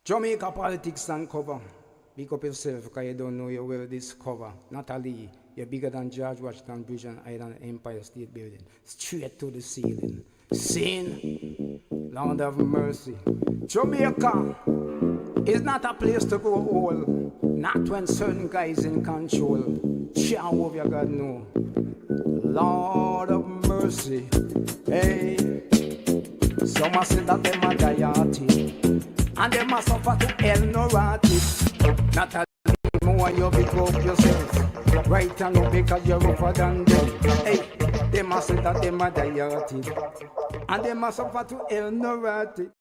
Jamaica politics and cover. Big up yourself because you don't know you will discover. Natalie, you're bigger than George Washington Bridge and Island Empire State Building. Straight to the ceiling. Sin, Lord of mercy. Jamaica is not a place to go all. Not when certain guys in control. Jehovah God know. Lord of mercy. Hey. Some a say that them a diety. And them a suffer to hell no rotted. Not a more you pick up yourself. Right and up because you're rougher than them. Hey, them a say that them a diety. And them a suffer to hell no rotted.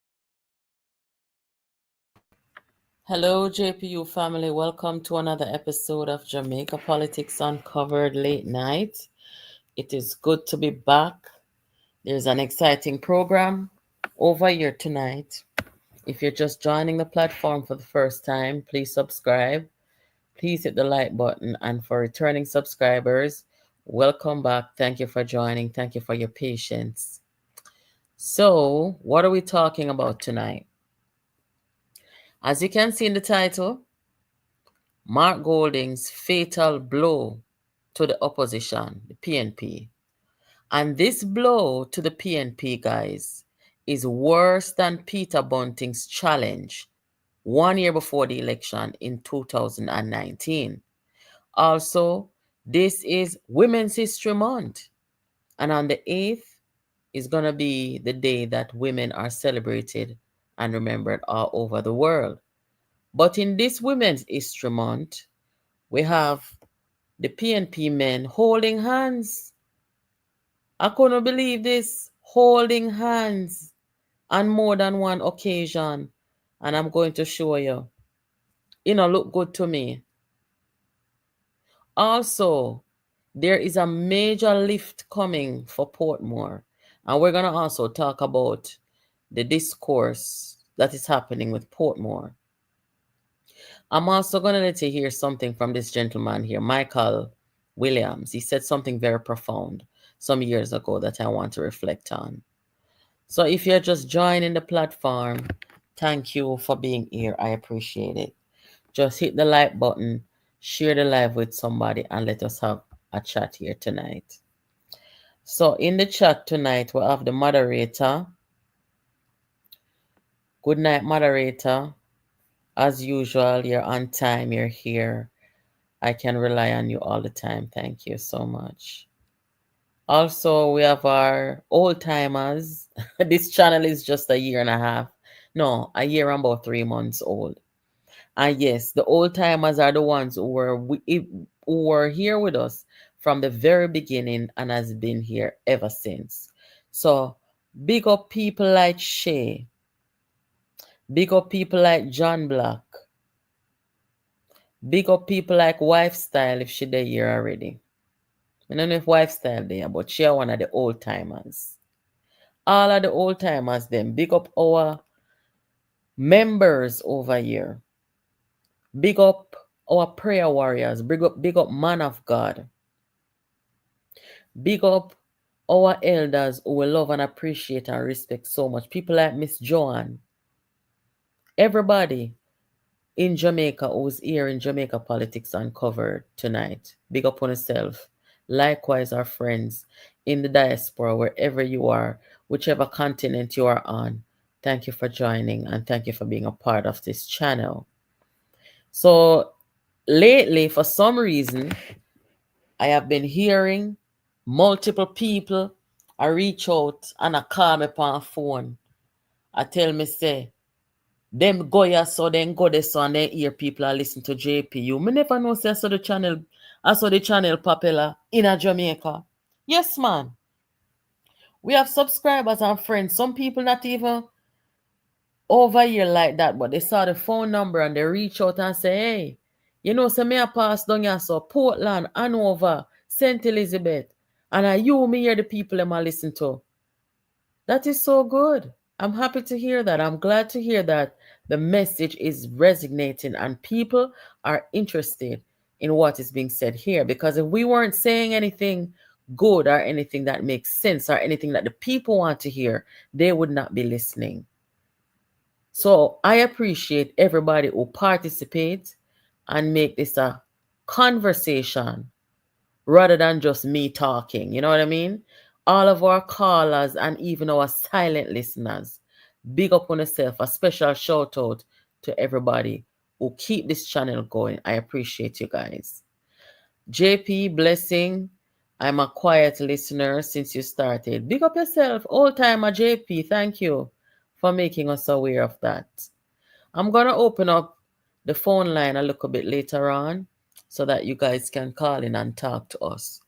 Hello, JPU family. Welcome to another episode of Jamaica Politics Uncovered Late Night. It is good to be back. There's an exciting program over here tonight. If you're just joining the platform for the first time, please subscribe. Please hit the like button. And for returning subscribers, welcome back. Thank you for joining. Thank you for your patience. So, what are we talking about tonight? As you can see in the title, Mark Golding's fatal blow to the opposition, the PNP. And this blow to the PNP, guys, is worse than Peter Bunting's challenge 1 year before the election in 2019. Also, this is Women's History Month. And on the 8th is going to be the day that women are celebrated and remembered all over the world. But in this Women's History Month, we have the PNP men holding hands. I couldn't believe this. Holding hands on more than one occasion. And I'm going to show you. Look good to me. Also, there is a major lift coming for Portmore. And we're going to also talk about the discourse that is happening with Portmore. I'm also going to let you hear something from this gentleman here, Michael Williams. He said something very profound some years ago that I want to reflect on. So if you're just joining the platform, thank you for being here. I appreciate it. Just hit the like button, share the live with somebody, and let us have a chat here tonight. So in the chat tonight, we have the moderator. Good night, moderator. As usual, you're on time, you're here. I can rely on you all the time. Thank you so much. Also, we have our old timers. This channel is just a year and a half. No, a year and about 3 months old. And yes, the old timers are the ones who were here with us from the very beginning and has been here ever since. So big up people like Shay. Big up people like John Black. Big up people like Wifestyle if she there here already. I don't know if Wifestyle there, but she are one of the old timers. All of the old timers them. Big up our members over here. Big up our prayer warriors. Big up man of God. Big up our elders who we love and appreciate and respect so much. People like Miss Joanne. Everybody in Jamaica who's here in Jamaica Politics Uncovered tonight. Big up on yourself. Likewise, our friends in the diaspora, wherever you are, whichever continent you are on. Thank you for joining and thank you for being a part of this channel. So lately, for some reason, I have been hearing multiple people I reach out and I call me on phone. I tell me, say, them go ya so then go there so and then hear people are listen to JPU. Me never know say I saw the channel popular in a Jamaica. Yes, man. We have subscribers and friends. Some people not even over here like that, but they saw the phone number and they reach out and say, hey, say me a pass down here so Portland, Hanover, St. Elizabeth, and you me hear the people them I listen to. That is so good. I'm happy to hear that. I'm glad to hear that the message is resonating and people are interested in what is being said here. Because if we weren't saying anything good or anything that makes sense or anything that the people want to hear, they would not be listening. So I appreciate everybody who participates and make this a conversation rather than just me talking. You know what I mean? All of our callers and even our silent listeners, big up on yourself. A special shout out to everybody who keep this channel going. I appreciate you guys. JP, blessing. I'm a quiet listener since you started. Big up yourself, old timer JP. Thank you for making us aware of that. I'm going to open up the phone line a little bit later on so that you guys can call in and talk to us.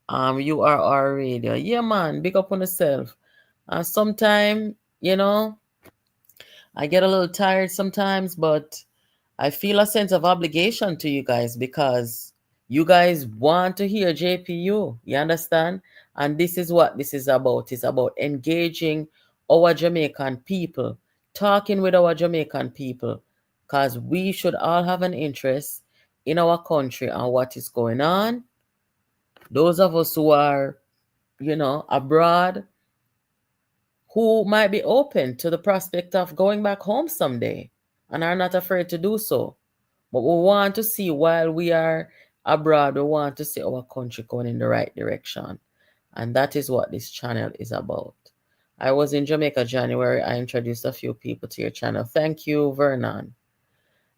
You are our radio. Yeah, man, big up on yourself. And sometime, you know, I get a little tired sometimes, but I feel a sense of obligation to you guys because you guys want to hear JPU. You understand? And this is what this is about. It's about engaging our Jamaican people, talking with our Jamaican people, because we should all have an interest in our country and what is going on. Those of us who are, abroad, who might be open to the prospect of going back home someday and are not afraid to do so. But we want to see while we are abroad, we want to see our country going in the right direction. And that is what this channel is about. I was in Jamaica January. I introduced a few people to your channel. Thank you, Vernon.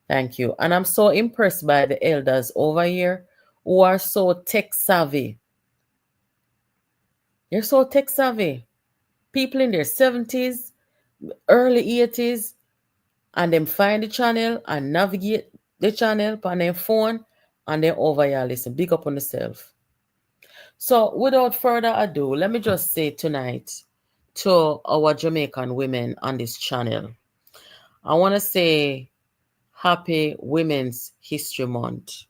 Thank you. And I'm so impressed by the elders over here who are so tech savvy. They're so tech savvy. People in their 70s, early 80s, and them find the channel and navigate the channel on their phone and then over here listen. Big up on yourself. So without further ado, let me just say tonight to our Jamaican women on this channel, I want to say happy Women's History Month.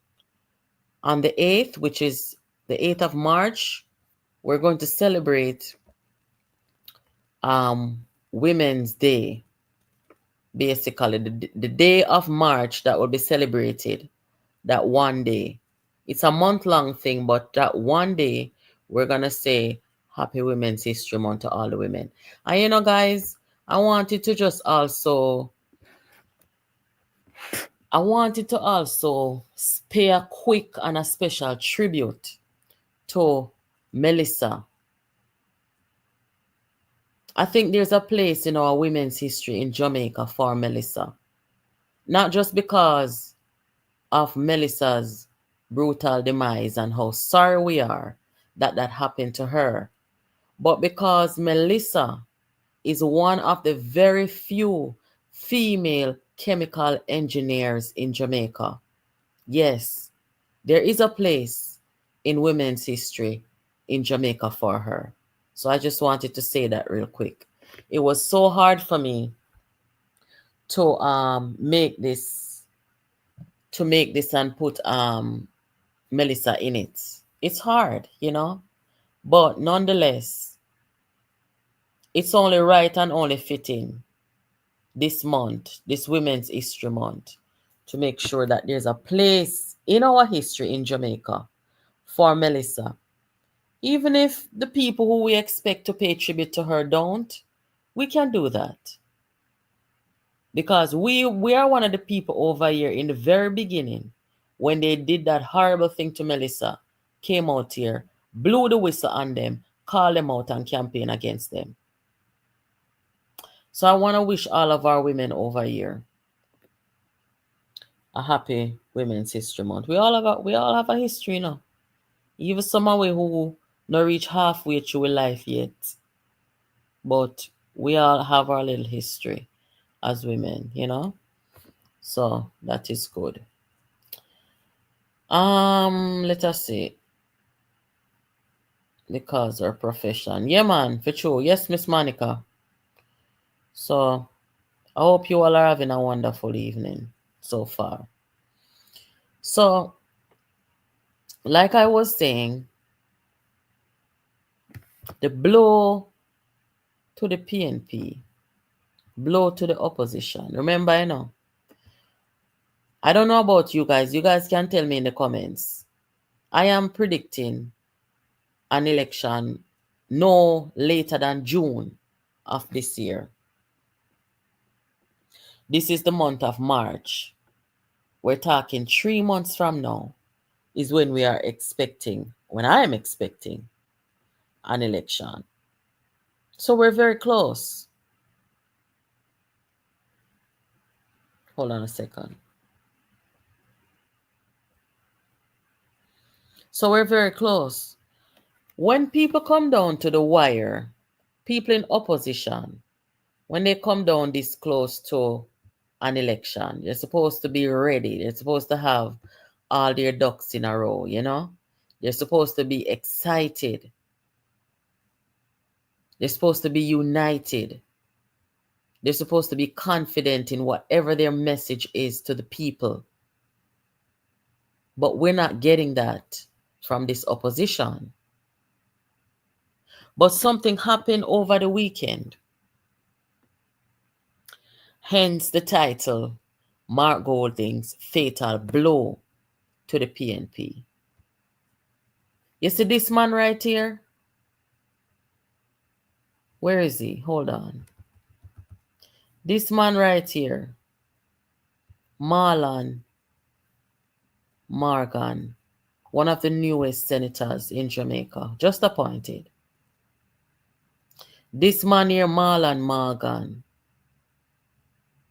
On the 8th, which is the 8th of March, we're going to celebrate Women's Day. Basically, the day of March that will be celebrated, that one day. It's a month-long thing, but that one day, we're going to say Happy Women's History Month to all the women. And guys, I wanted to also pay a quick and a special tribute to Melissa. I think there's a place in our women's history in Jamaica for Melissa. Not just because of Melissa's brutal demise and how sorry we are that that happened to her, but because Melissa is one of the very few female chemical engineers in Jamaica. Yes, there is a place in women's history in Jamaica for her. So I just wanted to say that real quick. It was so hard for me to make this and put Melissa in it. It's hard, but nonetheless, it's only right and only fitting this month, this Women's History Month, to make sure that there's a place in our history in Jamaica for Melissa. Even if the people who we expect to pay tribute to her don't, we can do that. Because we are one of the people over here in the very beginning when they did that horrible thing to Melissa, came out here, blew the whistle on them, called them out and campaign against them. So I want to wish all of our women over here a happy Women's History Month. We all have a history, Even some of we who not reach halfway through life yet. But we all have our little history as women, So that is good. Let us see. Because our profession. Yeah, man, for sure. Yes, Miss Monica. So I hope you all are having a wonderful evening so far. So, like I was saying, the blow to the PNP, blow to the opposition. Remember, I don't know about you guys. You guys can tell me in the comments. I am predicting an election no later than June of this year. This is the month of March. We're talking 3 months from now is when we are expecting, when I am expecting an election. So we're very close. Hold on a second. So we're very close. When people come down to the wire, people in opposition, when they come down this close to an election, they're supposed to be ready. They're supposed to have all their ducks in a row, you know? They're supposed to be excited. They're supposed to be united. They're supposed to be confident in whatever their message is to the people. But we're not getting that from this opposition. But something happened over the weekend. Hence the title, Mark Golding's Fatal Blow to the PNP. You see this man right here? Where is he? Hold on. This man right here, Marlon Morgan, one of the newest senators in Jamaica, just appointed. This man here, Marlon Morgan,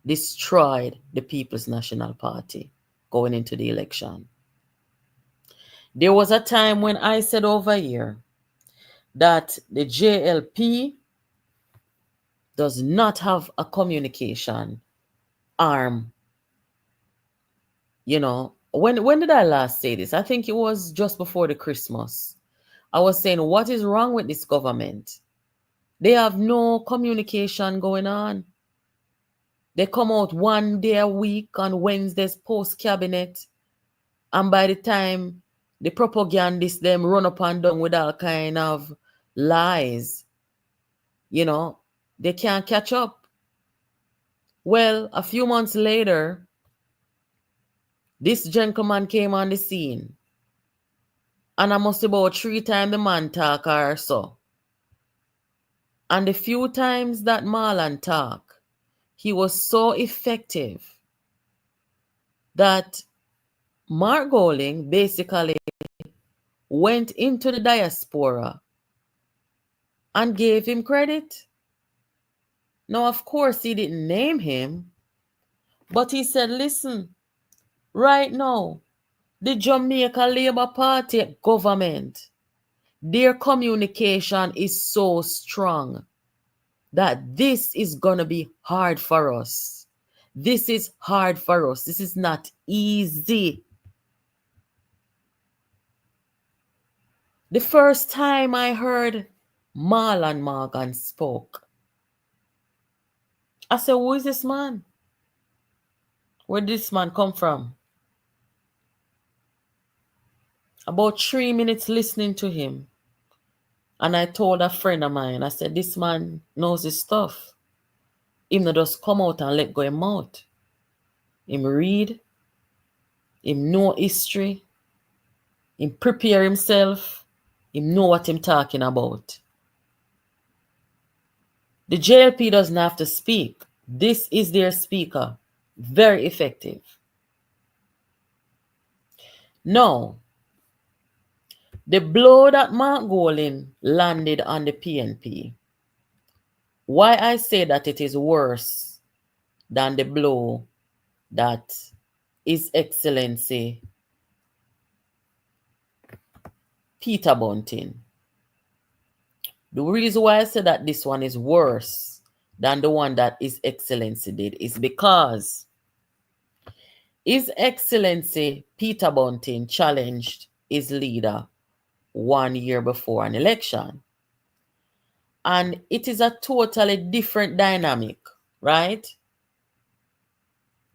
destroyed the People's National Party going into the election. There was a time when I said over here that the JLP does not have a communication arm. You know, when did I last say this? I think it was just before the Christmas. I was saying, what is wrong with this government? They have no communication going on. They come out one day a week on Wednesdays post cabinet, and by the time the propagandists them run up and down with all kind of lies, you know, they can't catch up. Well, a few months later, this gentleman came on the scene, and I must about 3 times the man talk or so. And the few times that Marlon talk, he was so effective that Mark Golding basically went into the diaspora and gave him credit. Now, of course, he didn't name him, but he said, listen, right now, the Jamaica Labour Party government, their communication is so strong that this is going to be hard for us. This is hard for us. This is not easy. The first time I heard Marlon Morgan spoke, I said, who is this man? Where did this man come from? About 3 minutes listening to him, and I told a friend of mine, I said, this man knows his stuff. Him not just come out and let go him out. Him read, him know history, him prepare himself, him know what him talking about. The JLP doesn't have to speak. This is their speaker. Very effective. Now, the blow that Mark Golding landed on the PNP, why I say that it is worse than the blow that His Excellency Peter Bunting. The reason why I say that this one is worse than the one that His Excellency did is because His Excellency Peter Bunting challenged his leader 1 year before an election. And it is a totally different dynamic, right?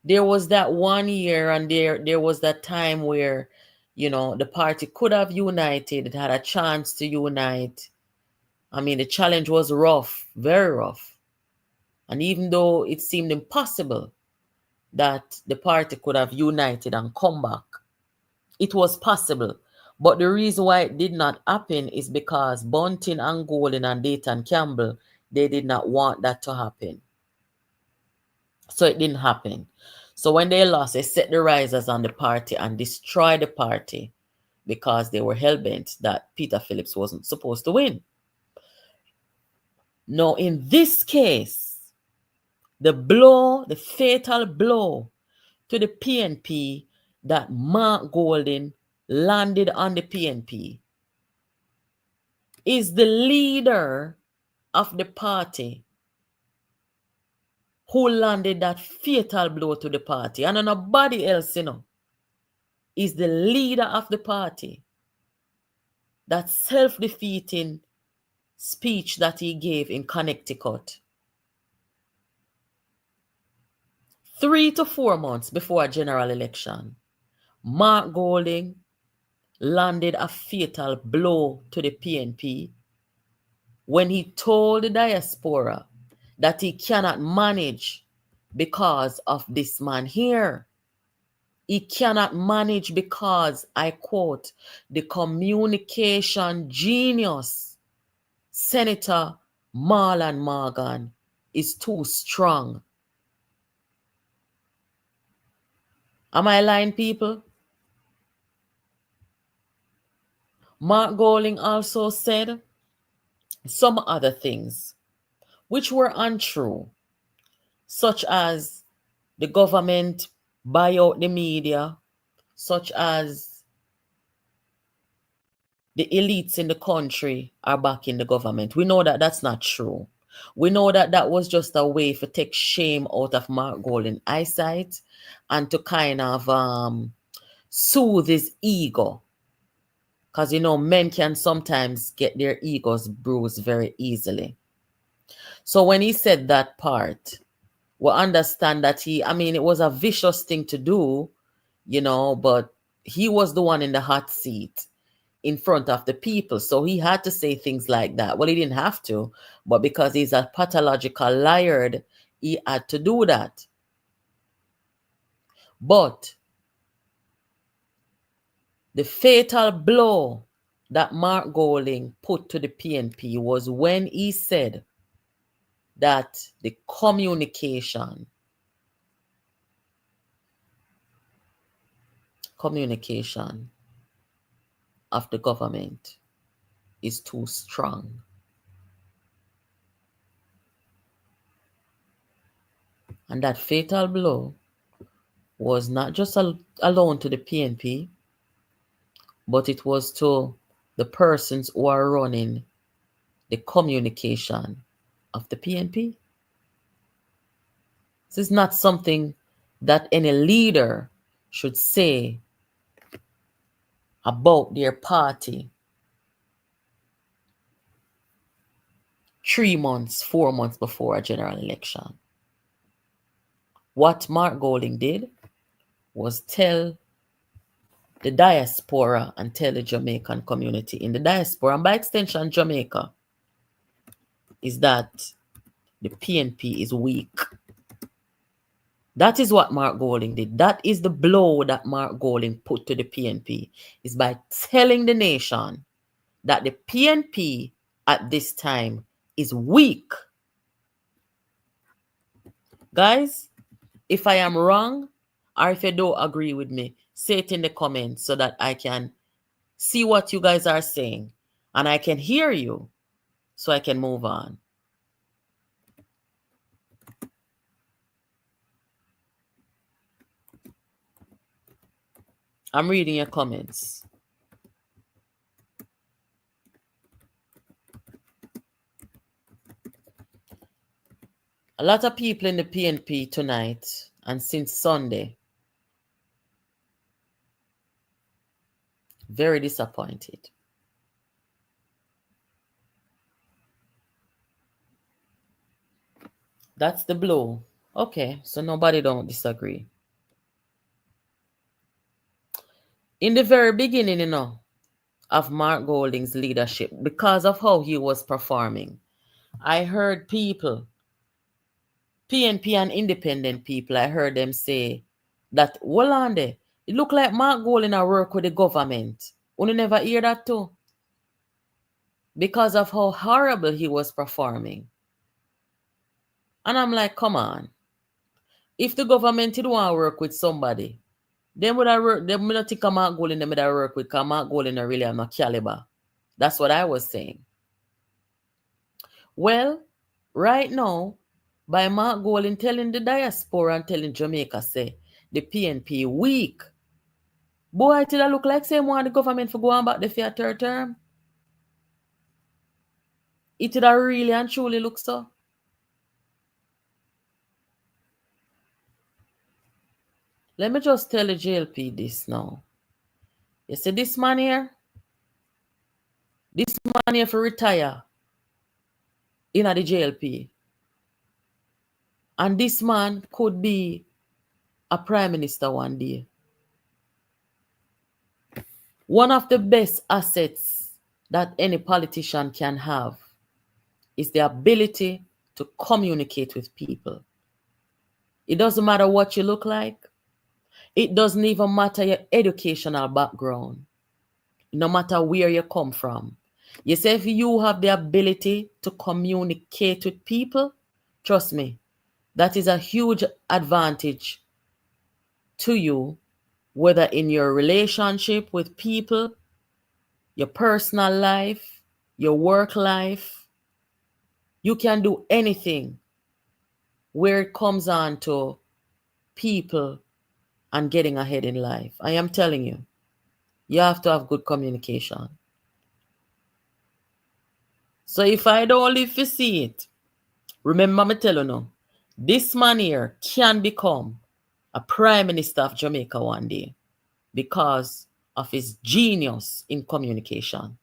There was that 1 year and there was that time where, you know, the party could have united. It had a chance to unite. I mean, the challenge was rough, very rough. And even though it seemed impossible that the party could have united and come back, it was possible. But the reason why it did not happen is because Bunting and Golding and Dayton Campbell, they did not want that to happen. So it didn't happen. So when they lost, they set the risers on the party and destroyed the party because they were hell-bent that Peter Phillips wasn't supposed to win. Now, in this case, the fatal blow to the PNP that Mark Golding landed on the PNP is the leader of the party who landed that fatal blow to the party. And nobody else, is the leader of the party. That self-defeating speech that he gave in Connecticut 3 to 4 months before a general election, Mark Golding landed a fatal blow to the PNP when he told the diaspora that he cannot manage because of this man here. He cannot manage because, I quote, the communication genius, Senator Marlon Morgan, is too strong. Am I lying, people? Mark Golding also said some other things which were untrue, such as the government buy out the media, such as the elites in the country are backing the government. We know that that's not true. We know that that was just a way to take shame out of Mark Golding's eyesight and to kind of soothe his ego. Because, men can sometimes get their egos bruised very easily. So when he said that part, we understand that it was a vicious thing to do, but he was the one in the hot seat in front of the people. So he had to say things like that. Well, he didn't have to, but because he's a pathological liar, he had to do that. But the fatal blow that Mark Golding put to the PNP was when he said that the communication of the government is too strong. And that fatal blow was not just alone to the PNP, but it was to the persons who are running the communication of the PNP. This is not something that any leader should say about their party 3 months, 4 months before a general election. What Mark Golding did was tell the diaspora and tell the Jamaican community in the diaspora, and by extension Jamaica, is that the PNP is weak. That is what Mark Golding did. That is the blow that Mark Golding put to the PNP, is by telling the nation that the PNP at this time is weak. Guys, if I am wrong, or if you don't agree with me, say it in the comments so that I can see what you guys are saying and I can hear you so I can move on. I'm reading your comments. A lot of people in the PNP tonight and since Sunday, very disappointed. That's the blow. Okay, so nobody don't disagree. In the very beginning, of Mark Golding's leadership, because of how he was performing, I heard people, PNP and independent people, I heard them say that, Wolande, it look like Mark Golding work with the government. You never hear that too? Because of how horrible he was performing. And I'm like, come on. If the government did want to work with somebody, then would I work? Then me not think I'm not going them would I work with. Cause Mark Golding really am a caliber. That's what I was saying. Well, right now, by Mark Golding telling the diaspora and telling Jamaica say the PNP weak. Boy, it did look like same one the government for going back the fair third term. It did really and truly look so. Let me just tell the JLP this now. You see this man here? This man here for retire in the JLP. And this man could be a prime minister one day. One of the best assets that any politician can have is the ability to communicate with people. It doesn't matter what you look like. It doesn't even matter your educational background. No matter where you come from. You say if you have the ability to communicate with people, trust me, that is a huge advantage to you, whether in your relationship with people, your personal life, your work life. You can do anything where it comes on to people and getting ahead in life. I am telling you, you have to have good communication. So if I don't live to see it, remember me tell you now, this man here can become a prime minister of Jamaica one day because of his genius in communication.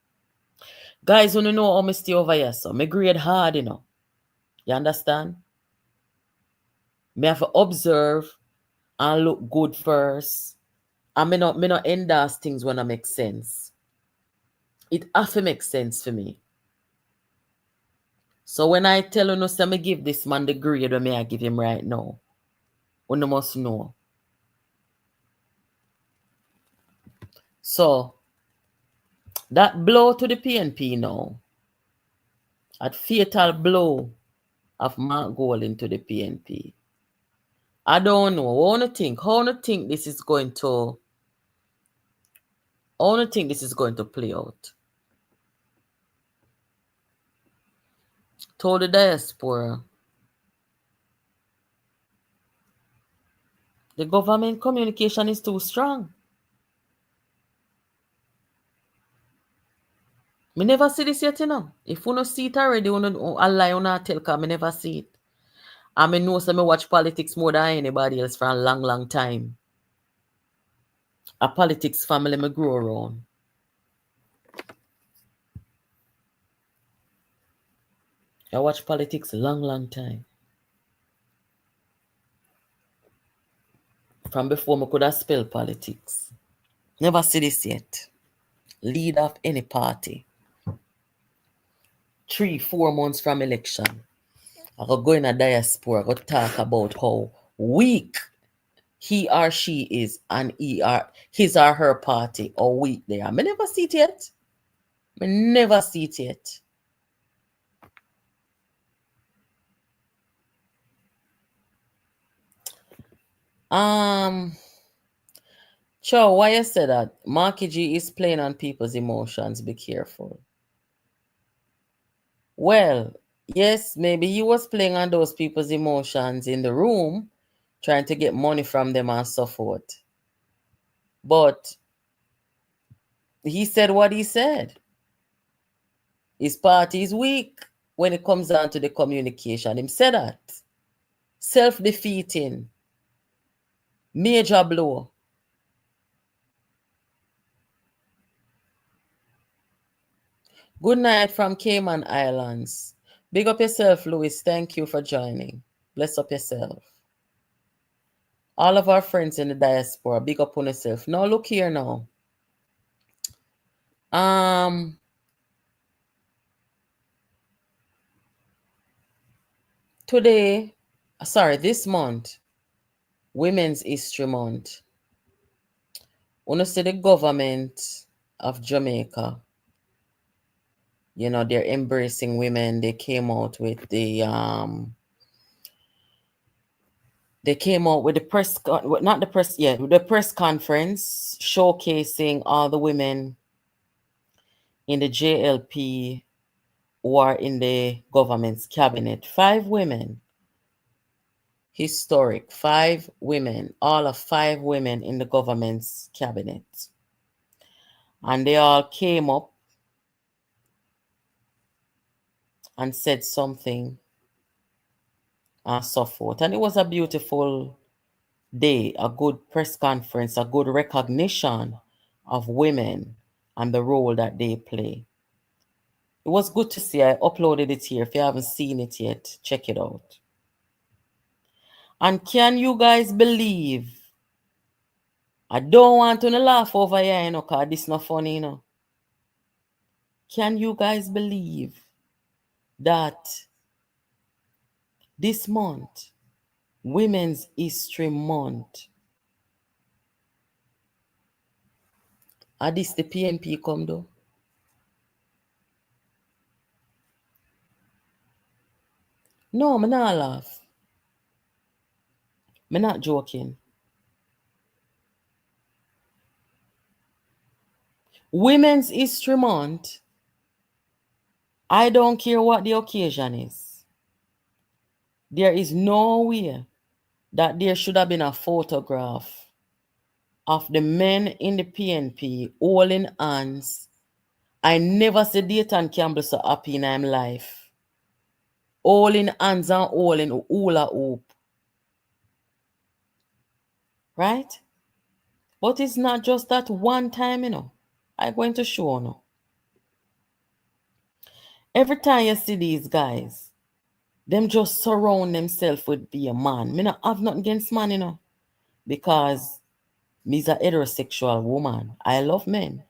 Guys, when you know how I stay over here, so me grade hard, you know. You understand? Me have to observe and look good first. And me not endorse things when it make sense. It have to make sense for me. So when I tell you, no, say me give this man the grade when I give him right now, you must know. So that blow to the PNP now, that fatal blow of Mark Golding to the PNP. I don't know. How do you think this is going to play out? Told the diaspora, the government communication is too strong. Me never see this yet, you know. If you no see it already, you no a lie, you not tell, because me never see it. And me know so me watch politics more than anybody else for a long, long time. A politics family me grow around. I watch politics a long, long time. From before me could have spelled politics. Never see this yet. Leader of any party. 3-4 months from election. I could go in a diaspora, I could talk about how weak he or she is and his or her party, how weak they are. I never see it yet. I never see it yet. Cho, why you say that? Marky G is playing on people's emotions. Be careful. Well, yes, maybe he was playing on those people's emotions in the room, trying to get money from them and so forth. But he said what he said. His party is weak when it comes down to the communication. Him said that. Self-defeating. Major blow. Good night from Cayman Islands. Big up yourself, Louis. Thank you for joining. Bless up yourself. All of our friends in the diaspora, big up on yourself. Now look here now. This month, Women's History Month. Wanna see the government of Jamaica, you know, they're embracing women. They came out with the They came out with the not the press, yeah, the press conference showcasing all the women in the JLP who are in the government's cabinet. 5 women, historic, 5 women, all of 5 women in the government's cabinet. And they all came up and said something and so forth. And it was a beautiful day, a good press conference, a good recognition of women and the role that they play. It was good to see. I uploaded it here. If you haven't seen it yet, check it out. And can you guys believe? I don't want to laugh over here, because this not funny, Can you guys believe that this month, Women's History Month, this the PNP come though? No, I'm not laugh. I'm not joking. Women's History Month, I don't care what the occasion is. There is no way that there should have been a photograph of the men in the PNP holding hands. I never see Dayton Campbell so happy in my life. Holding hands and holding hula hoop. Right? But it's not just that one time, I'm going to show you. Every time you see these guys, them just surround themselves with be a man. Me not have nothing against man, because me's a heterosexual woman. I love men.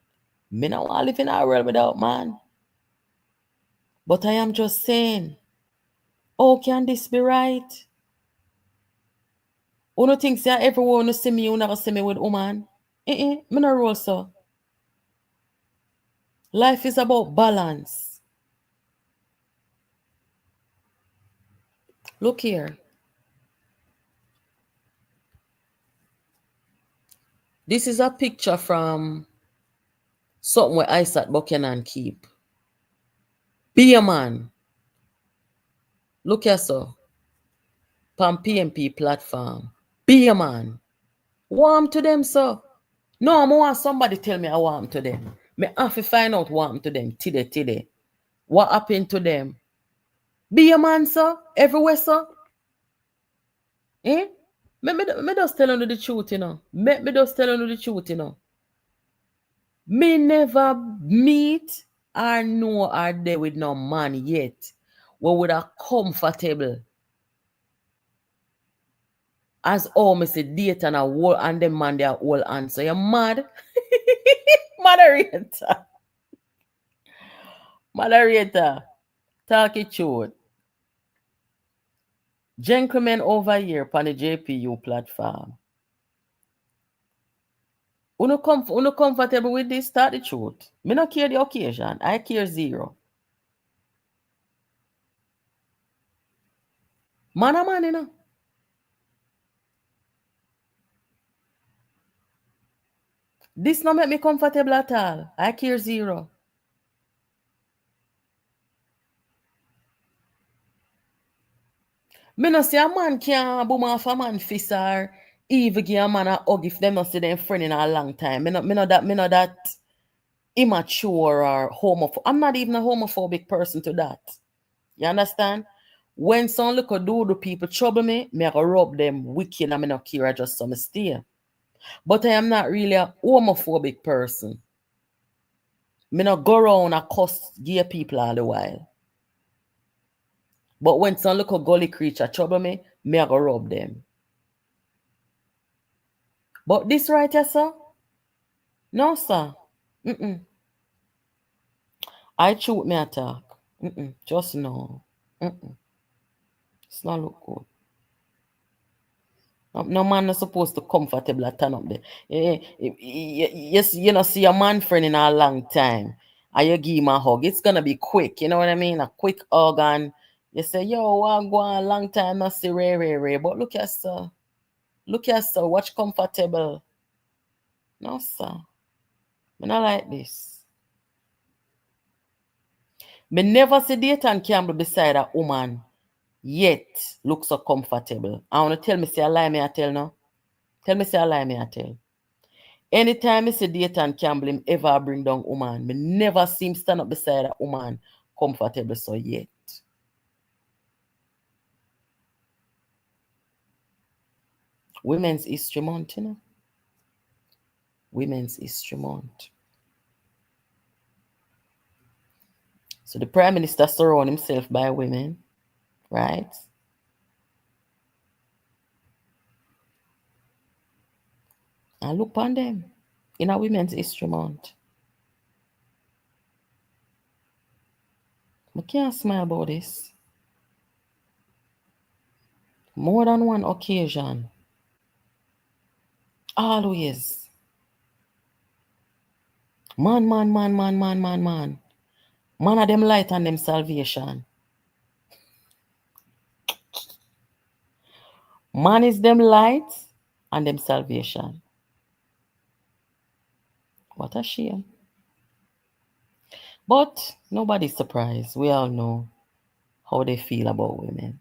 Me not want to live in a world without man. But I am just saying, oh, can this be right? Uno thinks that everyone who see me, you never see me with woman. Me no roll so. Life is about balance. Look here. This is a picture from something where I sat Buchanan keep. Be a man. Look here, so. Pam PMP platform. Be a man. Warm to them, so. No, I want somebody tell me I warm to them. Me have to find out warm to them today. What happened to them? Be a man, sir. Everywhere, sir. Eh? Me just tell you the truth, Me just tell you the truth, Me never meet or know or there with no man yet. We would have comfortable. As all me say date and a whole and them man they are all answer. You're mad? Moderator. Moderator. Talk it truth. Gentlemen over here on the JPU platform. Uno comfortable with this? Start the truth. Me not care the occasion. I care zero. Man a man, This not make me comfortable at all. I care zero. Me no see a man can't boom off a man fist or even give a man a hug if them not see them friend in a long time. Me no that immature or homophobic. I'm not even a homophobic person to that. You understand? When some little do people trouble me, I go rub them wicked and me no care, I just some stay. But I am not really a homophobic person. Me no go around and cuss gay people all the while. But when some little gully creature trouble me, I go rub them. But this right here, sir? No, sir. I shoot me attack. Just no. It's not look good. No man is supposed to comfortable at turn up there. Yes, you know, see a man friend in a long time. And you give him a hug. It's gonna be quick, you know what I mean? A quick hug and you say, yo, I go on a long time, I see Ray. But look at sir. Look here, sir, watch comfortable. No, sir. Me not like this. Me never see Dayton Campbell beside a woman yet look so comfortable. I want to tell me say a lie me I tell no. Tell me say a lie me I tell. Anytime I see Dayton Campbell him ever bring down woman, me never see him stand up beside a woman comfortable so yet. Women's History Month, you know. Women's History Month. So the Prime Minister surround himself by women, right? And look on them in a Women's History Month. I can't smile about this. More than one occasion. Always. Man. Man of them light and them salvation. Man is them light and them salvation. What a shame. But nobody's surprised. We all know how they feel about women.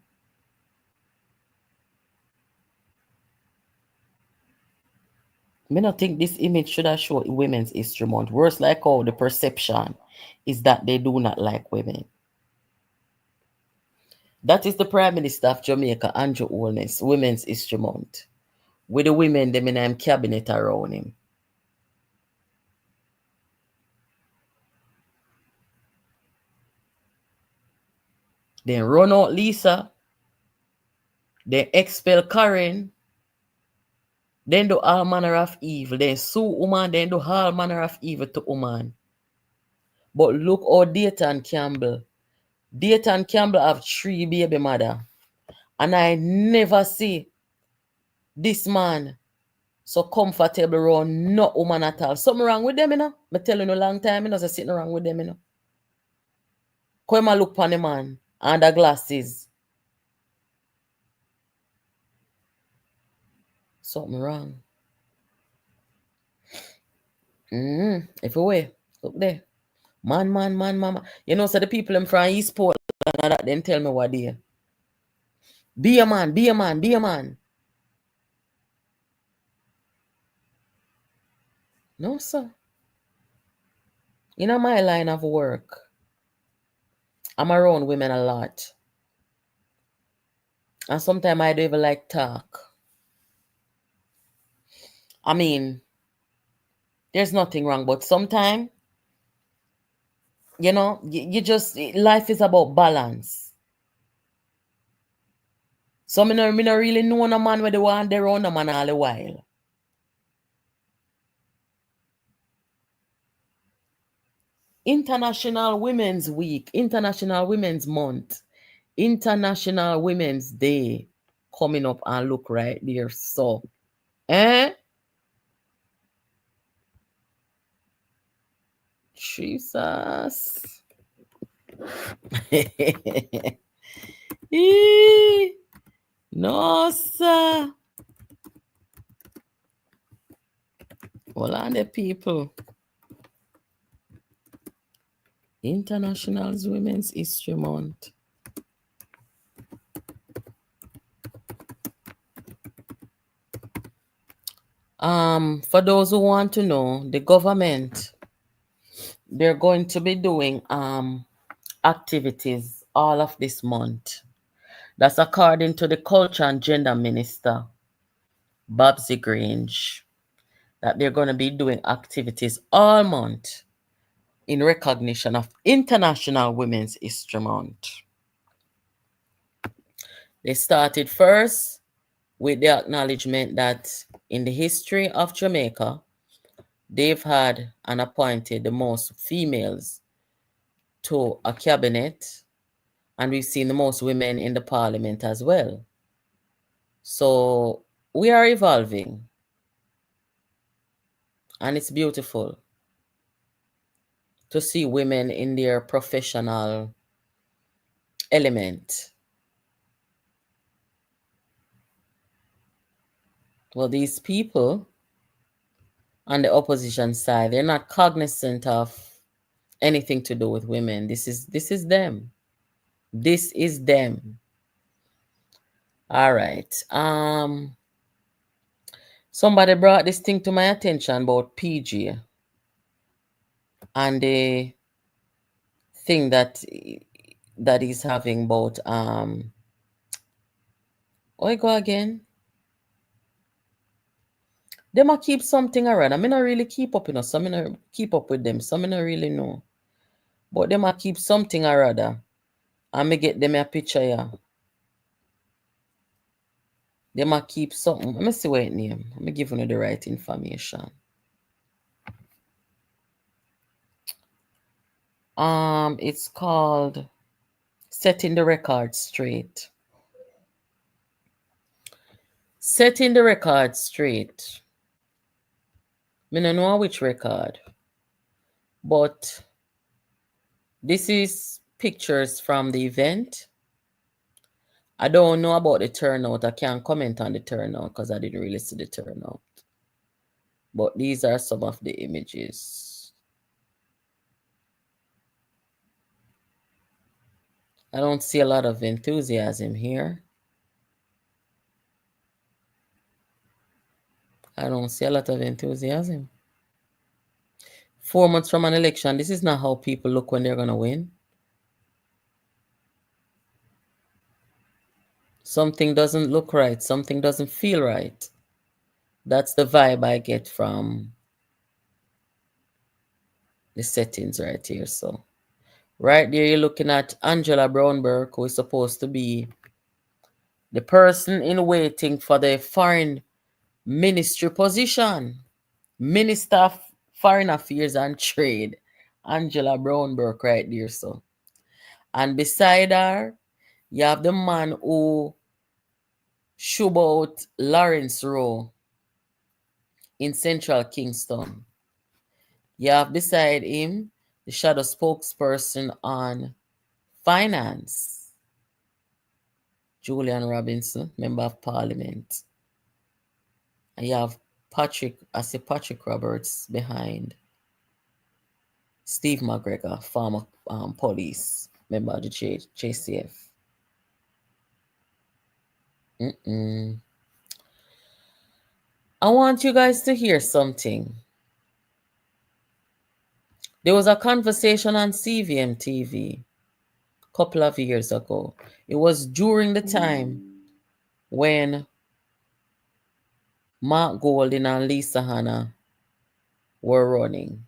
I don't think this image should have shown Women's History Month. Worse like how the perception is that they do not like women. That is the Prime Minister of Jamaica, Andrew Holness, Women's History Month. With the women them in him cabinet around him. Then run out Lisa. Then expel Karen. Then do all manner of evil. Then sue woman. Then do all manner of evil to woman. But look how Dayton Campbell have 3 baby mother. And I never see this man so comfortable around no woman at all. Something wrong with them, you know. I tell you no long time, you know, there's something wrong with them, you know. Come and look upon the man under glasses. Something wrong. Everywhere. Look there. Man. You know, so the people in from East Portland and that then tell me what they. Be a man. No, sir. You know my line of work. I'm around women a lot. And sometimes I don't even like talk. I mean, there's nothing wrong, but sometimes, you know, you just, life is about balance. So me no really know a man where they want their own man all the while. International Women's Week, International Women's Month, International Women's Day coming up and look right there. So, Jesus. No, sir. Hold on the people. International Women's History Month. For those who want to know, the government, they're going to be doing activities all of this month. That's according to the Culture and Gender Minister, Babsy Grange, that they're going to be doing activities all month in recognition of International Women's History Month. They started first with the acknowledgement that in the history of Jamaica, they've had and appointed the most females to a cabinet, and we've seen the most women in the parliament as well. So we are evolving, and it's beautiful to see women in their professional element. Well, these people on the opposition side, they're not cognizant of anything to do with women. This is them. This is them. All right. Somebody brought this thing to my attention about PG and the thing that he's having about oh I go again. They might keep something around. I mean, I really keep up, some I keep up with them, some I really know. But they might keep something or other. I may get them a picture, yeah. They might keep something. Let me see what it name. Let me give you the right information. It's called Setting the Record Straight. Setting the Record Straight. I don't know which record, but this is pictures from the event. I don't know about the turnout. I can't comment on the turnout because I didn't really see the turnout. But these are some of the images. I don't see a lot of enthusiasm here. I don't see a lot of enthusiasm. 4 months from an election, this is not how people look when they're going to win. Something doesn't look right. Something doesn't feel right. That's the vibe I get from the settings right here. So right there, you're looking at Angela Brownberg, who is supposed to be the person in waiting for the foreign ministry position. Minister of Foreign Affairs and Trade. Angela Brownberg right there. So, and beside her, you have the man who shub out Lawrence Rowe in Central Kingston. You have beside him the shadow spokesperson on finance, Julian Robinson, Member of Parliament. And you have Patrick Roberts behind Steve McGregor, former police member of the JCF. I want you guys to hear something. There was a conversation on CVM TV a couple of years ago. It was during the time when Mark Golding and Lisa Hanna were running.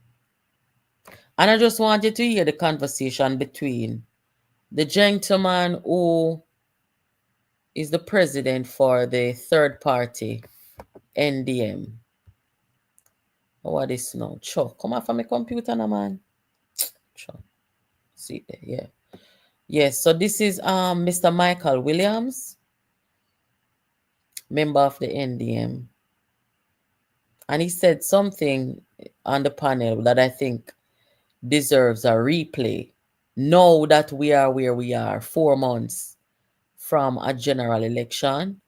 And I just wanted to hear the conversation between the gentleman who is the president for the third party, NDM. What is now? Chuck, come off from my computer now, man. Chuck. See there, yeah. Yes, so this is Mr. Michael Williams, member of the NDM. And he said something on the panel that I think deserves a replay. Now that we are where we are, 4 months from a general election,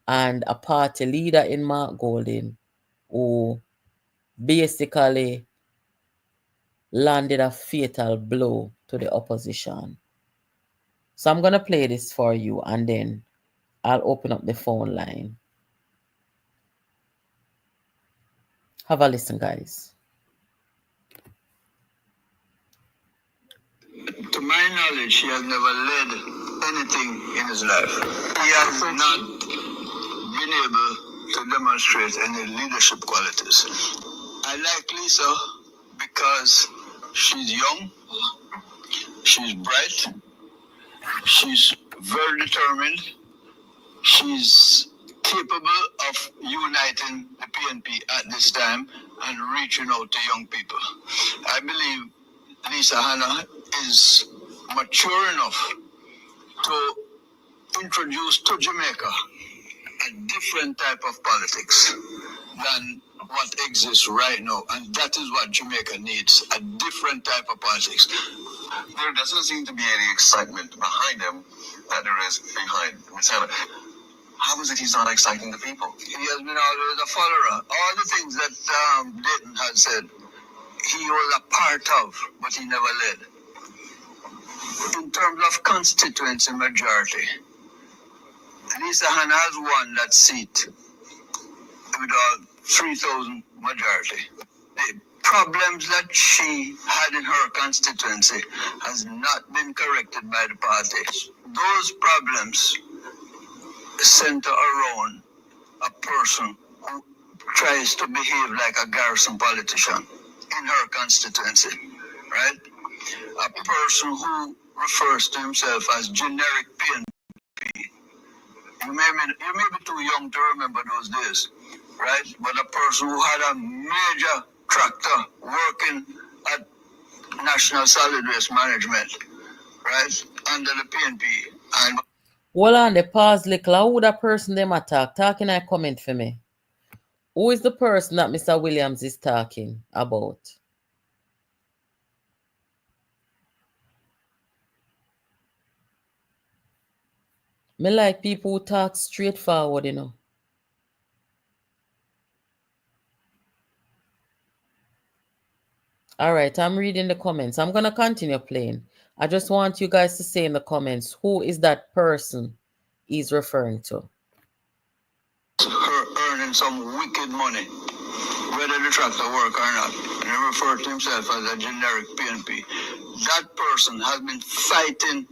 and a party leader in Mark Golding who basically landed a fatal blow to the opposition. So I'm going to play this for you and then I'll open up the phone line. Have a listen, guys. To my knowledge, he has never led anything in his life. He has not been able to demonstrate any leadership qualities. I like Lisa because she's young, she's bright, she's very determined, she's capable of uniting the PNP at this time and reaching out to young people. I believe Lisa Hanna is mature enough to introduce to Jamaica a different type of politics than what exists right now. And that is what Jamaica needs, a different type of politics. There doesn't seem to be any excitement behind him that there is behind Ms. Hanna. How is it he's not exciting the people? He has been always a follower. All the things that Dayton had said, he was a part of, but he never led. In terms of constituency majority, Lisa Hanna has won that seat with a 3,000 majority. The problems that she had in her constituency has not been corrected by the party. Those problems center around a person who tries to behave like a garrison politician in her constituency, right? A person who refers to himself as generic PNP. You may be too young to remember those days, right? But a person who had a major tractor working at National Solid Waste Management, right, under the PNP. And hold on, the pause little. Who that person them attack? Talking I comment for me. Who is the person that Mr. Williams is talking about? Me like people who talk straightforward, you know. All right, I'm reading the comments. I'm going to continue playing. I just want you guys to say in the comments, who is that person he's referring to? her earning some wicked money, whether the tractor work or not, and he referred to himself as a generic PNP. That person has been fighting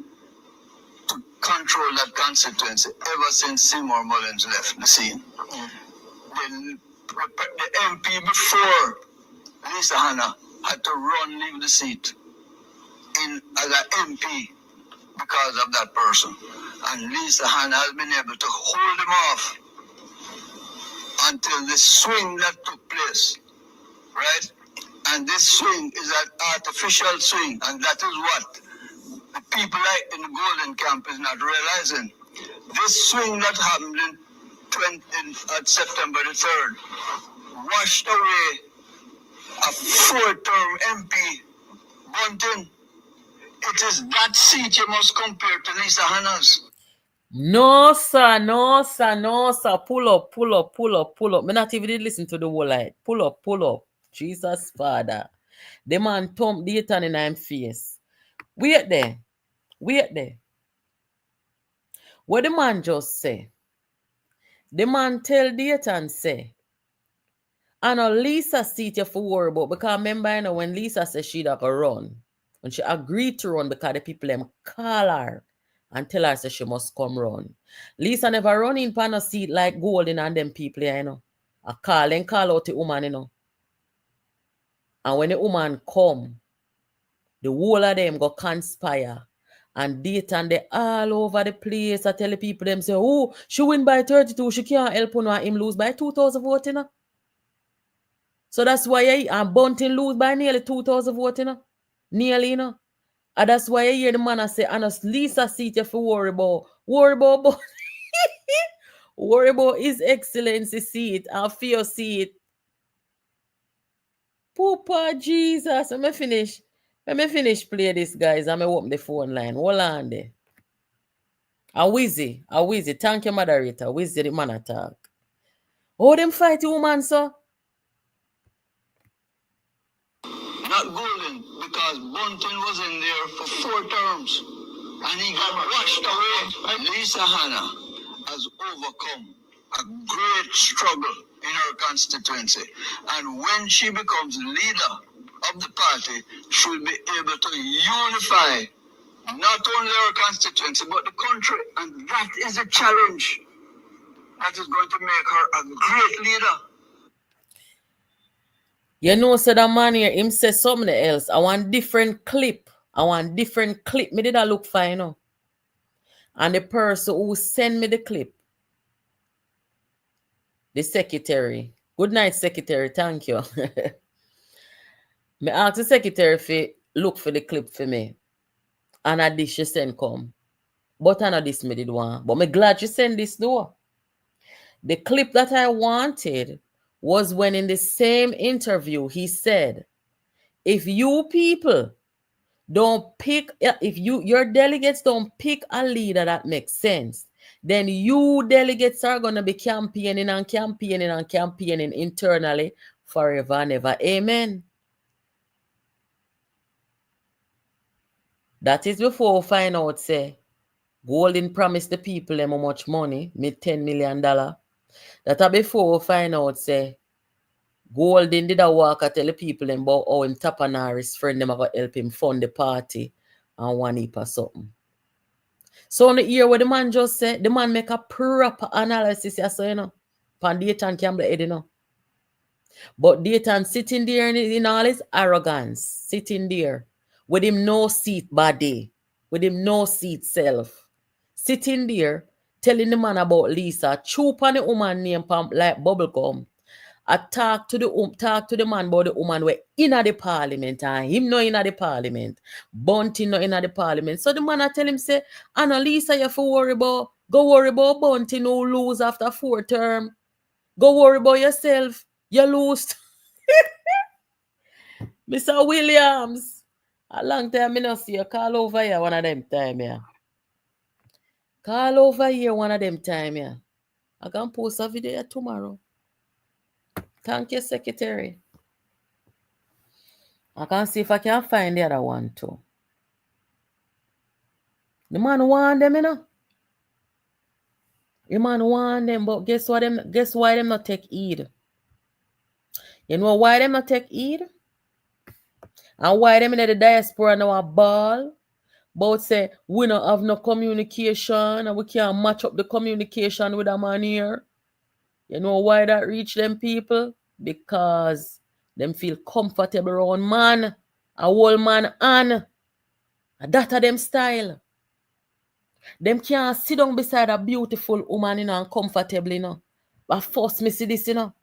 to control that constituency ever since Seymour Mullins left the scene. The MP before Lisa Hanna had to leave the seat as an MP because of that person. And Lisa Hanna has been able to hold him off until the swing that took place, right? And this swing is an artificial swing, and that is what the people in the Golden Camp is not realizing. This swing that happened at September the 3rd washed away a four-term MP, Bunting. It is that seat you must compare to Lisa Hanna's. No, sir, no, sir, no, sir. Pull up, pull up, pull up, pull up. Me not even did listen to the whole light. Pull up, pull up. Jesus, Father. The man thump Dayton in him face. Wait there. Wait there. What the man just say? The man tell Dayton say, I know Lisa seat you for worry about, because remember, you know, when Lisa said she'd have to run, when she agreed to run because the people them call her and tell her say she must come run. Lisa never run in pan a seat like Golden and them people, you know. I call and call out the woman, you know. And when the woman come, the whole of them go conspire. And Dayton they all over the place. I tell the people them say, oh, she win by 32, she can't help you, and him lose by 2,000 votes, you know. So that's why and Bunting lose by nearly 2,000 votes, you know. Nearly, you know. And that's why I hear the man say, honest, Lisa seat you for worry about. Worry about worry about His Excellency seat and fear seat. Poopa Jesus. Let me finish play this, guys. I'm open the phone line. Hold on there. A Wizzy. Thank you, moderator. Wizzy, the man attack. Oh, them fight woman, sir. Not Golden, because Bunting was in there for 4 terms and he got washed away. Lisa Hanna has overcome a great struggle in her constituency, and when she becomes leader of the party, she'll be able to unify not only her constituency but the country, and that is a challenge that is going to make her a great leader. You know, so that man here, him say something else. I want different clip. Me did I look fine, you know. And the person who send me the clip, the secretary. Good night, secretary. Thank you. Me ask the secretary if look for the clip for me. And I did she send come. But I know this me did want. But me glad she send this though. The clip that I wanted was when in the same interview he said, if you people don't pick, if your delegates don't pick a leader that makes sense, then you delegates are going to be campaigning and campaigning and campaigning internally forever and ever. Amen. That is before we find out, say, Golden promised the people them how much money, $10 million. That are before we find out, say, Golden did a walk and tell the people them about how him tap on his friend them about help him fund the party and one heap or something. So on the ear what the man just said, the man make a proper analysis, so you know, pan Dayton Campbell head, you know. But Dayton sitting there in all his arrogance, sitting there with him no seat body, with him no seat self, sitting there telling the man about Lisa, choop on the woman name like bubblegum. I talk to the man about the woman where in the parliament and him no in the parliament. Bunting no in the parliament. So the man I tell him say, Anna Lisa, you for worry about, go worry about Bunting who lose after 4 term. Go worry about yourself. You lose. Mr. Williams. A long time I not see you. Call over here one of them time here. Call over here one of them time here. I can post a video tomorrow. Thank you, Secretary. I can see if I can find the other one too. The man want them, you know. The man want them, but guess why them not take heed? You know why them not take heed? And why them in the diaspora now a ball? But say we don't have no communication and we can't match up the communication with a man here. You know why that reach them people? Because them feel comfortable around man, a whole man and that of them style. Them can't sit down beside a beautiful woman, you know, and comfortably, you know. But first me see this, you know.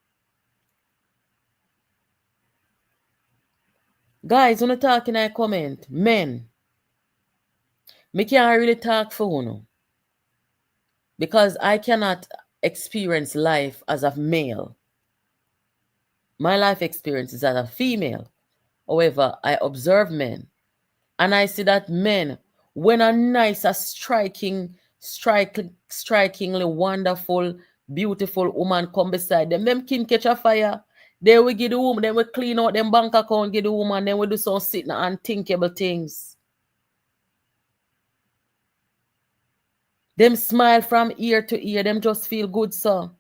Guys, when you talk in a comment, men, me can't really talk for you, because I cannot experience life as a male. My life experience is as a female. However, I observe men, and I see that men, when a nice, a strikingly wonderful, beautiful woman come beside them, them can catch a fire. They will give the woman, then we clean out them bank account, give the woman, then we do some sitting and unthinkable things. Them smile from ear to ear, them just feel good, so.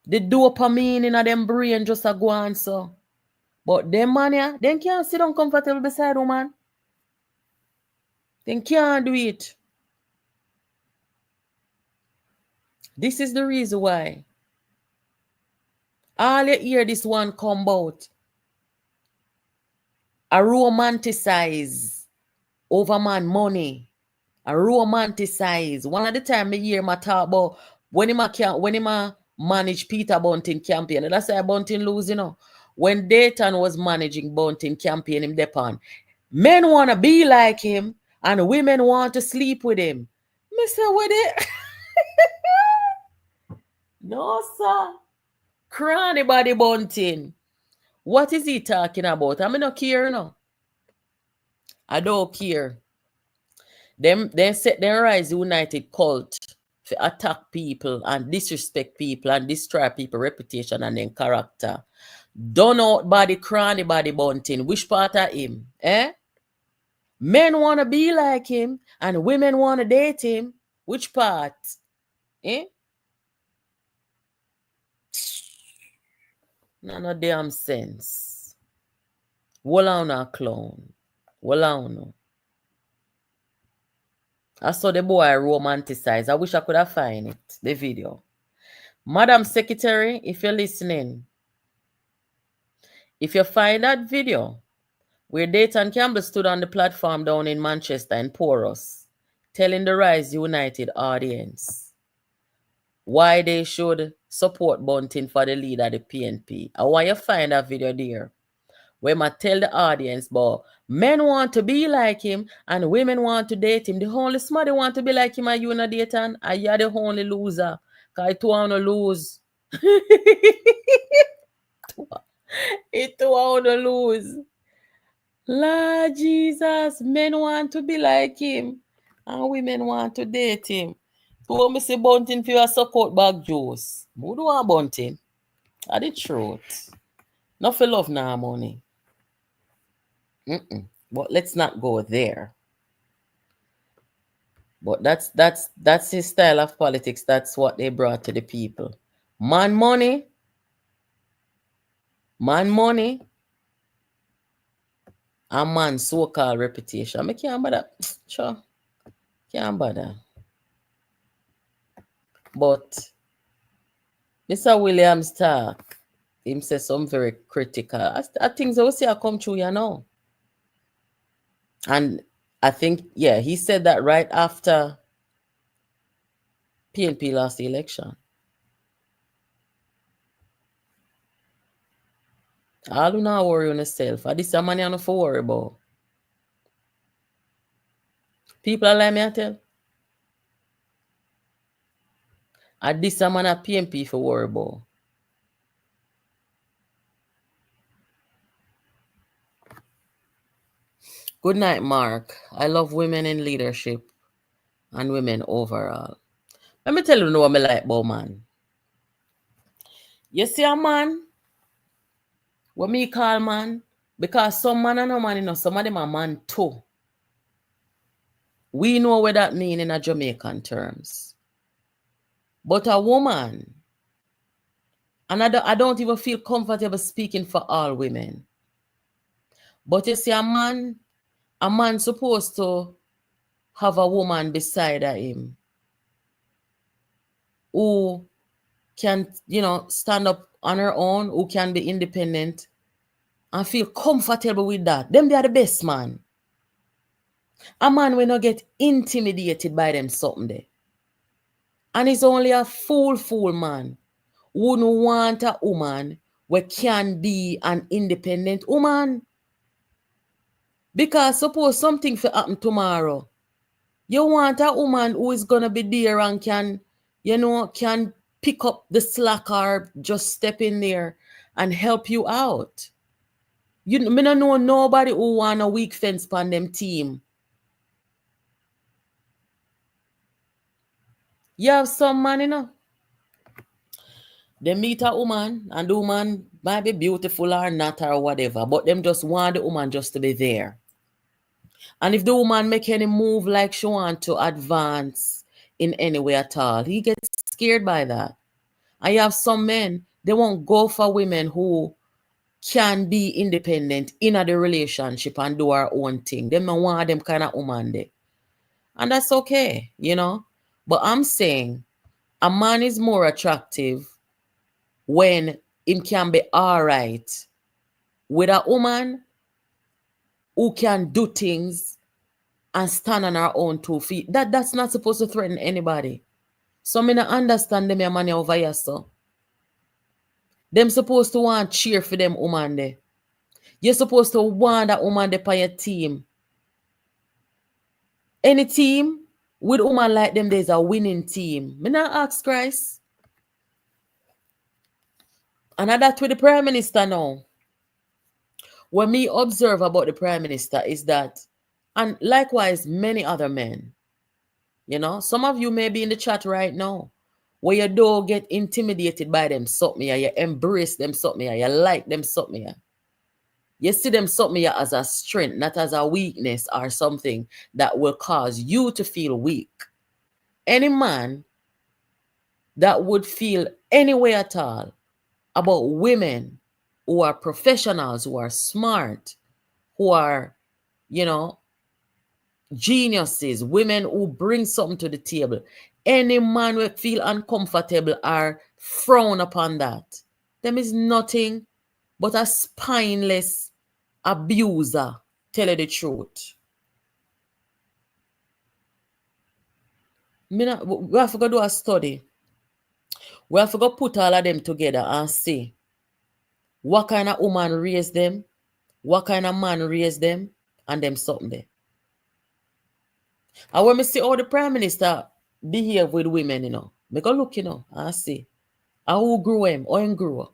The dopamine in them brain just a go on, so. But them man, yeah, them can't sit down comfortable beside woman. They can't do it. This is the reason why. All you hear this one come about. A romanticize over man money. A romanticize. One of the time I hear my talk about when he manage Peter Bunting campaign. And that's why Bunting lose, you know. When Dayton was managing Bunting campaign, him depend. Men want to be like him and women want to sleep with him. Mr. What it? No, sir. Cranny body Bunting. What is he talking about? I mean, not care, no. I don't care. Them set them rise united cult to attack people and disrespect people and destroy people's reputation and then character. Done out body cranny body Bunting. Which part of him? Men want to be like him and women want to date him. Which part? No damn sense. Walla on a clown. Walla on. I saw the boy romanticize. I wish I could have find it, the video. Madam Secretary, if you're listening, if you find that video where Dayton Campbell stood on the platform down in Manchester and Porus, telling the Rise United audience why they should support Bunting for the lead of the PNP. I want you to find that video there, where I tell the audience, but men want to be like him and women want to date him. The only somebody want to be like him, are you not Dayton? And you're the only loser. Because it want to lose. It want to lose. Lord Jesus, men want to be like him. And women want to date him. So me say Bunting for your support bag juice. Who do want Bunting? That's the truth. Not for love now money. But let's not go there. But that's his style of politics. That's what they brought to the people. Man money, and man so-called reputation. I can't bother. Sure. Can't bother. But Mr. Williams talk, him say some very critical. I think they will see I come true, you know. And I think, yeah, he said that right after PNP lost the election. All you not worry on yourself. This is money you not for worry about. People are like me, I tell. This a man a PNP for worry about. Good night, Mark. I love women in leadership and women overall. Let me tell you what I like about man. You see a man, what me call man, because some man and no man, you know, some of them are man too. We know what that means in a Jamaican terms. But a woman, and I don't even feel comfortable speaking for all women. But you see a man supposed to have a woman beside him who can, you know, stand up on her own, who can be independent and feel comfortable with that. Them they are the best man. A man will not get intimidated by them something there. And it's only a fool man who don't want a woman who can be an independent woman. Because suppose something will happen tomorrow. You want a woman who is going to be there and can, you know, can pick up the slack or just step in there and help you out. Me don't know nobody who want a weak fence on them team. You have some man, you know. They meet a woman and the woman might be beautiful or not or whatever, but them just want the woman just to be there. And if the woman make any move like she want to advance in any way at all, he gets scared by that. And you have some men, they won't go for women who can be independent in the relationship and do our own thing. They don't want them kind of woman there. And that's okay, you know. But I'm saying a man is more attractive when him can be all right with a woman who can do things and stand on her own 2 feet. That's not supposed to threaten anybody. So I don't understand them man over here, so. Them supposed to want cheer for them woman there. You're supposed to want that woman there for your team. Any team with woman like them, there's a winning team. Me not ask Christ. And that's with the Prime Minister now. What me observe about the Prime Minister is that, and likewise many other men, you know, some of you may be in the chat right now, where you don't get intimidated by them something, you embrace them something, you like them something. You see them something as a strength, not as a weakness or something that will cause you to feel weak. Any man that would feel any way at all about women who are professionals, who are smart, who are, you know, geniuses, women who bring something to the table, any man will feel uncomfortable or frown upon that. Them is nothing but a spineless abuser, tell you the truth. We have to go do a study. We have to go put all of them together and see what kind of woman raised them, what kind of man raised them, and them something there. And when we see how the Prime Minister behave with women, you know, we go look, you know, and see how who grew him, how him grew.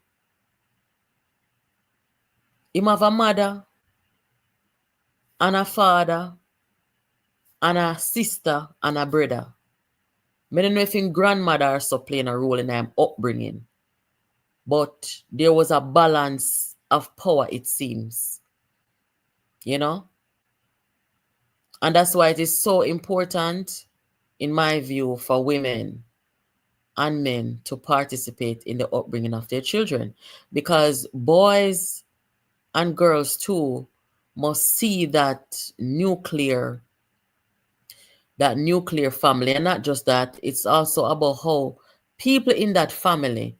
Him have a mother and a father and a sister and a brother. I don't know if his grandmother also playing a role in his upbringing. But there was a balance of power, it seems. You know? And that's why it is so important, in my view, for women and men to participate in the upbringing of their children. Because boys and girls too must see that nuclear family. And not just that, it's also about how people in that family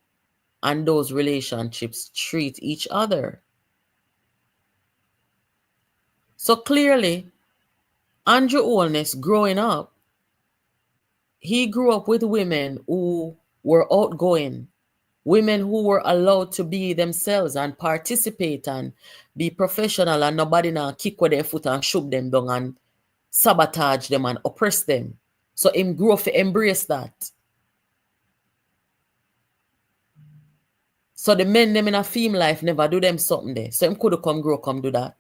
and those relationships treat each other. So clearly, Andrew Holness growing up, he grew up with women who were outgoing, women who were allowed to be themselves and participate and be professional, and nobody now kick with their foot and shook them down and sabotage them and oppress them. So him grew up to embrace that. So the men them in a film life never do them something there. So him could come do that.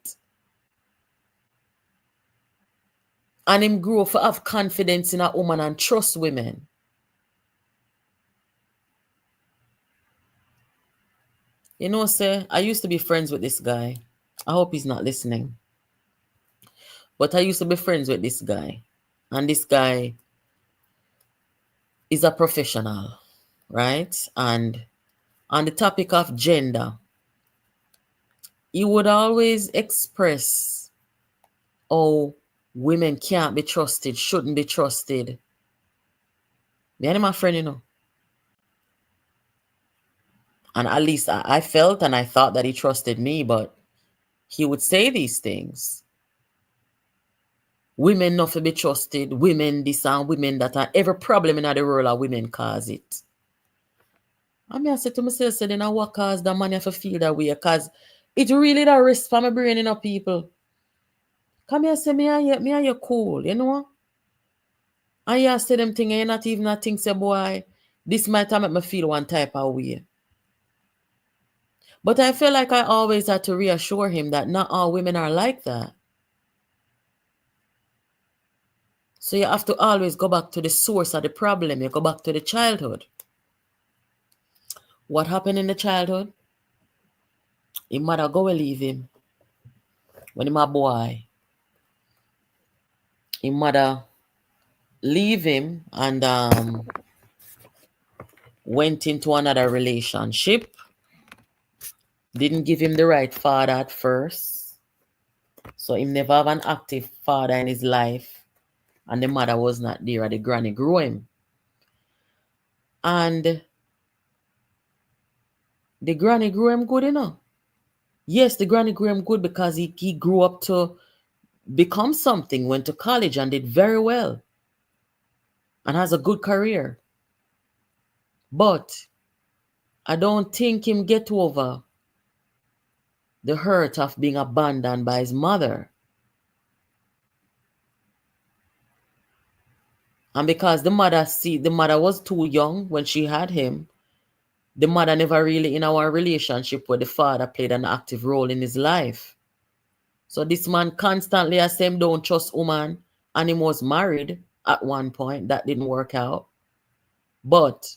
And him grow to have confidence in a woman and trust women. You know, sir, I used to be friends with this guy. I hope he's not listening. But I used to be friends with this guy. And this guy is a professional, right? And on the topic of gender, he would always express how women can't be trusted, shouldn't be trusted. Me and my friend, you know. And at least I felt and I thought that he trusted me, but he would say these things. Women not to be trusted, women this and women that, and every problem in the world of women cause it. And I said to myself, then what cause the man have to feel that way? Because it really the risk for my brain, you know, people. Come here, say me and you cool, you know? And you say them thing, and you not even a think, say, boy, this might make me feel one type of way. But I feel like I always had to reassure him that not all women are like that. So you have to always go back to the source of the problem. You go back to the childhood. What happened in the childhood? His mother go and leave him. When he was a boy, his mother leave him and went into another relationship. Didn't give him the right father at first. So he never have an active father in his life. And the mother was not there. The granny grew him. And the granny grew him good enough. Yes, the granny grew him good because he grew up to become something, went to college and did very well. And has a good career. But I don't think him get over the hurt of being abandoned by his mother. And because the mother was too young when she had him, the mother never really in our relationship where the father played an active role in his life. So this man constantly has him don't trust woman, and he was married at one point. That didn't work out. But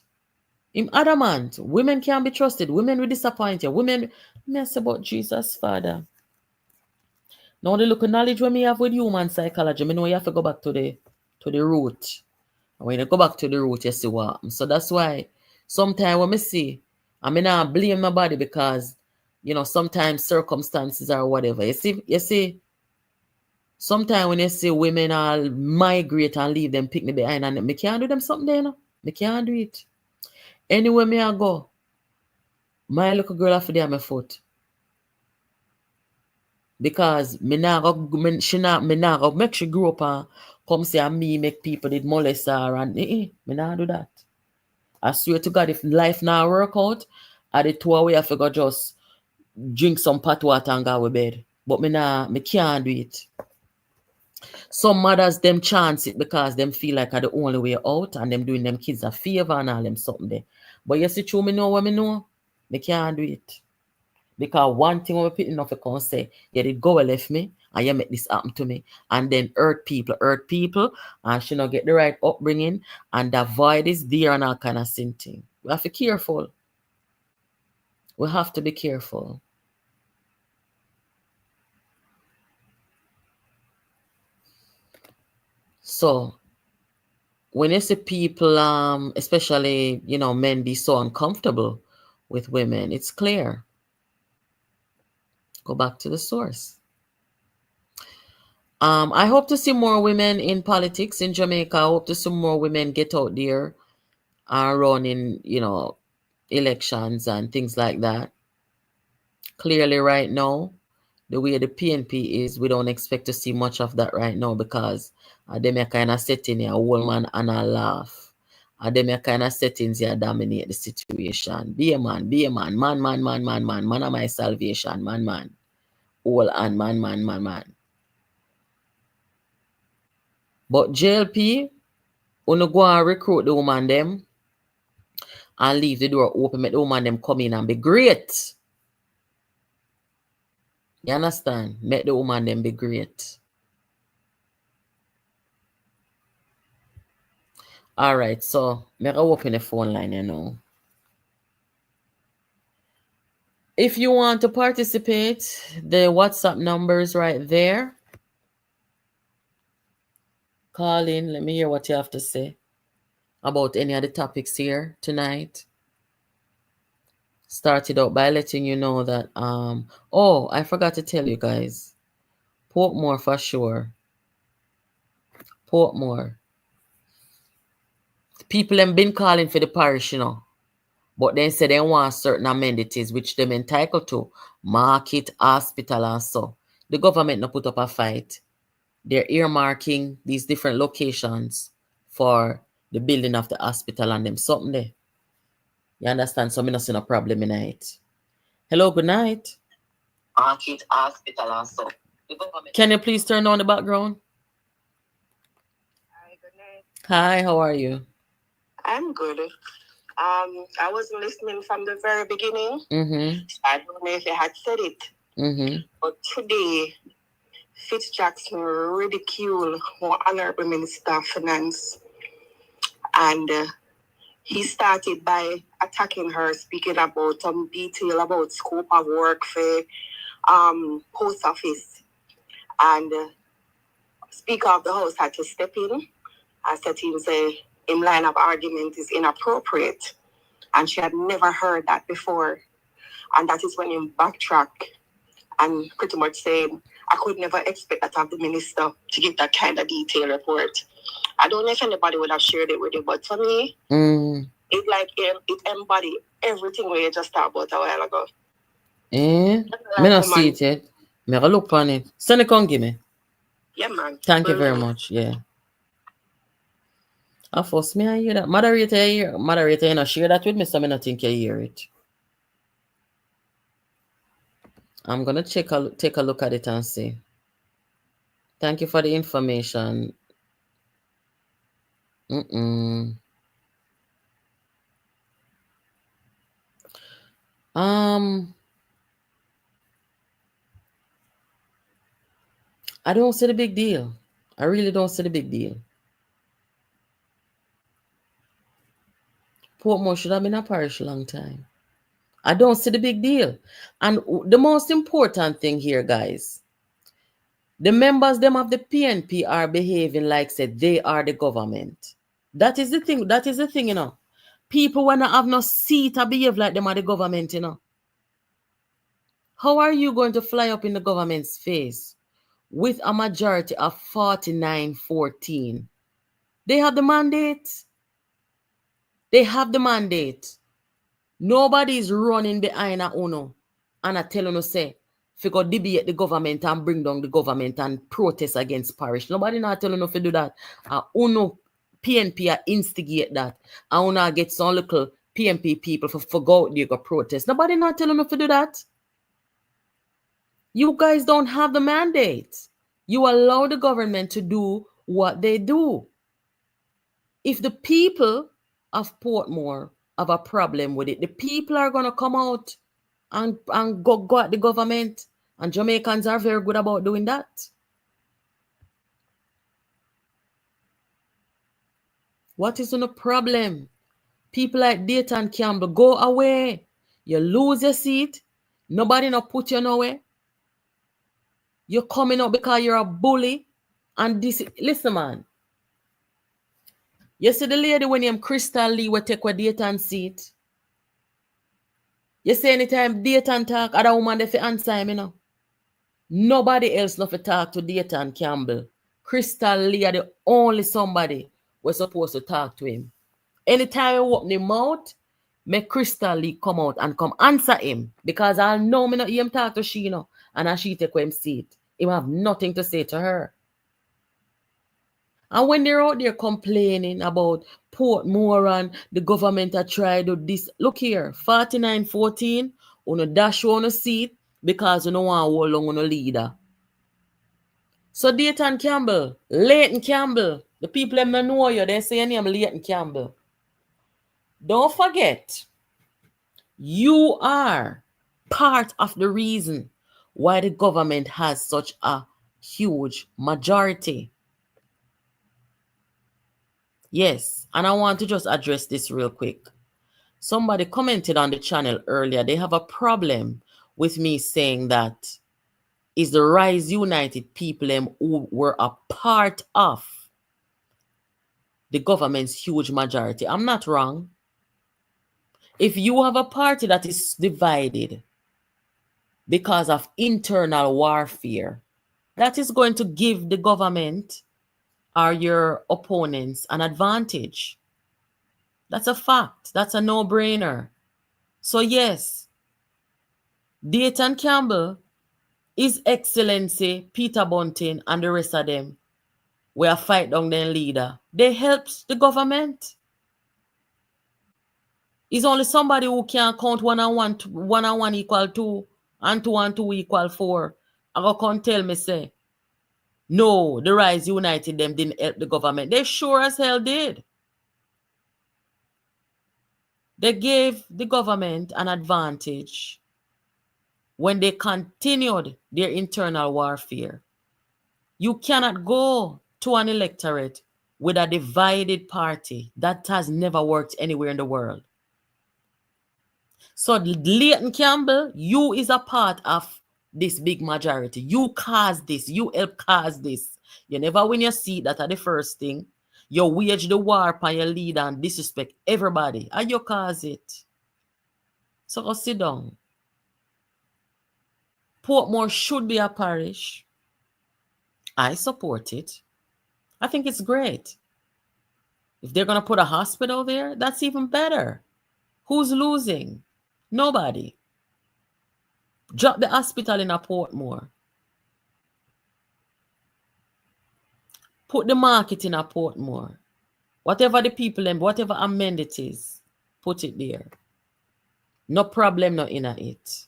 him adamant, women can't be trusted. Women will disappoint you. Women, me say about Jesus, Father. Now the look of knowledge when me have with human psychology, me know you have to go back to the root. And when you go back to the root, you see what happens. So that's why sometimes when me see, I mean I blame nobody because sometimes circumstances or whatever. You see, sometimes when you see women all migrate and leave them pick me behind and me can't do them something there, me can't do it. Anywhere me I go, my little girl have to do my foot. Because me not go make she grow up and come say and me make people did molest her and me not do that. I swear to God, if life now work out, I the two away I figure just drink some pot water and go to bed. But me can't do it. Some mothers them chance it because them feel like are the only way out and them doing them kids a favor and all them something there. But you see true me know what me know, me can't do it. Because one thing I'm picking off, I can say, yeah, they go and left me, and you make this happen to me, and then hurt people, and she not get the right upbringing, and the void is there and all kind of thing. We have to be careful. We have to be careful. So when you see people, especially, men be so uncomfortable with women, it's clear. Go back to the source. I hope to see more women in politics in Jamaica. I hope to see more women get out there and run in, elections and things like that. Clearly, right now, the way the PNP is, we don't expect to see much of that right now because them are kind of setting a whole man and a laugh. Them are kind of settings here dominate the situation. Be a man, man of my salvation, man. All and man. But JLP, when go and recruit the woman them and leave the door open, make the woman them come in and be great. You understand? Make the woman them be great. All right, so make I open the phone line, If you want to participate, the WhatsApp number is right there. Call in. Let me hear what you have to say about any of the topics here tonight. Started out by letting you know that, I forgot to tell you guys. Portmore for sure. Portmore. People have been calling for the parish, But then say they want certain amenities which them entitled to. Market, hospital and so. The government no put up a fight. They're earmarking these different locations for the building of the hospital and them something there. You understand? So me not see no problem in it. Hello, good night. Market, hospital and so. Can you please turn on the background? Hi, good night. Hi, how are you? I'm good. I was listening from the very beginning. Mm-hmm. I don't know if you had said it. Mm-hmm. But today, Fitzjackson ridiculed our Honorable Minister of Finance. And he started by attacking her, speaking about some detail about scope of work for post office. And Speaker of the House had to step in and said him say, in line of argument is inappropriate. And she had never heard that before. And that is when he backtracked and pretty much said, I could never expect that of the minister to give that kind of detailed report. I don't know if anybody would have shared it with you, but for me, it embodied everything we just talked about a while ago. Me not see it yet. Me go look on it. Send it come give me. Yeah, man. Thank you very much. Yeah. I force me I hear that. Moderator, you know, share that with me, so I don't think you hear it. I'm gonna take a look at it and see. Thank you for the information. I don't see the big deal. I really don't see the big deal. Portmore should have been a parish a long time. I don't see the big deal. And the most important thing here, guys, the members them of the PNP are behaving like said they are the government. That is the thing. That is the thing, People when I have no seat to behave like them are the government, How are you going to fly up in the government's face with a majority of 49-14? They have the mandate. They have the mandate. Nobody is running behind a UNO and I tell you say, if you go debate the government and bring down the government and protest against parish. Nobody not telling you to do that. UNO PNP instigate that. And UNO get some little PNP people for go out there go protest. Nobody not telling you to do that. You guys don't have the mandate. You allow the government to do what they do. If the people of Portmore have a problem with it, the people are going to come out and go at the government And Jamaicans are very good about doing that. What is the problem? People like Dayton Campbell, go away. You lose your seat. Nobody not put you nowhere. You're coming up because you're a bully. And this, listen, man. You see the lady when named Crystal Lee will take a Dayton seat. You say anytime Dayton talk, other woman they fi answer him, you know. Nobody else not fi talk to Dayton Campbell. Crystal Lee are the only somebody was supposed to talk to him. Anytime you open him mouth, make Crystal Lee come out and come answer him. Because I know me not hear him talk to she, you know, and she take him seat. He have nothing to say to her. And when they're out there complaining about Portmore and the government are trying to this, look here, 49-14, on a dash on a seat because you don't want to hold long on a leader. So Dayton Campbell, Leighton Campbell, the people them don't know you, they say your name Leighton Campbell. Don't forget, you are part of the reason why the government has such a huge majority. Yes, and I want to just address this real quick. Somebody commented on the channel earlier, they have a problem with me saying that is the Rise United people who were a part of the government's huge majority. I'm not wrong. If you have a party that is divided because of internal warfare, that is going to give the government or your opponents an advantage. That's a fact. That's a no-brainer. So yes, Dayton Campbell, His Excellency Peter Bunting and the rest of them were fight down their leader. They helped the government. It's only somebody who can count 1 and 1 equal 2 and 2 and 2 equal 4. I go come tell me say, no, the Rise United them didn't help the government. They sure as hell did. They gave the government an advantage when they continued their internal warfare. You cannot go to an electorate with a divided party. That has never worked anywhere in the world. So Leighton Campbell, you is a part of this big majority. You caused this. You help cause this. You never win your seat. That's the first thing. You wage the war upon your leader and disrespect everybody. And you cause it. So go sit down. Portmore should be a parish. I support it. I think it's great. If they're going to put a hospital there, that's even better. Who's losing? Nobody. Drop the hospital in a Portmore. Put the market in a Portmore. Whatever the people and whatever amenities, put it there. No problem, no in it.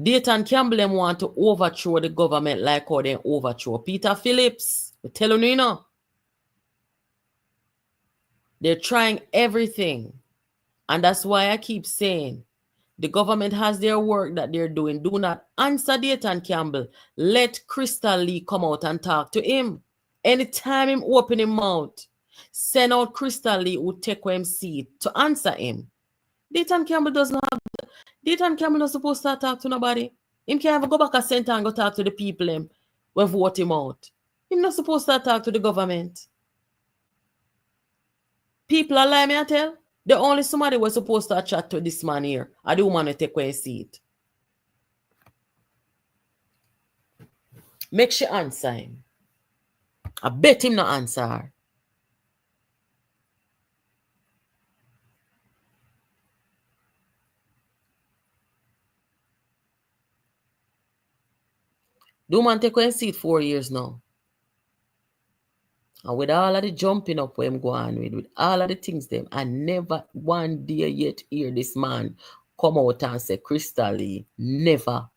Dayton Campbell them want to overthrow the government like how they overthrow Peter Phillips. I'm telling you, know. They're trying everything. And that's why I keep saying, the government has their work that they're doing. Do not answer Dayton Campbell. Let Crystal Lee come out and talk to him. Anytime him open his mouth, send out Crystal Lee who take him seat to answer him. Dayton Campbell does not have... Dayton Campbell not supposed to talk to nobody. Him can't even go back a center and go talk to the people him when vote him out. Him not supposed to talk to the government. People are lying, me I tell. The only somebody was supposed to chat to this man here. I the woman to take away a seat. Make she answer him. I bet him not answer her. The woman take away a seat 4 years now. And with all of the jumping up where I'm going with all of the things them, I never one day yet hear this man come out and say, Crystal Lee, never.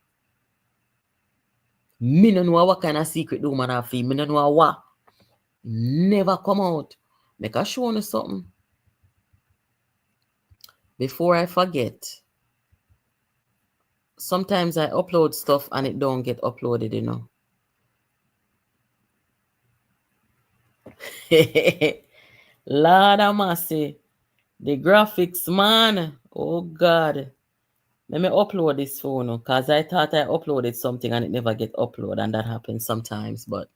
Me no know what kind of secret the woman have. Me no know what. Never come out. Make a show you something. Before I forget, sometimes I upload stuff and it don't get uploaded, you know. Lord of mercy. The graphics, man. Oh, God. Let me upload this phone because I thought I uploaded something and it never get uploaded, and that happens sometimes, but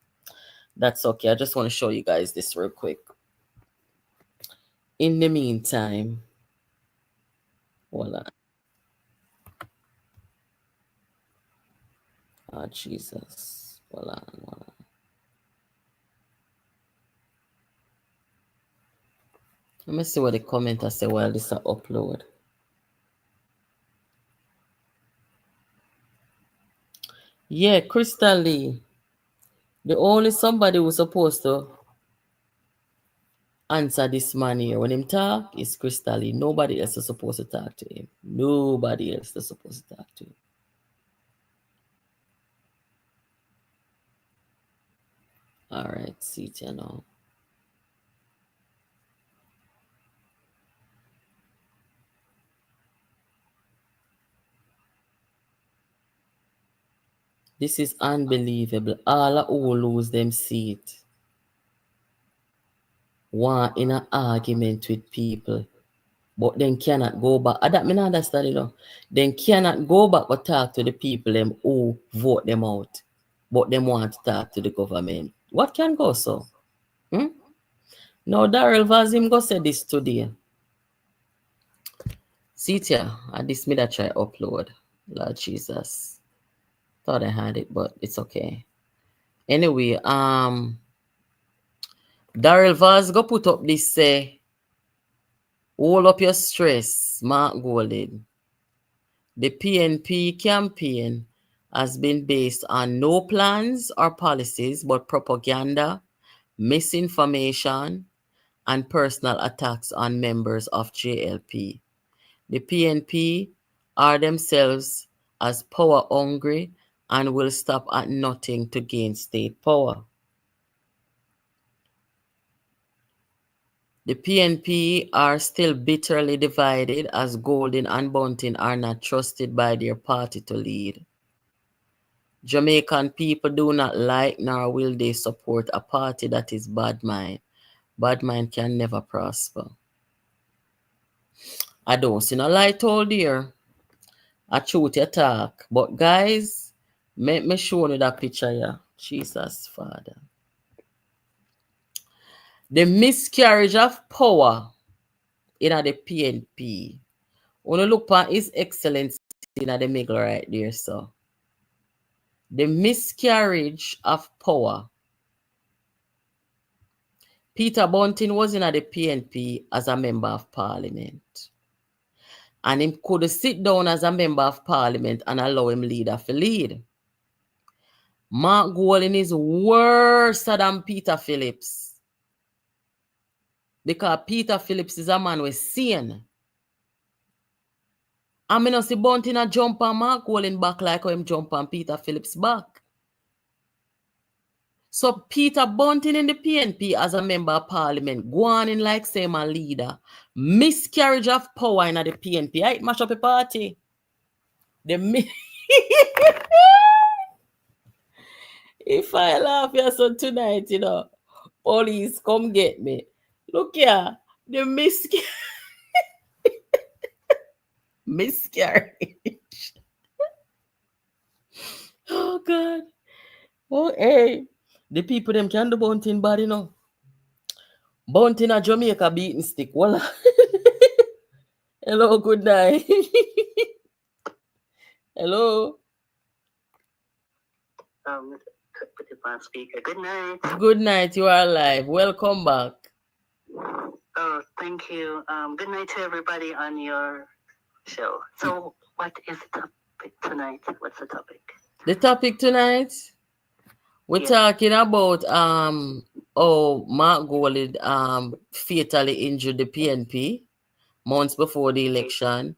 that's okay. I just want to show you guys this real quick. In the meantime, voila. Oh, Jesus. Voila, voila. Let me see what the commenter say while this is upload. Yeah, Crystal Lee. The only somebody who's supposed to answer this man here when him talk is Crystal Lee. Nobody else is supposed to talk to him. Nobody else is supposed to talk to him. All right, see it here now. This is unbelievable. All who lose them seat. One in an argument with people. But then cannot go back. That me not understand, you know. Then cannot go back but talk to the people them who vote them out. But them want to talk to the government. What can go so? Now Daryl Vazim go say this today. See it here. I this me that try upload. Lord Jesus. Thought I had it, but it's okay. Anyway, Daryl Vaz go put up this say, hold up your stress, Mark Golden. The PNP campaign has been based on no plans or policies but propaganda, misinformation, and personal attacks on members of JLP. The PNP are themselves as power hungry and will stop at nothing to gain state power. The PNP are still bitterly divided as Golden and Bunting are not trusted by their party to lead. Jamaican people do not like nor will they support a party that is bad mind. Bad mind can never prosper. I don't see no light all there. I truth you talk. But guys, make me show you that picture here. Jesus, Father. The miscarriage of power in the PNP. When you look at His Excellency in the middle right there, so. The miscarriage of power. Peter Bunting was in the PNP as a member of parliament. And him could sit down as a member of parliament and allow him leader to lead. Mark Golding is worse than Peter Phillips. Because Peter Phillips is a man with sin. I mean, see Bunting a jump on Mark Golding back like how him jump on Peter Phillips back. So Peter Bunting in the PNP as a member of parliament, go on in like same a leader. Miscarriage of power in the PNP. I mash up a party. If I laugh here so tonight, you know, police come get me. Look here, the miscarriage. Oh God. Oh hey. The people them can do Bunting bad, you know. Bunting a Jamaica beating stick. Voila. Hello, good night. Hello. Put it on speaker. Good night. Good night. You are alive. Welcome back. Oh, thank you. Good night to everybody on your show. So, what is the topic tonight? What's the topic? The topic tonight, we're talking about Mark Golding fatally injured the PNP months before the election,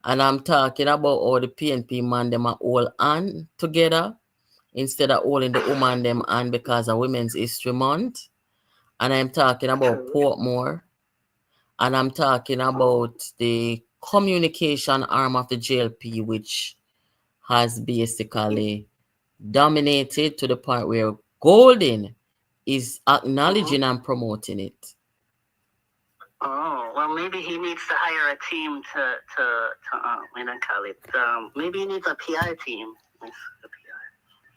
and I'm talking about how the PNP man them are all on together instead of holding the woman them on because of Women's History Month, and I'm talking about Portmore, and I'm talking about the communication arm of the JLP, which has basically dominated to the point where Golden is acknowledging and promoting it. Oh, well, maybe he needs to hire a team what do I call it? Maybe he needs a PR team.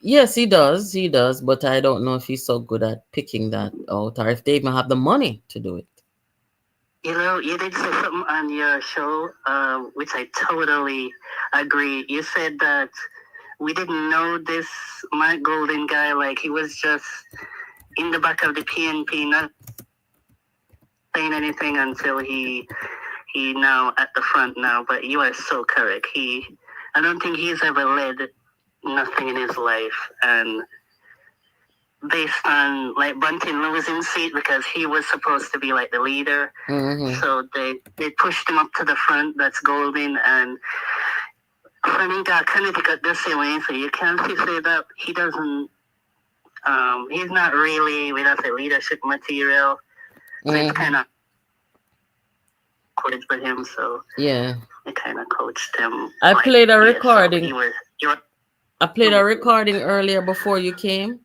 Yes, he does, but I don't know if he's so good at picking that out or if they even have the money to do it. You know, you did say something on your show, which I totally agree. You said that we didn't know this Mark Golden guy, like he was just in the back of the PNP, not saying anything until he now at the front now. But you are so correct. I don't think he's ever led nothing in his life, and based on like Bunting losing seat because he was supposed to be like the leader, so they pushed him up to the front. That's Golden, and I think Connecticut the same way. So you can't say that he doesn't. He's not really, we don't say leadership material. So it's kind of coached for him. So yeah, I kind of coached him. I played a recording. So I played a recording earlier before you came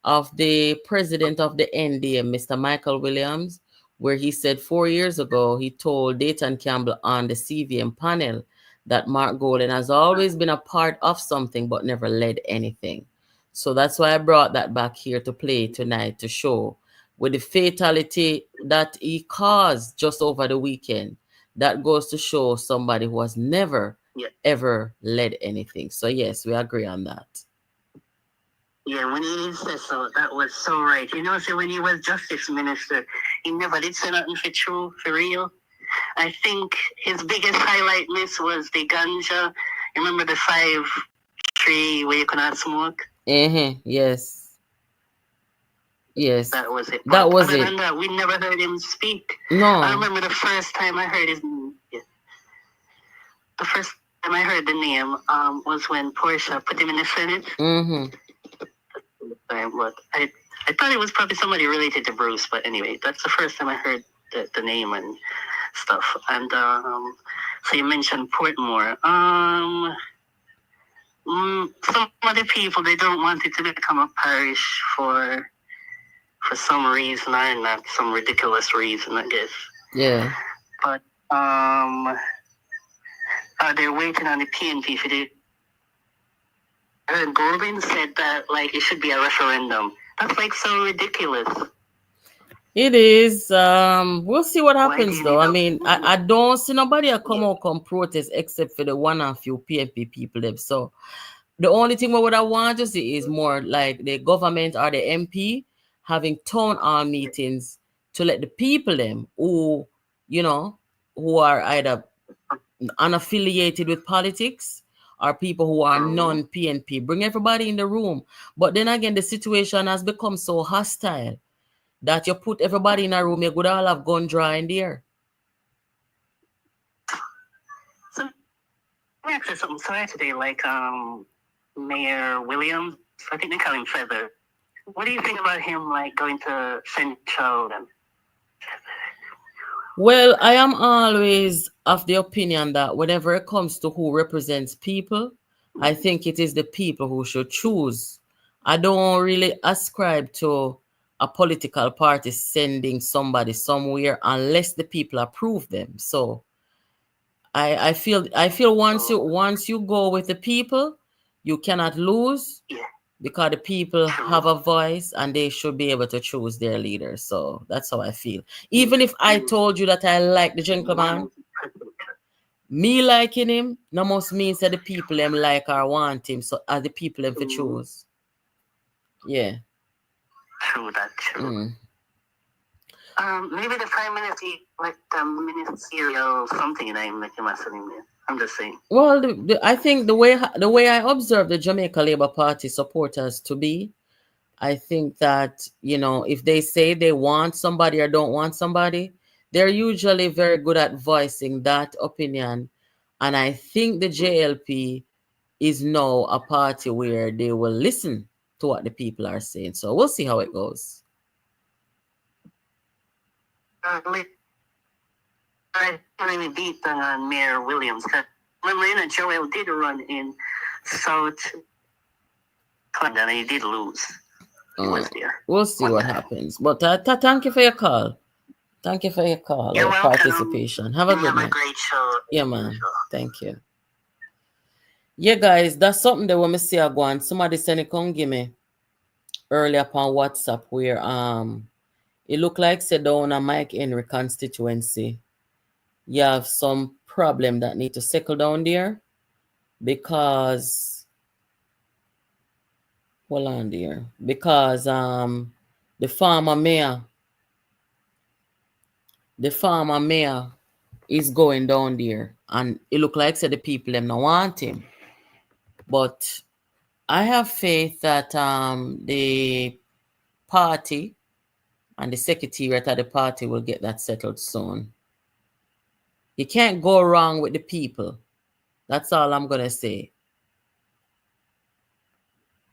of the president of the NDM, Mr. Michael Williams, where he said 4 years ago he told Dayton Campbell on the CVM panel that Mark Golden has always been a part of something but never led anything. So that's why I brought that back here to play tonight to show with the fatality that he caused just over the weekend. That goes to show somebody who has never ever led anything. So yes, we agree on that. Yeah, when he said so, that was so right. You know, so when he was justice minister, he never did say nothing for real. I think his biggest highlight miss was the ganja. Remember the 5 tree where you could not smoke? Yes. Yes. That was it. That was other it. than that, we never heard him speak. No. I remember the first time I heard his name. Yeah. The first time I heard the name was when Portia put him in the Senate. But I thought it was probably somebody related to Bruce. But anyway, that's the first time I heard the name and stuff. And so you mentioned Portmore. Some other people, they don't want it to become a parish for some reason or not, some ridiculous reason, I guess. Yeah. But they're waiting on the PNP for the. Golden said that like it should be a referendum. That's like so ridiculous. It is. We'll see what happens though. I mean, I don't see nobody come protest except for the one and few PNP people them. So the only thing what I want to see is more like the government or the MP having town hall meetings to let the people them who, you know, who are either unaffiliated with politics or people who are non-PNP, bring everybody in the room. But then again, the situation has become so hostile that you put everybody in a room, you could all have gun draw in there. So let me ask you something. Sorry today, like Mayor Williams, I think they call him Feather. What do you think about him like going to Central and Well, I am always of the opinion that whenever it comes to who represents people, I think it is the people who should choose. I don't really ascribe to a political party sending somebody somewhere unless the people approve them. So I feel once you go with the people, you cannot lose because the people have a voice and they should be able to choose their leader. So that's how I feel. Even if I told you that I like the gentleman, me liking him, no must mean that the people them like or want him. So as the people them for choose. Yeah. True, that's true. Maybe the Prime Minister, like the ministerial something name, like you must have named it. I'm just saying. Well, I think the way I observe the Jamaica Labour Party supporters to be, I think that, you know, if they say they want somebody or don't want somebody, they're usually very good at voicing that opinion. And I think the JLP is now a party where they will listen to what the people are saying. So we'll see how it goes. I really beat on Mayor Williams. Remember, Joel did run in South London, he did lose. He was there. We'll see what happens. But thank you for your call. Thank you for your call You're or welcome. participation. Have a good Have a night. great show. Yeah, man. Thank you. Yeah, guys, that's something that when me see I go on. Somebody send it come give me earlier upon WhatsApp where it look like say down a Mike Henry constituency. You have some problem that need to settle down there because hold on there. Because the farmer mayor is going down there and it look like say the people them not want him. But I have faith that the party and the secretariat of the party will get that settled soon. You can't go wrong with the people. That's all I'm gonna say.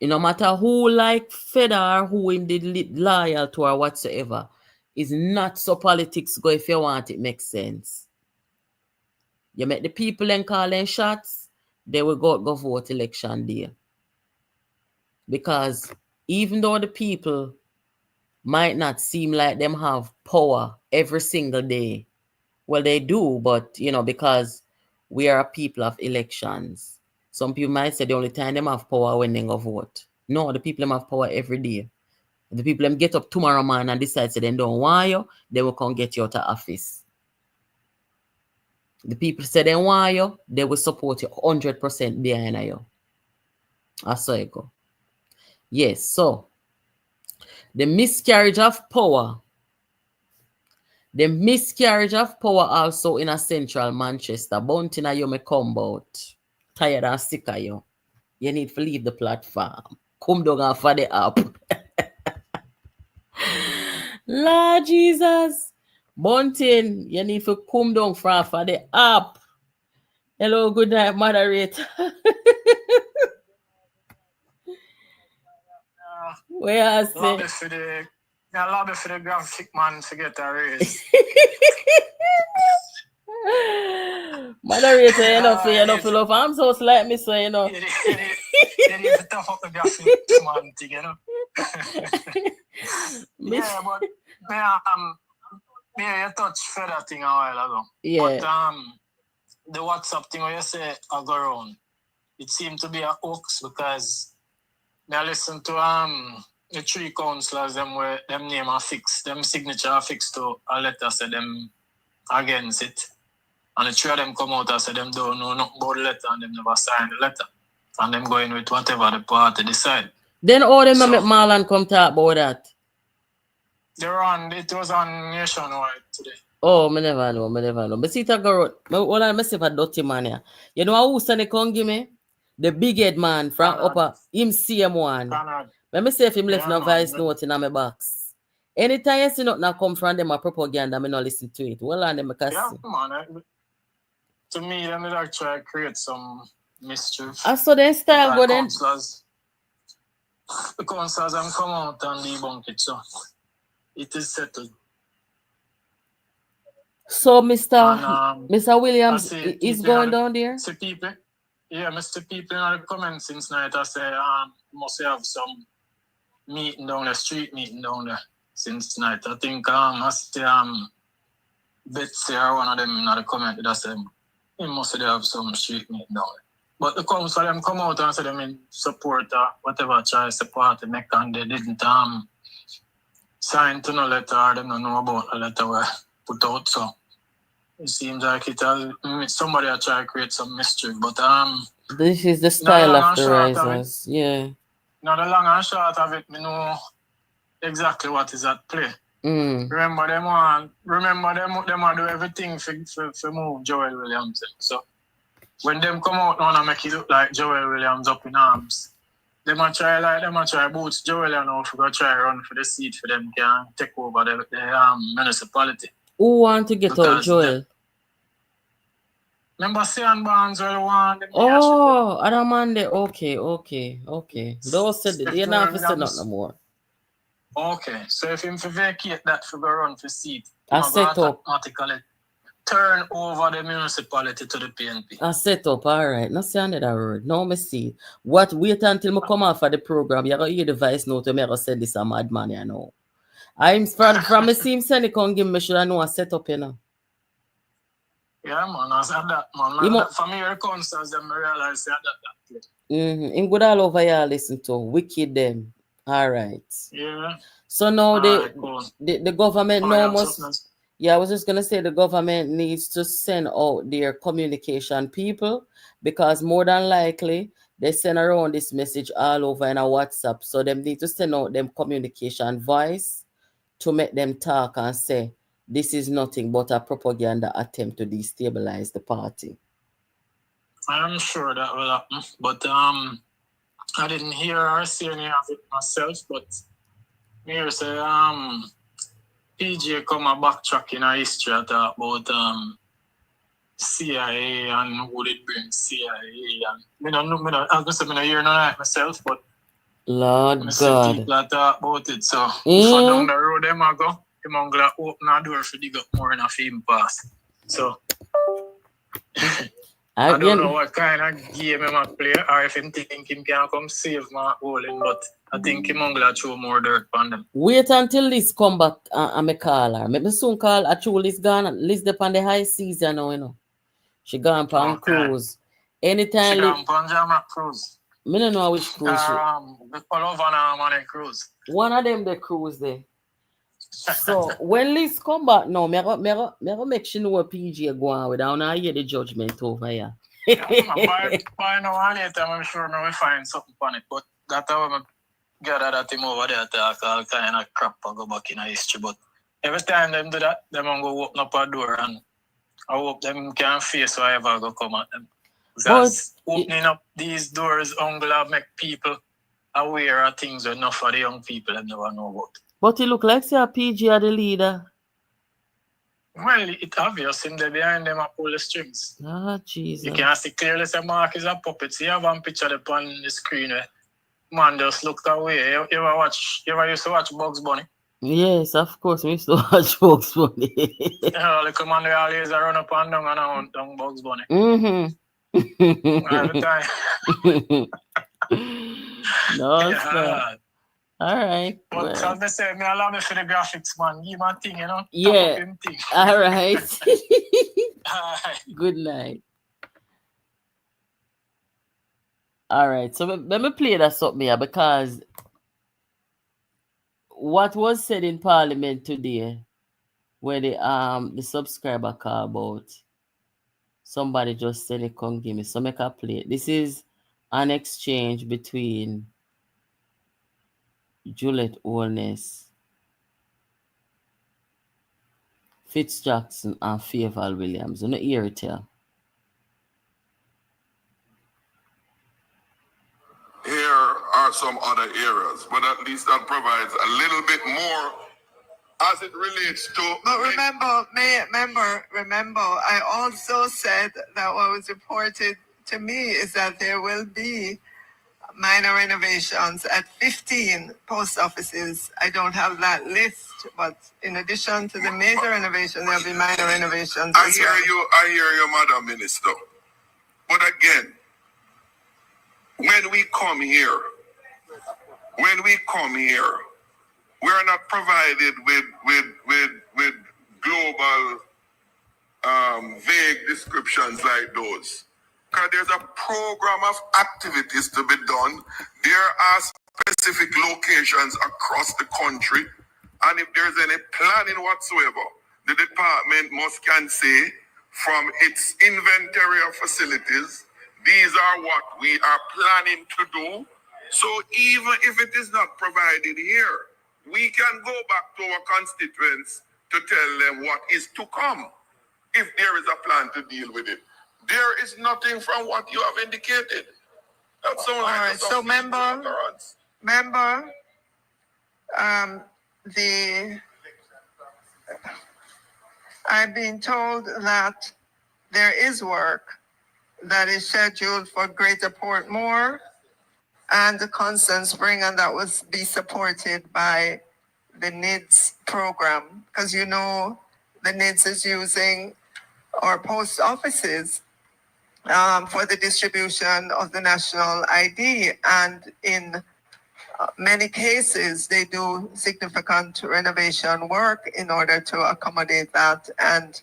No matter who like Fedor, who indeed loyal to or whatsoever, is not so politics go if you want it makes sense. You make the people then call them shots, they will go vote election day. Because even though the people might not seem like them have power every single day, well, they do, but because we are a people of elections. Some people might say the only time them have power when they go vote. No, the people them have power every day. The people them get up tomorrow morning and decide say they don't want you, they will come get you out of office. The people say they want you, they will support you 100% behind you. That's how it go. Yes, so the miscarriage of power also in a central Manchester. Bunting you may come out. Tired and sick of you. You need to leave the platform. Come down for the app. Lord Jesus. Bunting, you need to come down for the app. Hello, good night, moderator. Where I say? Lobby for the graphic man to get a raise. Moderator, enough love. I'm so like me, so You need to tough up the graphic man thing, Yeah, but you touched Fedor thing a while ago. Yeah. But the WhatsApp thing where you say I go around, it seemed to be a hoax because I listened to the three councillors them where them name are fixed, them signature are fixed to a letter say them against it. And the three of them come out and say them don't know nothing about the letter and them never signed the letter. And them going with whatever the party decide. Then all them make Marlon come talk about that. It was on Nationwide today. Oh, I never know. But see that girl, all I say for dirty man here. You know who send come give me? The big head man from upper him CM1. Let me see if him left no voice note in my box. Anytime you see nothing come from them a propaganda, I not listen to it. Well, and them because man. To me, them did actually create some mischief. I saw their style, but then the councillors have come out and debunk it, so it is settled. So Mr. Williams is going down there? See people, Mr. People in the comments since night I say must have some meeting down there, street meeting down there since night. I think I see Betsy or one of them in the comment that say he must have some street meeting down there. But the council them come out and say them in support whatever choice the party make and they didn't sign to no letter or them don't know about the letter were put out, so it seems like somebody are trying to create some mystery, but this is the style of the risers. Yeah. Now the long and short of it, me know exactly what is at play. Remember them want do everything for move Joel Williams. So when them come out now and make it look like Joel Williams up in arms, they might try boots Joel and now go try run for the seat for them can take over the municipality. Who want to get out Joel? Remember Sean Barnes will want them. Oh, Adamande. Okay. Those said they're not for say nothing no more. Okay, so if him to vacate that for go run for seat, I set up. Automatically turn over the municipality to the PNP. I set up, all right. Not say another word. No, me see. What? Wait until me come off of the program. You're going to hear the voice note. Me going to say this a madman, you know. I'm from me see him send it, come give me, should I know I set up, you know. Yeah, man, I said that, man. From your concerns, them realize that. In good all over here, listen to. Wicked them. All right. Yeah. So now Cool. the government now must... something. Yeah, I was just going to say the government needs to send out their communication people, because more than likely they send around this message all over in a WhatsApp. So them need to send out them communication voice to make them talk and say this is nothing but a propaganda attempt to destabilize the party. I'm sure that will happen. But I didn't hear or see any of it myself, but me hear say PJ come a backtrack in our history about CIA and who did bring CIA, and I don't hear none of it myself, but Lord I see God. people that talk about it. So if I down the road them I go, I'm gonna open a door for dig up more in a film pass. So I don't know what kind of game I'm a play, or if him think him can come save my holding, but I think him gonna throw more dirt on them. Wait until Liz come back and me call her. Me soon call her. True, Liz gone. Liz up the high season now, you know. She gone on cruise. Anytime. She gone on Jama cruise. Me don't know which cruise. The Palovan money cruise. One of them the cruise there. So when Liz come back now, me go make sure know what PG go on with. I wanna hear the judgment over here. By now later, I'm sure we find something on it. But that's how I gather that him over there talk all kind of crap and go back in history. But every time them do that, them gonna go open up a door, and I hope them can face whatever go come at them. Because opening up these doors gonna make people aware of things that enough of the young people that never know about. But it look like say PG are the leader. Well, it's obvious in the behind them pull the strings. Ah, Jesus. You can see clearly say Mark is a puppet. See, you have one picture up on the screen where man just looked away. You ever used to watch Bugs Bunny? Yes, of course. We used to watch Bugs Bunny. Like a man, they always run up and down and down Bugs Bunny. Every time. No, yeah. All right. But as they say, me allow me for the graphics, man. Give my thing, you know? Yeah. All right. Good night. All right. So let me play that something here, because what was said in Parliament today, where the subscriber call about, somebody just said it, come give me. So make a play. This is an exchange between Juliet Holness, Fitz Jackson, and Favour Williams. You know, hear it here. Here are some other areas, but at least that provides a little bit more as it relates to. But remember, I also said that what was reported to me is that there will be minor renovations at 15 post offices. I don't have that list, but in addition to the major renovation, there'll be minor renovations. I hear you, Madam Minister. But again, when we come here, we're not provided with global vague descriptions like those. Because there's a program of activities to be done. There are specific locations across the country. And if there's any planning whatsoever, the department can say from its inventory of facilities, these are what we are planning to do. So even if it is not provided here, we can go back to our constituents to tell them what is to come if there is a plan to deal with it. There is nothing from what you have indicated. That's all right. So member, I've been told that there is work that is scheduled for Greater Portmore and the Constant Spring, and that will be supported by the NIDS program, because you know the NIDS is using or post offices for the distribution of the national ID. And in many cases, they do significant renovation work in order to accommodate that. And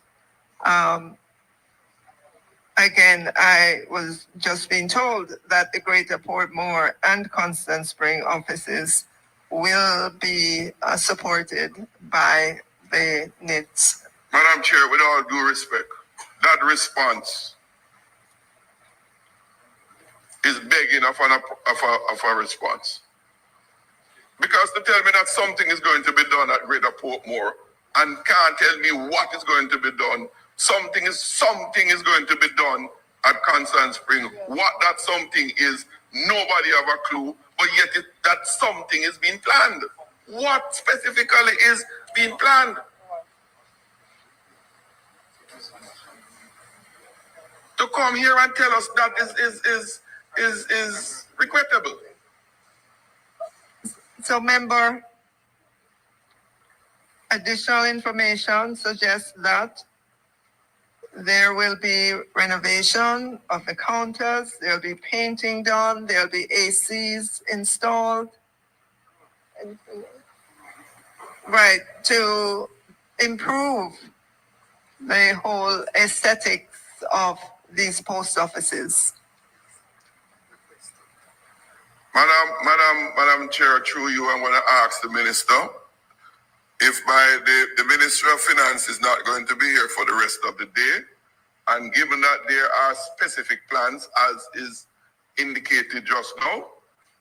again, I was just being told that the Greater Portmore and Constant Spring offices will be supported by the NITS. Madam Chair, with all due respect, that response is begging of a response. Because to tell me that something is going to be done at Greater Portmore and can't tell me what is going to be done, something is going to be done at Constant Spring. What that something is, nobody have a clue, but yet that something is being planned. What specifically is being planned? To come here and tell us that is regrettable. So, member, additional information suggests that there will be renovation of the counters, there'll be painting done, there'll be ACs installed. Right, to improve the whole aesthetics of these post offices. Madam Chair, through you, I'm going to ask the minister if by the Ministry of Finance is not going to be here for the rest of the day, and given that there are specific plans, as is indicated just now,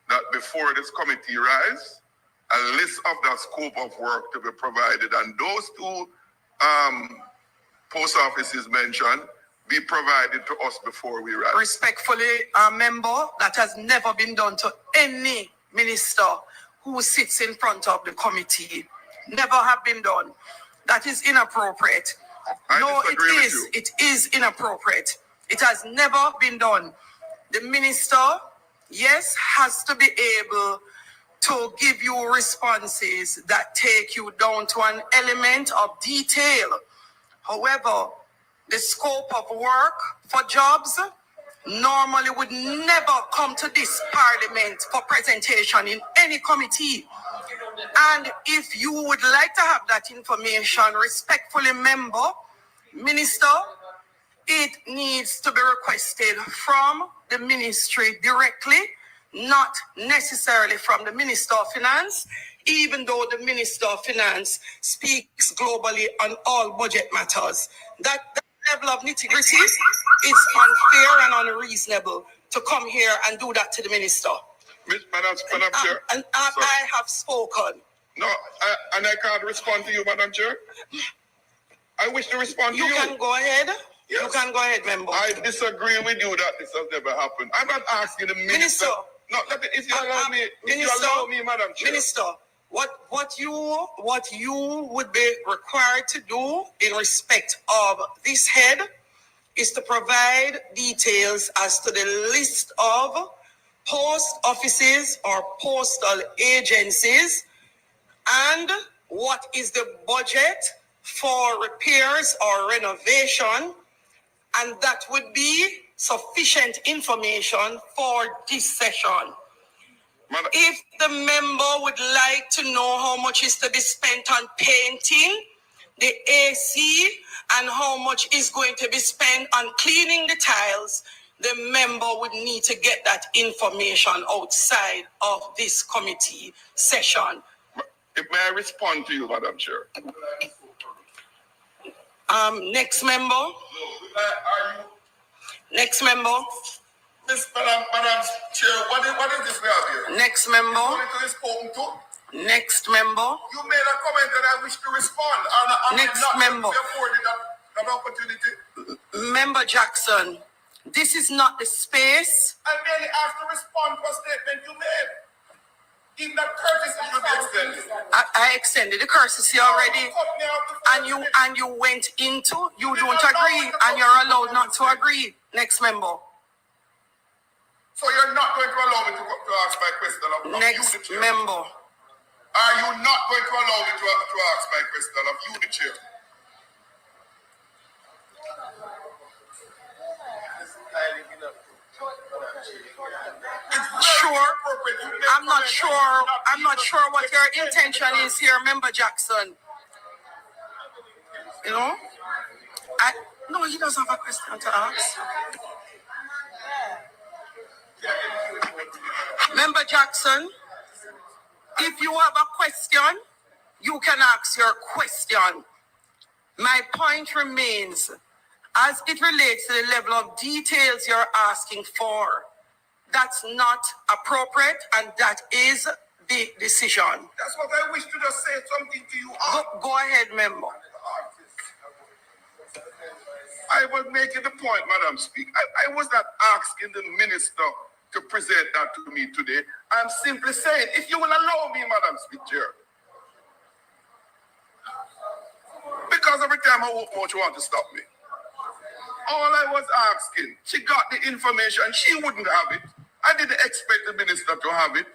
that before this committee rise, a list of the scope of work to be provided, and those two post offices mentioned be provided to us before we rise. Respectfully, member, that has never been done to any minister who sits in front of the committee. Never have been done. That is inappropriate. No, it is. It is inappropriate. It has never been done. The minister, yes, has to be able to give you responses that take you down to an element of detail. However, the scope of work for jobs normally would never come to this parliament for presentation in any committee. And if you would like to have that information, respectfully, member, minister, it needs to be requested from the ministry directly, not necessarily from the Minister of Finance, even though the Minister of Finance speaks globally on all budget matters. That level of nitty-gritty is unfair and unreasonable to come here and do that to the minister. Madam Chair. I have spoken. No, and I can't respond to you, Madam Chair. I wish to respond to you. You can go ahead. Yes. You can go ahead, member. I disagree with you that this has never happened. I'm not asking the minister. No, if you allow me, Madam Chair. Minister, what you would be required to do in respect of this head is to provide details as to the list of post offices or postal agencies and what is the budget for repairs or renovation, and that would be sufficient information for this session. Madam. If the member would like to know how much is to be spent on painting, the AC, and how much is going to be spent on cleaning the tiles, the member would need to get that information outside of this committee session. May I respond to you, Madam Chair? Next member. Next member. Madam Chair, what is this we have here? Next member. Next member. You made a comment that I wish to respond. Next member. An opportunity. Member Jackson, this is not the space. I merely asked to respond to a statement you made. Even that courtesy should be extended. I extended the courtesy already, and you went into, you don't agree, and you're allowed not to agree. Next member. So you're not going to allow me to ask my question of Next you, the chair? member. Are you not going to allow me to ask my question of you, the chair? Sure. I'm not sure. I'm not sure what your intention is here, Member Jackson. You know? No, he doesn't have a question to ask. Member Jackson, if you have a question, you can ask your question. My point remains, as it relates to the level of details you're asking for, that's not appropriate, and that is the decision. That's what I wish to just say something to you. Go ahead, member. I was making the point, Madam Speaker. I was not asking the minister to present that to me today. I'm simply saying, if you will allow me, Madam Speaker, because every time I walk out, you want to stop me. All I was asking, she got the information, she wouldn't have it. I didn't expect the minister to have it.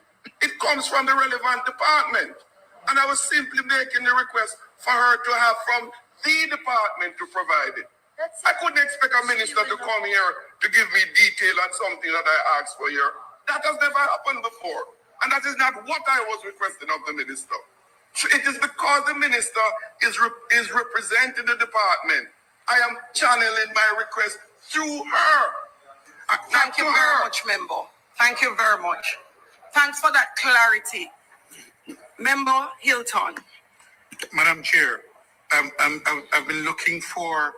It comes from the relevant department. And I was simply making the request for her to have from the department to provide it. I couldn't expect a minister to come here to give me detail on something that I asked for here. That has never happened before. And that is not what I was requesting of the minister. So it is because the minister is representing the department. I am channeling my request through her. Thank you very much, member. Thank you very much. Thanks for that clarity. Member Hilton. Madam Chair, I've been looking for...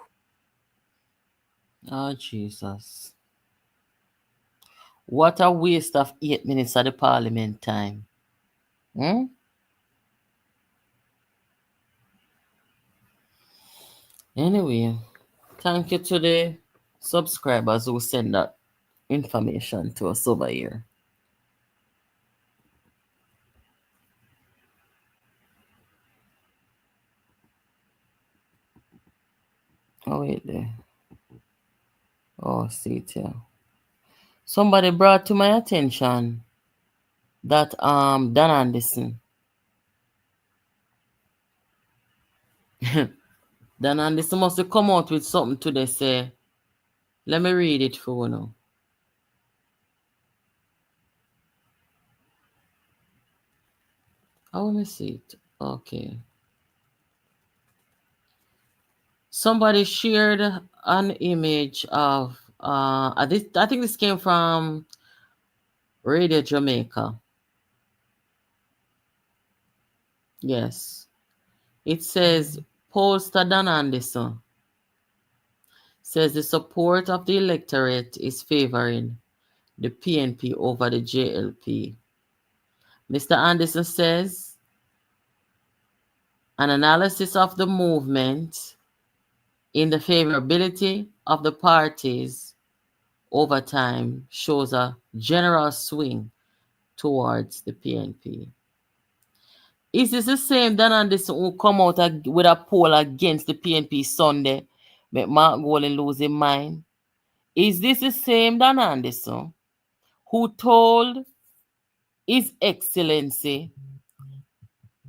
Oh, Jesus. What a waste of 8 minutes of the parliament time. Anyway, thank you to the subscribers who send that information to us over here. Oh, wait there. Oh, see it here. Somebody brought to my attention that Dan Anderson. Dan Anderson must have come out with something today, say. Let me read it for you now. I want to see it. Okay. Somebody shared an image of I think this came from Radio Jamaica. Yes. It says, Pollster Dan Anderson says the support of the electorate is favoring the PNP over the JLP. Mr. Anderson says, an analysis of the movement in the favorability of the parties over time shows a general swing towards the PNP. Is this the same Dan Anderson who come out with a poll against the PNP Sunday, make Mark Golding lose his mind? Is this the same Dan Anderson who told His Excellency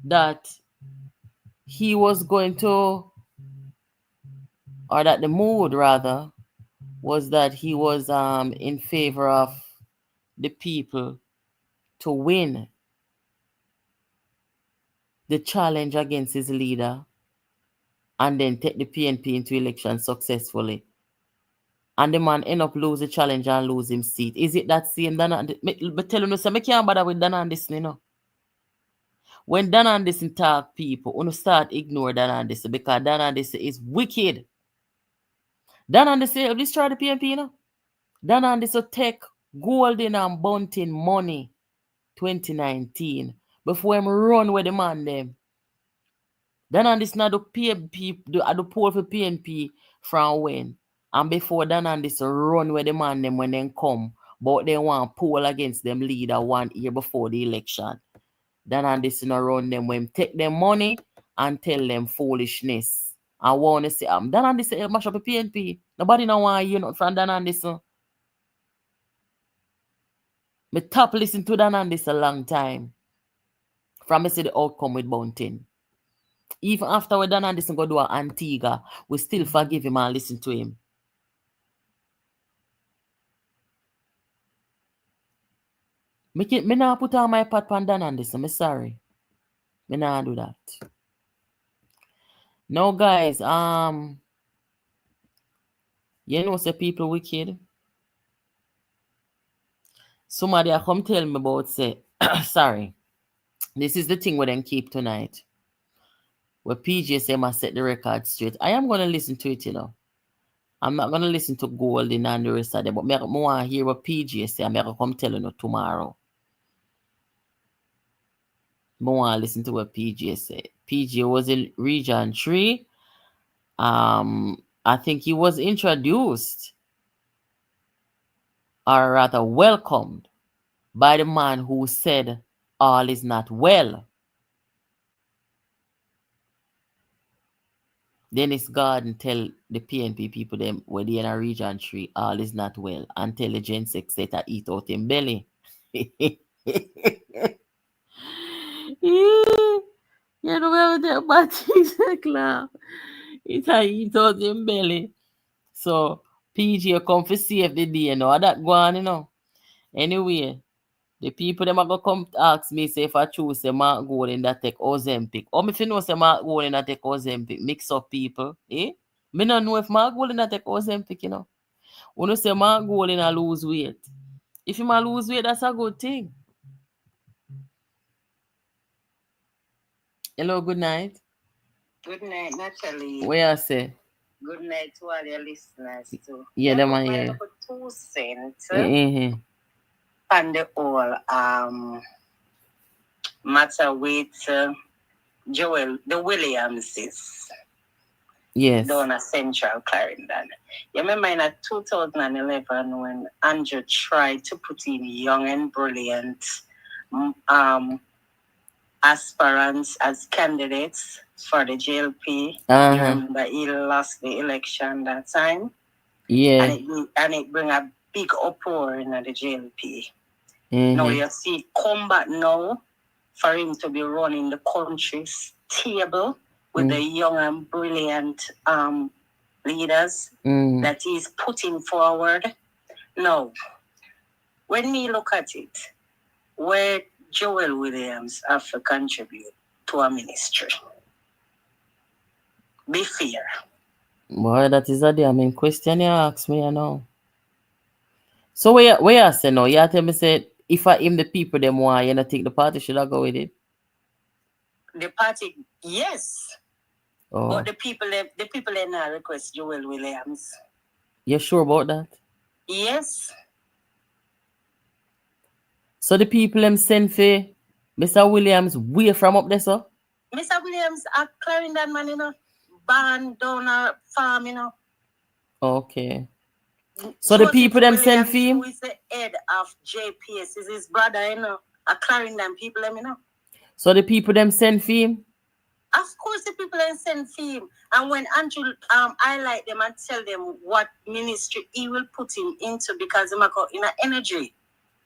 that he was going to, or that the mood rather, was that he was in favor of the people to win the challenge against his leader and then take the PNP into election successfully? And the man end up lose the challenge and lose his seat. Is it that same Dan Anderson? But tell him, so I can't bother with Dan Anderson, you know. When Dan Anderson talk, people, you start ignore Dan Anderson because Dan Anderson is wicked. Dan Anderson destroy the PNP, you know. Dan Anderson take Golden and Bunting money 2019 before him run with the man them. Dan Anderson had the PNP, the poll for PNP from when? And before Dan Anderson run with the man them when they come, but they want poll against them leader 1 year before the election. Dan Anderson run them when take them money and tell them foolishness. I want to say, Dan Anderson mash up the PNP. Nobody know why you not from Dan Anderson. Me top listen to Dan Anderson a long time. From me see the outcome with Bunting. Even after we Dan Anderson go do a Antigua, we still forgive him and listen to him. Me not put on my pot pandan on this. I'm sorry. Me not do that. No, guys. You know, say people wicked. Somebody a come tell me about say, sorry. This is the thing we then keep tonight. Where PJ say must set the record straight. I am gonna listen to it, you know. I'm not gonna listen to Golden and the rest of them, but me want to hear what PJ say. I'm gonna come tell you tomorrow. I want to listen to what PJ said. PJ was in Region 3. I think he was introduced, or rather welcomed, by the man who said all is not well. Dennis Garden tell the PNP people them where they in a Region 3 all is not well until the Gen 6 set to eat out in belly. You know where the bad things like that. It's a eat out in belly. So PG come for save the day, you know that go on, you know. Anyway, the people them are gonna come ask me say if I choose say Mark Golden that take Ozempic. Or me if you know say Mark Golden that take Ozempic, mix up people, eh? Me not know if Mark Golden that take Ozempic, you know. When you say Mark Golden I lose weight. If you might lose weight, that's a good thing. Hello, good night. Good night, Natalie. Where I say? Good night to all your listeners too. Yeah, them are here. 2 cents Mm-hmm. on the whole matter with Joel, the Williamses. Yes. Down at Central Clarendon. You remember in 2011 when Andrew tried to put in young and brilliant aspirants as candidates for the JLP. Uh-huh. You remember he lost the election that time? Yeah. And it bring a big uproar in the JLP. Mm-hmm. Now you see combat now for him to be running the country stable with the young and brilliant leaders that he's putting forward. Now, when we look at it, where Joel Williams have to contribute to a ministry, be fair. Boy, that is a damn question you ask me, you know. So where I say no, you tell me say if I am the people them why you not think the party should I go with it? The party, yes. Oh. But the people not request Joel Williams. You sure about that? Yes. So the people them send for Mr. Williams way from up there, so? Mr. Williams a Clarendon man, you know. Barn down a farm, you know. Okay. So the people them send for him? Who is the head of JPS is his brother, you know. A Clarendon people, you know. So the people them send for him? Of course, the people then send for him. And when Andrew highlight them and tell them what ministry he will put him into because he got in energy.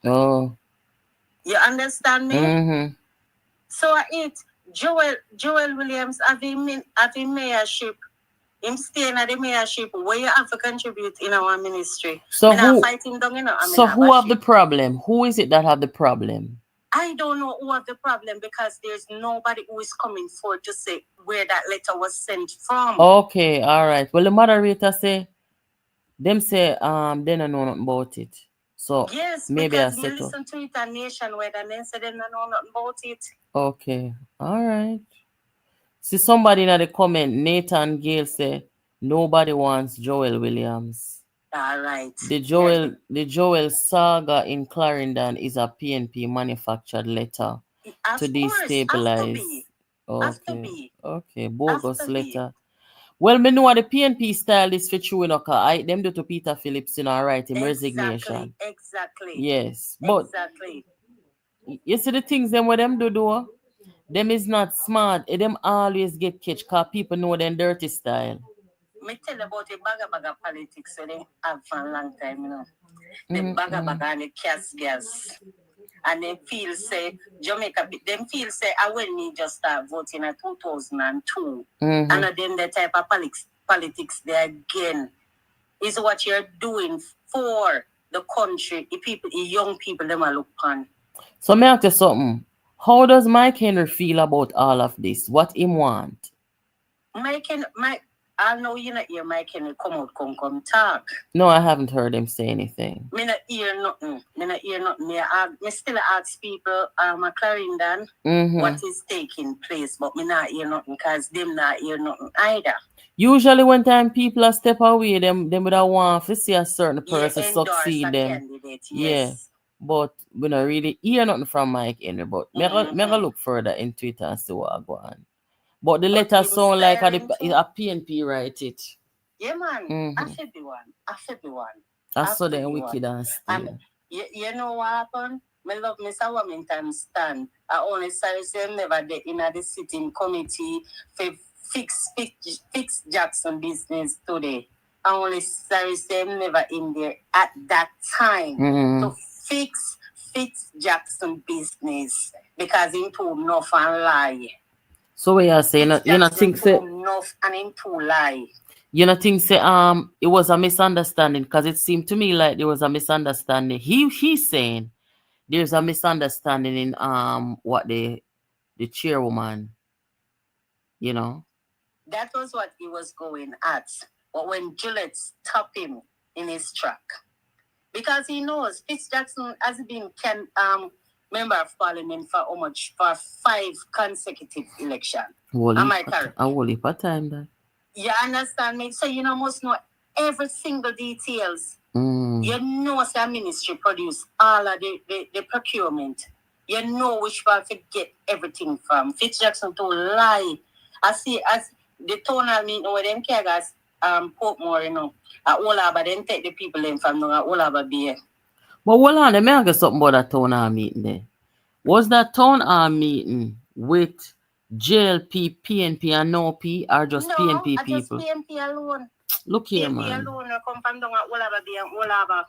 Oh. You understand me? Mm-hmm. So Joel Williams having mayorship. Him staying at the mayorship where you have to contribute in our ministry. So who fighting down, you know, who have the problem? Who is it that have the problem? I don't know who have the problem because there's nobody who is coming forward to say where that letter was sent from. Okay, all right. Well, the moderator say, they don't know nothing about it. So yes, maybe because I you listen to it on Nationwide and then say they don't know nothing about it. Okay, all right. See somebody in the comment, Nathan Gale say nobody wants Joel Williams. All right. The Joel saga in Clarendon is a PNP manufactured letter to destabilize. Okay, bogus letter. Well, me know the PNP style is for true, you know, cause them do to Peter Phillips, you know, write him resignation. Exactly. Yes, but you see the things them what them do, them is not smart. Them always get catch, cause people know them dirty style. Me tell about the baga politics so they have for a long time, you know. The baga and the gas. And they feel say Jamaica, them feel say I will need just start voting in 2002. And then the type of politics there again is what you're doing for the country, the people, the young people them are look on. So me ask you something. How does Mike Henry feel about all of this? What him want? I know you not hear Mike Henry come talk. No, I haven't heard him say anything. Me not hear nothing. Me still ask people, Clarendon, what is taking place, but me not hear nothing because them not hear nothing either. Usually when time people are step away, them would have want to see a certain person succeed them. Candidate, yes. Yeah. But we don't really hear nothing from Mike Henry. But me go look further into it and see what go on. But the letter sound like a PNP write it. Yeah, man. I should be one. I saw them wicked and steal. And you know what happened? Me love Mr. Wilmington stand. I only sorry say never there in the sitting committee for fix Jackson business today. I only sorry say never in there at that time to fix Jackson business because him too enough and lie. So what you're saying, you not think say enough and him too lie. You know, think say it was a misunderstanding because it seemed to me like there was a misunderstanding. He's saying there's a misunderstanding in what the chairwoman, you know. That was what he was going at. But when Gillette stopped him in his track, because he knows Fitzjackson has been member of parliament for how much? For 5 consecutive elections. Am I correct? A whole heap of time that. You understand me? So you must know every single details. You know the ministry produce all of the procurement. You know which one to get everything from. Fitzjackson to lie. I see as the tonal meeting with them carriers Portmore, Olaba then take the people in from Olaba Bay. But hold on, let me ask you something about that town hall meeting there. Was that town hall meeting with JLP, PNP, and no P, or just PNP people? No, just PNP alone. Look here, PNP man. alone come from down at Olaba Bay and Olaba.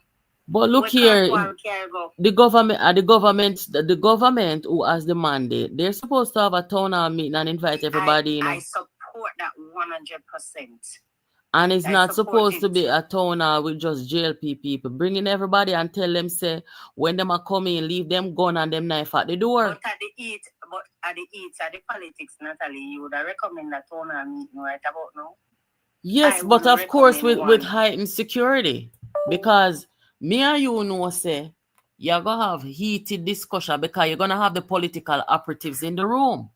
But look here, the government who has the mandate, they're supposed to have a town hall meeting and invite everybody. I support that 100%. And it's not supposed to be a town hall with just JLP people. Bringing everybody and tell them, say, when them are coming, leave them gun and them knife at the door. But at the politics, Natalie, you would recommend that town hall meeting right about now? Yes, but of course with heightened security. Because me and you know, say, you're going to have heated discussion because you're going to have the political operatives in the room.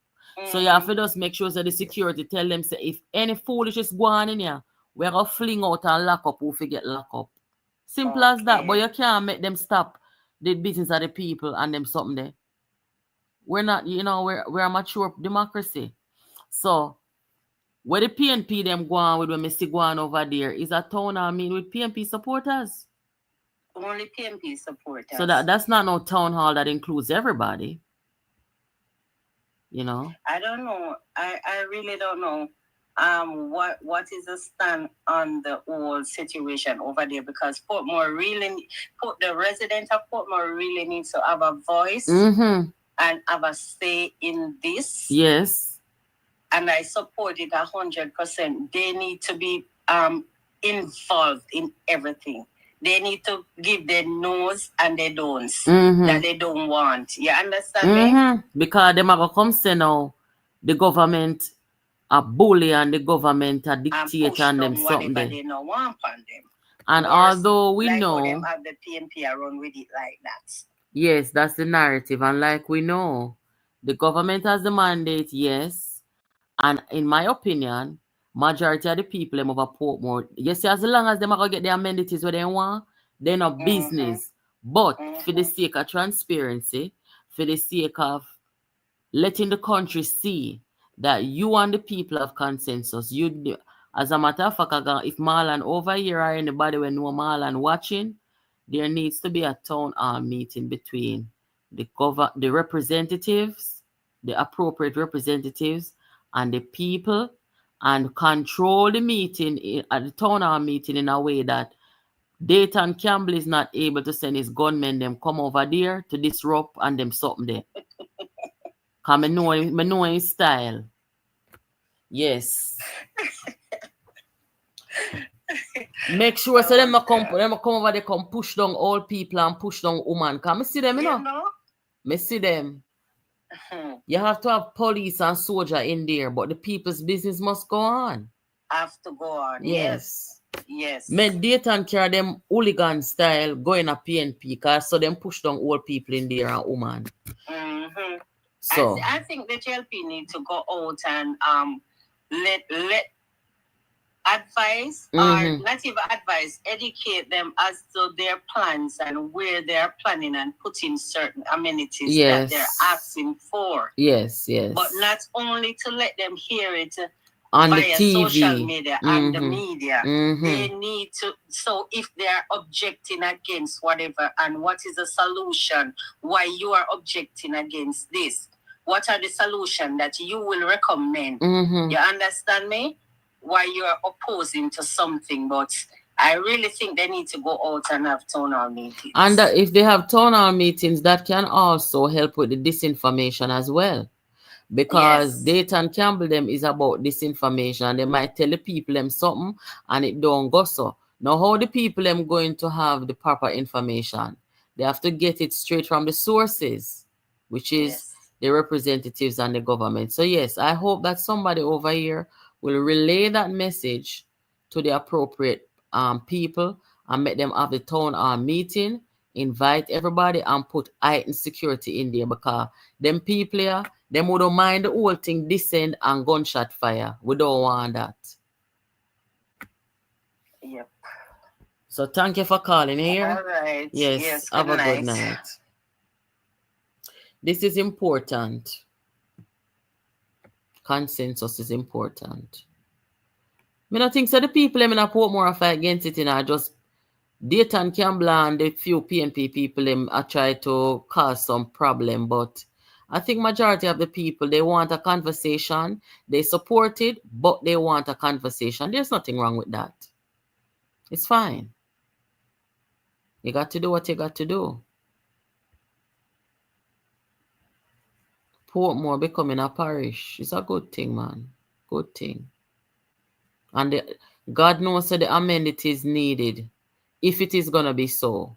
So you have to just make sure that the security tell them, say, if any foolish is going in here, we're going to fling out and lock up who forget lock up. Simple as that. But you can't make them stop the business of the people and them something there. We're not, we're a mature democracy. So, where the PNP them go on with when we see go on over there is a town hall meeting with PNP supporters. Only PNP supporters. So that's not no town hall that includes everybody. I don't know. I really don't know. What is the stand on the whole situation over there? Because the resident of Portmore really needs to have a voice and have a say in this. Yes. And I support it 100%. They need to be involved in everything. They need to give their no's and their don'ts that they don't want. You understand me? Because them are going to come say now, the government a bully and the government a dictate and them something there. They don't want on them. And although we know them have the PNP run with it like that. Yes, that's the narrative. And like we know, the government has the mandate, yes. And in my opinion, majority of the people them over Portmore, yes, as long as them are going to get their amenities where they want, they're not business. But for the sake of transparency, for the sake of letting the country see that you and the people have consensus. As a matter of fact, if Marlon over here or anybody when know Marlon watching, there needs to be a town hall meeting between the representatives, the appropriate representatives, and the people, and control the meeting at the town hall meeting in a way that Dayton Campbell is not able to send his gunmen them come over there to disrupt and them something there. Because I know his style. Yes. Make sure so them come over there, come push down all people and push down women. Can I see them, You know? Me see them. You have to have police and soldier in there, but the people's business must go on. Have to go on. Yes. Yes. Men date and care them hooligan style going a PNP cause so them push down old people in there and woman. Mm-hmm. So I think the JLP need to go out and let advise or not even advise, educate them as to their plans and where they're planning and putting certain amenities that they're asking for. Yes, yes. But not only to let them hear it on the via TV, social media and the media. They need to, so if they're objecting against whatever, and what is the solution, why you are objecting against this, what are the solution that you will recommend? You understand me? Why you are opposing to something, but I really think they need to go out and have town hall meetings. And if they have town hall meetings, that can also help with the disinformation as well. Because Dayton Campbell them is about disinformation. They might tell the people them something and it don't go so. Now how the people them going to have the proper information? They have to get it straight from the sources, which is the representatives and the government. So yes, I hope that somebody over here will relay that message to the appropriate people and make them have the town hall meeting, invite everybody and put heightened security in there, because them people here, them wouldn't mind the whole thing descend and gunshot fire. We don't want that. Yep. So thank you for calling here. All right. Yes, have a good night. This is important. Consensus is important. I don't think so the people in Portmore fight against it, just Dayton Campbell and the few PNP people are trying to cause some problem, but I think majority of the people, they want a conversation. They support it, but they want a conversation. There's nothing wrong with that. It's fine. You got to do what you got to do. Portmore becoming a parish is a good thing, man. Good thing. And God knows that the amenities needed, if it is going to be so.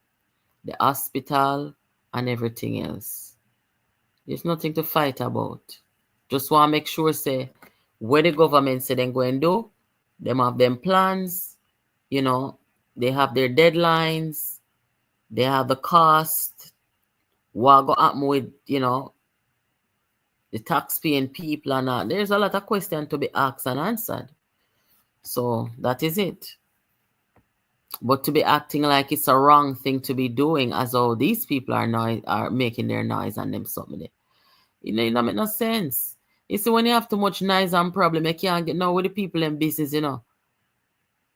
The hospital and everything else. There's nothing to fight about. Just want to make sure, say, where the government say they're going to do, them have them plans, they have their deadlines, they have the cost, what go happen with, the tax-paying people and all. There's a lot of questions to be asked and answered. So that is it. But to be acting like it's a wrong thing to be doing, as all these people are making their noise and them something, it don't make no sense. You see, when you have too much noise and problem, you can't get no with the people in business,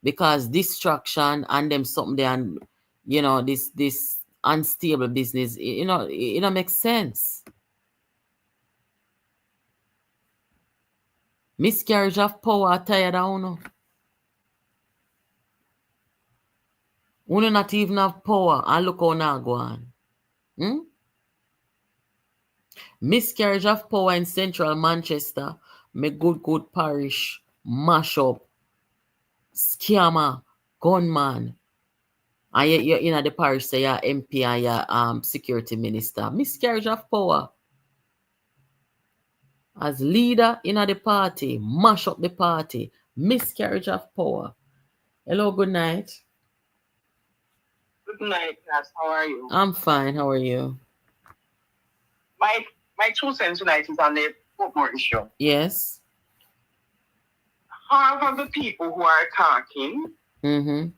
because distraction and them something there, and this unstable business, it don't make sense. Miscarriage of power tired of uno. Uno not even have power and look how now go on. Miscarriage of power in central Manchester, make good parish, mash up, scammer, gunman. And you're in the parish, say you're MP and you're security minister. Miscarriage of power. As leader in the party, mash up the party. Miscarriage of power. Hello, good night. Good night, Cass. How are you? I'm fine. How are you? My 2 cents tonight is on the Portmore issue. Yes. Half of the people who are talking are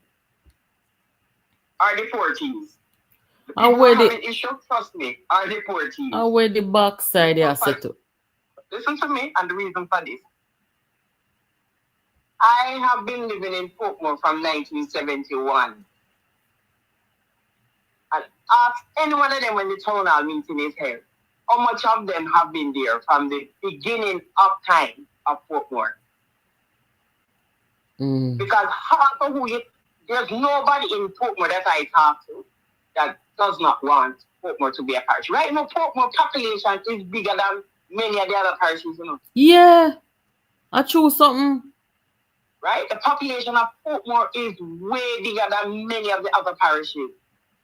deportees. The people who have an issue, trust me, are deportees. And where the backside is set to? Listen to me, and the reason for this. I have been living in Portmore from 1971. And ask any one of them when the town hall meeting is held, how much of them have been there from the beginning of time of Portmore? Because half of there's nobody in Portmore that I talk to that does not want Portmore to be a parish. Right now, Portmore population is bigger than many of the other parishes, Yeah, I choose something. Right? The population of Portmore is way bigger than many of the other parishes.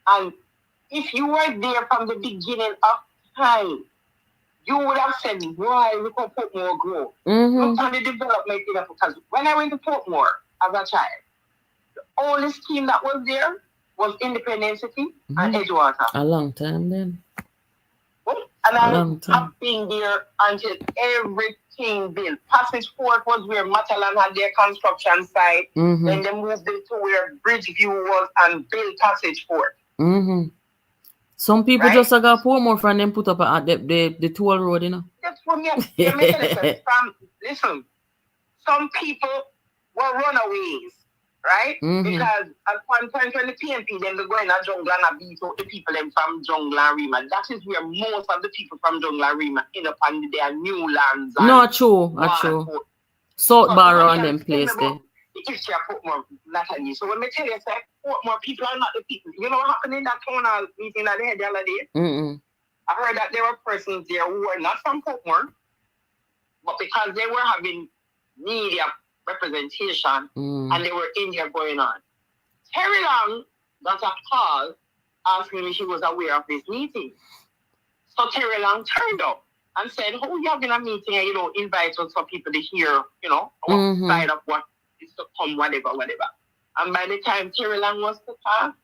And if you were there from the beginning of time, you would have said, why we can Portmore grow. Look on the development in because when I went to Portmore as a child, the only scheme that was there was Independence City and Edgewater. A long time then. And I have been there until everything built. Passage Fort was where Matalan had their construction site. Then they moved it to where Bridgeview was and built Passage Fort. Some people just got Portmore from them put up the toll road, you know. That's what me listen, some people were runaways, right? Because at one point when the PNP then they go in a jungle and beat out the people them from Jungle and Rima. That is where most of the people from Jungle and Rima end up on their new lands. Not true. South Barrow and them place there. The history of Portmore, Natalie. So when me tell you, say, Portmore people are not the people. You know what happened in that town hall meeting that they had the other day? I heard that there were persons there who were not from Portmore, but because they were having media representation and they were in there going on. Terry Long got a call asking if she was aware of this meeting. So Terry Long turned up and said, "Oh, you having a meeting and, you know, invite us for people to hear, you know, our side of what is to come, whatever. And by the time Terry Long was to talk,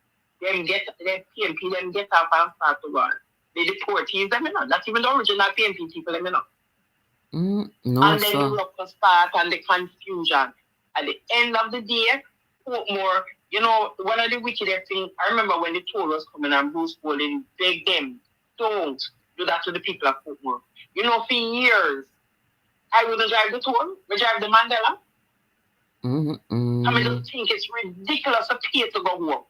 the PNP them get up and start to run. The deportees, them, you know, not even the original PNP people, them, you know. And then you look to start and the confusion. At the end of the day, Portmore, you know, one of the wickedest things, I remember when the toll was coming and Bruce Bolin begged them, don't do that to the people of Portmore. You know, for years, I wouldn't drive the toll, we drive the Mandela. I mean, I think it's ridiculous to pay to go home.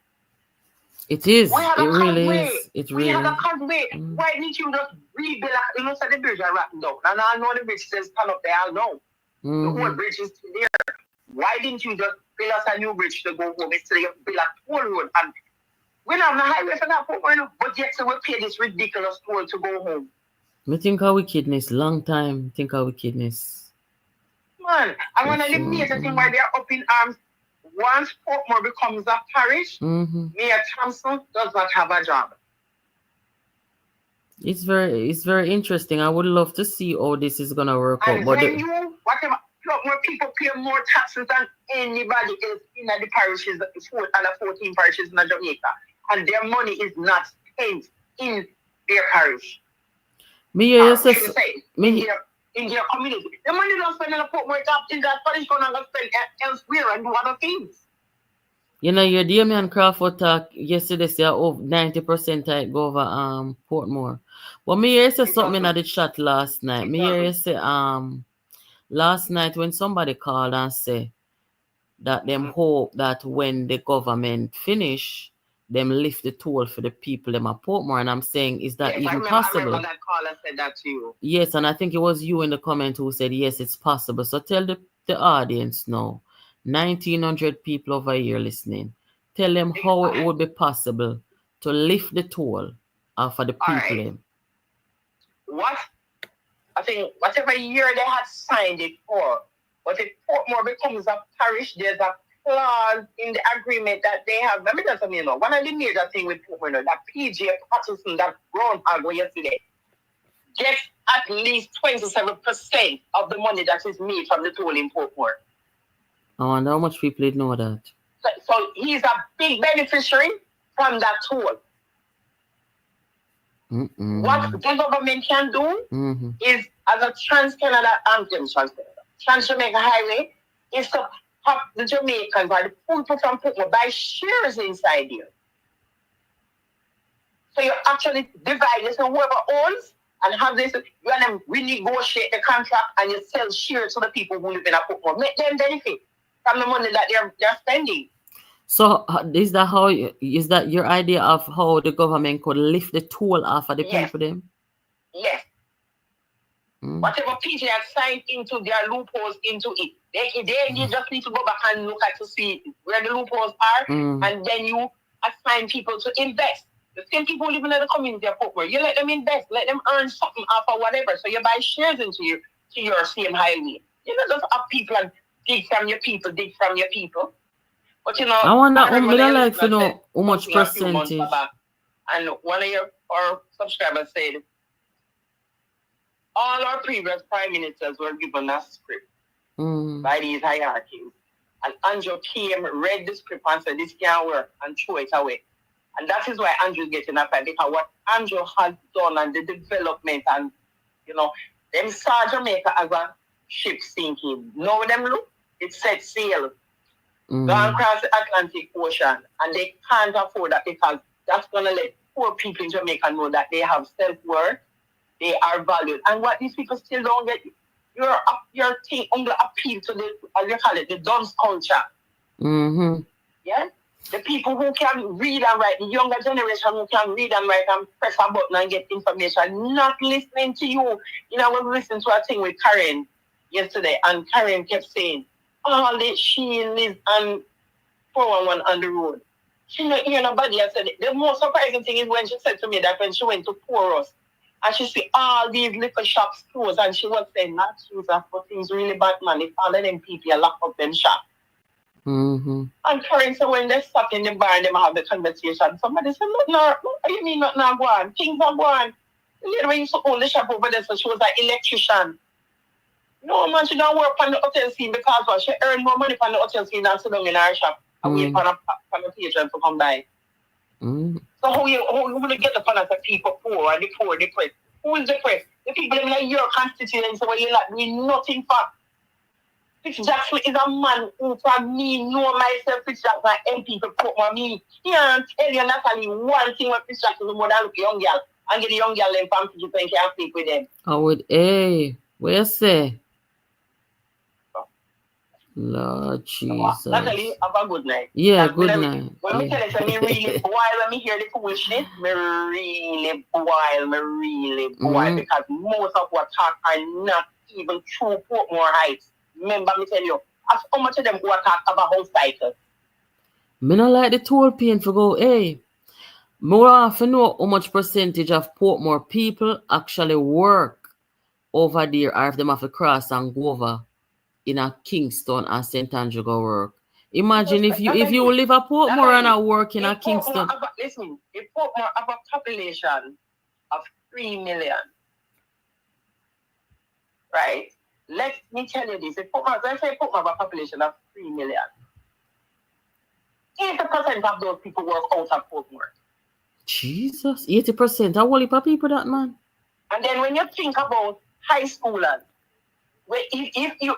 It is. It really is. It really is. We had a convoy. Why didn't you just rebuild? You know, so the bridge are wrapped down. And I know the bridge still stand up there. I know. The whole bridge is still there. Why didn't you just build us a new bridge to go home instead of build a toll road? And we don't have no highway for that, but yet so we pay this ridiculous toll to go home. I think of wickedness. Long time. Think of wickedness. Man, I want to leave the thing why they're up in arms. Once Portmore becomes a parish, Mayor Thompson does not have a job. It's very interesting. I would love to see how this is gonna work out. But Portmore people pay more taxes than anybody else in the parishes, the 14 parishes in Jamaica, and their money is not spent in their parish. In their community. The money don't spend in the Portmore job in that parish gonna spend elsewhere and do other things. You know, your Damian Crawford talk yesterday say over 90% I go over Portmore. But me hear say something at the chat last night. Me hear say last night when somebody called and say that them hope that when the government finish, them lift the toll for the people them at Portmore, and I'm saying, is that even possible? I remember that caller said that to you. Yes, and I think it was you in the comment who said yes, it's possible. So tell the audience now, 1,900 people over here listening, tell them how it would be possible to lift the toll for the people. What? I think whatever year they had signed it for, but if Portmore becomes a parish, there's a clause in the agreement that they have. Let me tell you, one of the major things with Portmore, that PJ Patterson, that groundhog yesterday, gets at least 27% of the money that is made from the toll in Portmore. I wonder how much people know that. So he's a big beneficiary from that toll. What the government can do is, as a Trans-Canada Trans-Jamaica Highway, is to have the Jamaicans or the people from Portmore buy shares inside here. So you actually divide this, so whoever owns and have this, you and them renegotiate the contract and you sell shares to the people who live in a Portmore. Make them benefit from the money that they're spending. So is that your idea of how the government could lift the toll off of the people them? Yes. Whatever PJ has signed into their loopholes into it, they just need to go back and look at to see where the loopholes are, and then you assign people to invest. The same people living in the community of Portmore, you let them invest, let them earn something off or whatever. So you buy shares into your same highway. You know, just up people and dig from your people. But you know, I wonder like know how much percentage. And one of our subscribers said, all our previous prime ministers were given a script by these hierarchies. And Andrew came, read the script and said, this can't work, and threw it away. And that is why Andrew's getting a fight, because what Andrew has done and the development and, you know, them saw Jamaica as a ship sinking. Now them look, it set sail, gone across the Atlantic Ocean, and they can't afford that because that's going to let poor people in Jamaica know that they have self-worth, they are valued. And what these people still don't get, your thing only appeal to the, as you call it, the dunce culture. Yeah? The people who can read and write, the younger generation who can read and write and press a button and get information, not listening to you. You know, I was listening to a thing with Karen yesterday, and Karen kept saying, all the she lives on 411 on the road. She not hear nobody. I said, the most surprising thing is when she said to me that when she went to Porus, and she see all these liquor shops closed, and she was saying, not Jesus, but things really bad, man. If all of them people lock up them shop. And Karen said, when they sat in the bar and they have the conversation, somebody said, no, you mean not now go on? Things are going. The lady when used to own the shop over there, so she was an electrician. No, man, she don't work on the hotel scene because well, she earned more money on the hotel scene than sit down in her shop and wait for a patient to come by. So how you going to get the fun as the people poor and the poor depressed? Who is depressed? The people in like your constituency where you're not doing nothing for. Fitz Jackson is a man who for me know myself Fitz Jackson MP for Portmore. Me can't tell you Natalie one thing what Fitz Jackson is more than look a young girl and get the young girl them from Fitz and can't speak with them. I would where you say? Lord Jesus. Natalie, have a good night. Yeah, good night. When me tell you, me really boil when me hear the foolishness, me really boil because most of what talk are not even true Portmore Heights. Remember me tell you, as how much of them who talk about house cycle. Me not like the toll paying for go, more often know how much percentage of Portmore people actually work over there or if them have to cross and go over in a Kingston and St. Andrew go work. Imagine if you live a Portmore and a work in a Kingston. Listen, if Portmore have a population of 3 million, right? Let me tell you this. If Portmore, let's say Portmore have a population of 3 million, 80% of those people work out of Portmore. Jesus, 80%. How old are people that, man? And then when you think about high schoolers, if you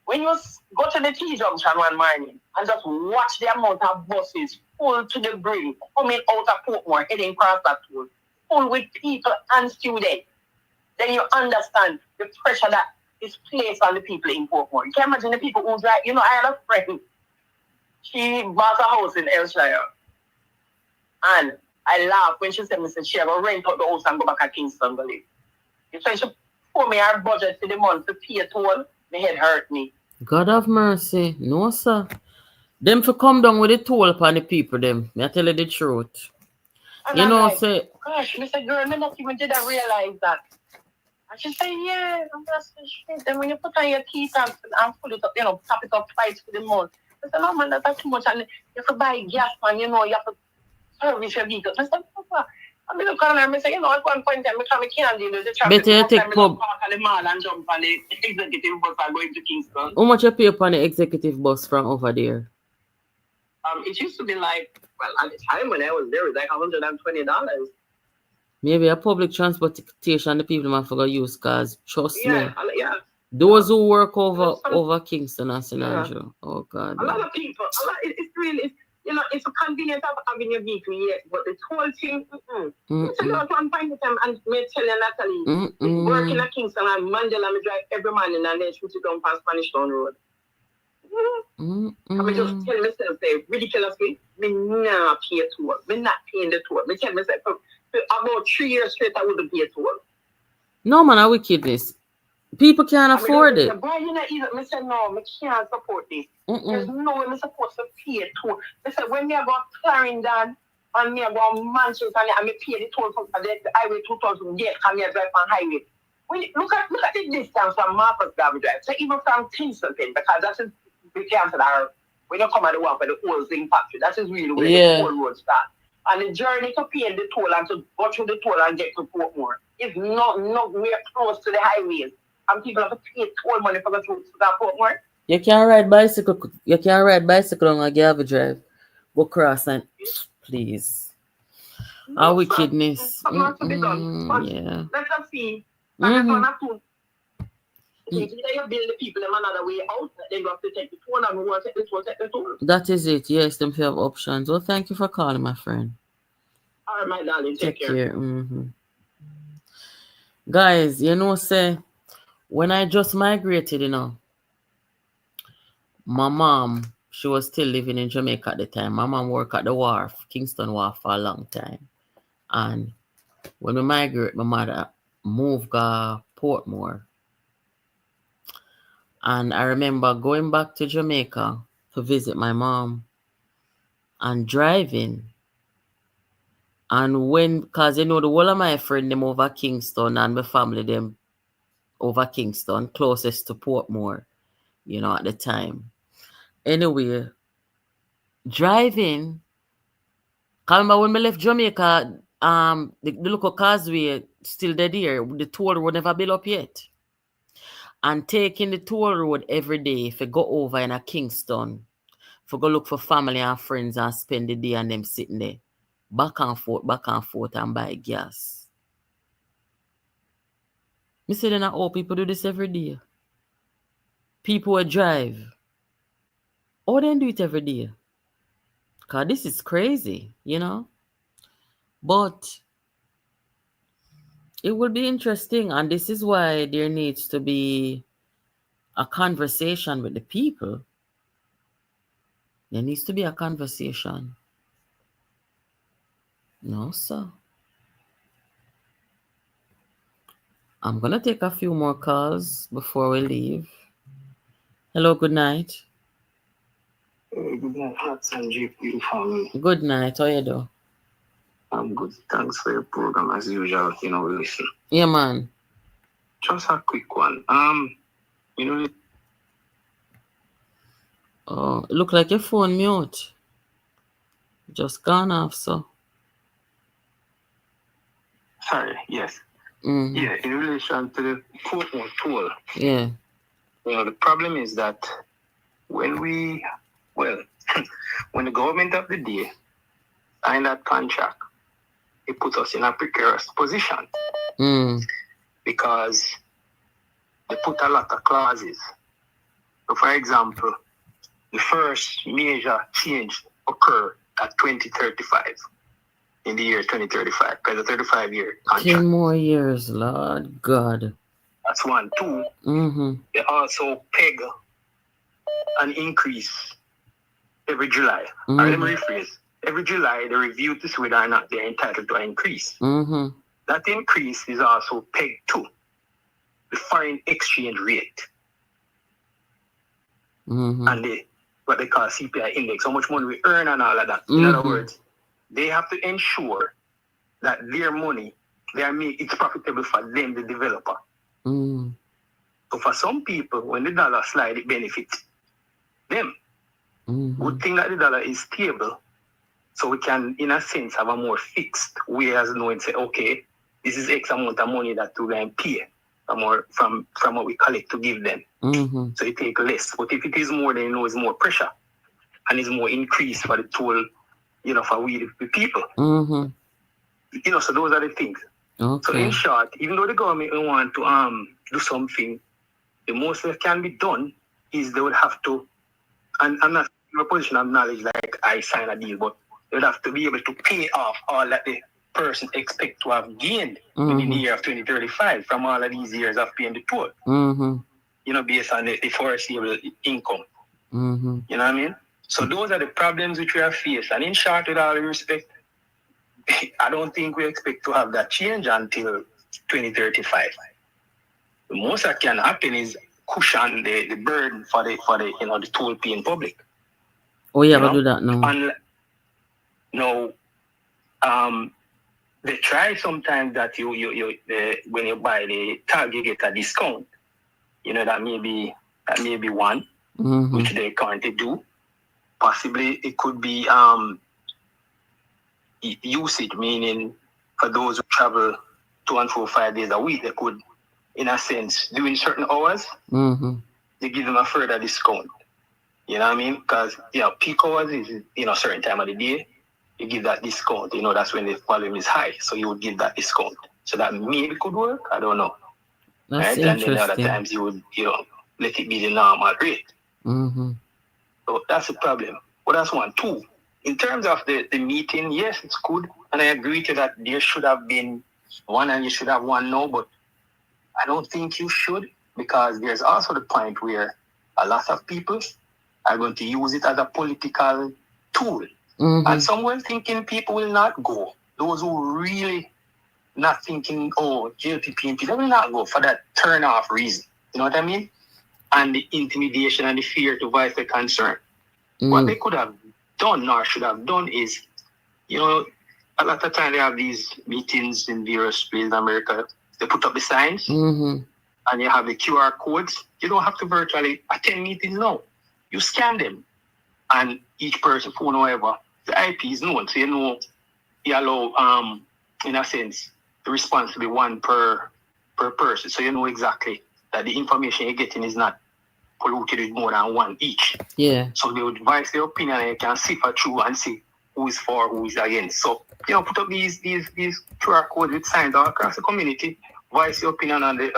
when you go to the T-junction one morning and just watch the amount of buses full to the brim coming out of Portmore, heading across that road, full with people and students, then you understand the pressure that is placed on the people in Portmore. You can imagine the people who's like, you know, I had a friend, she bought a house in Ayrshire, and I laughed when she said, she ever rent out the house and go back to Kingston to live. So she pour me our budget for the month to pay a toll, my head hurt me. God have mercy. No, sir. Them for come down with the toll upon the people, them. I tell you the truth. And you I'm know, like, say... Gosh, Mr. Girl, I not even did I realize that. And she said, yeah, I'm just shit. And when you put on your key tabs and pull it up, you know, tap it up twice for the month. I said, no, man, that's too much. And you have to buy gas, man, you know, you have to service your vehicle. I said, what? I mean, look at her and I say, you know, at one point in time, I can't deal with the traffic. Better take park at the mall and jump on the executive bus and going to Kingston. How much you pay upon the executive bus from over there? It used to be like, well, at the time when I was there, it was like $120. Maybe a public transportation the people might forget use cars. Trust me. Yeah. Those who work over Kingston and St. Andrew. Oh God. A lot of people. It's really, you know, it's a convenience of having your vehicle, yes, but the whole thing, It's a lot of time with them, and me tell you, Natalie, working at Kingston and Mandela, I drive every morning and then shoot it down past Spanish Town Road. I just tell myself, say, ridiculously, me not pay a toll. Me not paying the toll. Me tell myself, for about 3 years straight, I wouldn't pay a toll. No, man, I wickedness. People can't afford it. Boy, you know, either. Me say, no, me can't support this. There's no way I'm supposed to pay a toll. Me say, when me go Clarendon and me go Manchester and me pay the toll from the highway 2008 and me drive on highway. When look at the distance from Marcus Garvey Drive. So even from Kingston, because that is the chance that when you come at the one for the whole thing factory, that is really where the whole road starts. And the journey to pay the toll and to go through the toll and get to Portmore is nowhere close to the highways. And people have to pay toll money for the to that Portmore. You can't ride bicycle. You can't ride bicycle on a Gavin Drive. Go cross and please. Our wickedness. Something has to be done. But Yeah. let us see. Like either you build the people in another way out, they have to take the toll and who will take the toll. That is it. Yes, them have options. Well, thank you for calling, my friend. All right, my darling. Take care. Guys, you know, say, when I just migrated, you know, my mom, she was still living in Jamaica at the time. My mom worked at the wharf, Kingston Wharf, for a long time. And when we migrated, my mother moved to Portmore. And I remember going back to Jamaica to visit my mom and driving. And when, because you know, the whole of my friend them over Kingston and my family them over Kingston, closest to Portmore, you know, at the time. Anyway, driving, remember when we left Jamaica, the local causeway still there, the toll road never built up yet. And taking the toll road every day if you go over in a Kingston, if you go look for family and friends and spend the day and them sitting there, back and forth and buy gas. Me say then all people do this every day. People will drive. Or they do it every day. Because this is crazy, you know. But it will be interesting. And this is why there needs to be a conversation with the people. There needs to be a conversation. No, sir. I'm going to take a few more calls before we leave. Hello, good night. Good night, Sanjay, you family. Good night, how you do? I'm good. Thanks for your program as usual. You know, we listen. Yeah, man. Just a quick one. You know. Oh, look like your phone mute. Just gone off, so. Sorry. Yes. Mm-hmm. Yeah. In relation to the Portmore toll. Yeah. You know, the problem is that when when the government of the day signed that contract, it put us in a precarious position. Because they put a lot of clauses. So, for example, the first major change occurred at 2035, in the year 2035, because the 35-year contract. 10 more years, Lord God. That's one. Two, they also peg an increase every July. Or let me rephrase. Every July, they review to see whether or not they're entitled to an increase. That increase is also pegged to the foreign exchange rate. And what they call CPI index, how much money we earn and all of that. In other words, they have to ensure that their money, it's profitable for them, the developer. So for some people, when the dollar slide, it benefits them. Good thing that the dollar is stable, so we can, in a sense, have a more fixed way as knowing, say, okay, this is X amount of money that we're going to pay from what we collect to give them. So you take less. But if it is more, then you know it's more pressure and it's more increase for the toll, you know, for we the people. You know, so those are the things. Okay. So in short, even though the government want to do something, the most that can be done is they would have to, and I'm not in a position of knowledge like I sign a deal, but they would have to be able to pay off all that the person expect to have gained within the year of 2035 from all of these years of paying the toll. You know, based on the foreseeable income. You know what I mean? So those are the problems which we have faced. And in short, with all respect, I don't think we expect to have that change until 2035. The most that can happen is cushion the burden for the you know, the toll paying public. Oh yeah, we'll do that now. And no, they try sometimes that when you buy the tag, you get a discount. You know, that may be one, which they currently do. Possibly it could be usage, meaning for those who travel 2 and 4, 5 days a week, they could, in a sense, during certain hours, they give them a further discount. You know what I mean? Because, peak hours is, certain time of the day, you give that discount. That's when the volume is high. So you would give that discount. So that maybe could work. I don't know. That's right? And then the other interesting. times you would, let it be the normal rate. So that's the problem. But that's one. Two, in terms of the meeting, yes, it's good. And I agree to that there should have been one and you should have one now, but I don't think you should, because there's also the point where a lot of people are going to use it as a political tool. And some were thinking people will not go. Those who really not thinking, JLP, they will not go for that turn-off reason. You know what I mean? And the intimidation and the fear to voice their concern. What they could have done or should have done is, a lot of time they have these meetings in various places in America. They put up the signs and you have the QR codes. You don't have to virtually attend meetings now. You scan them and each person, phone or whatever, the IP is known. So you allow, in a sense, the response to be one per person. So you know exactly that the information you're getting is not polluted with more than one each. Yeah. So they would voice their opinion and you can sift through and see who is for, who is against. So, put up these QR codes with signs all across the community, voice your opinion on the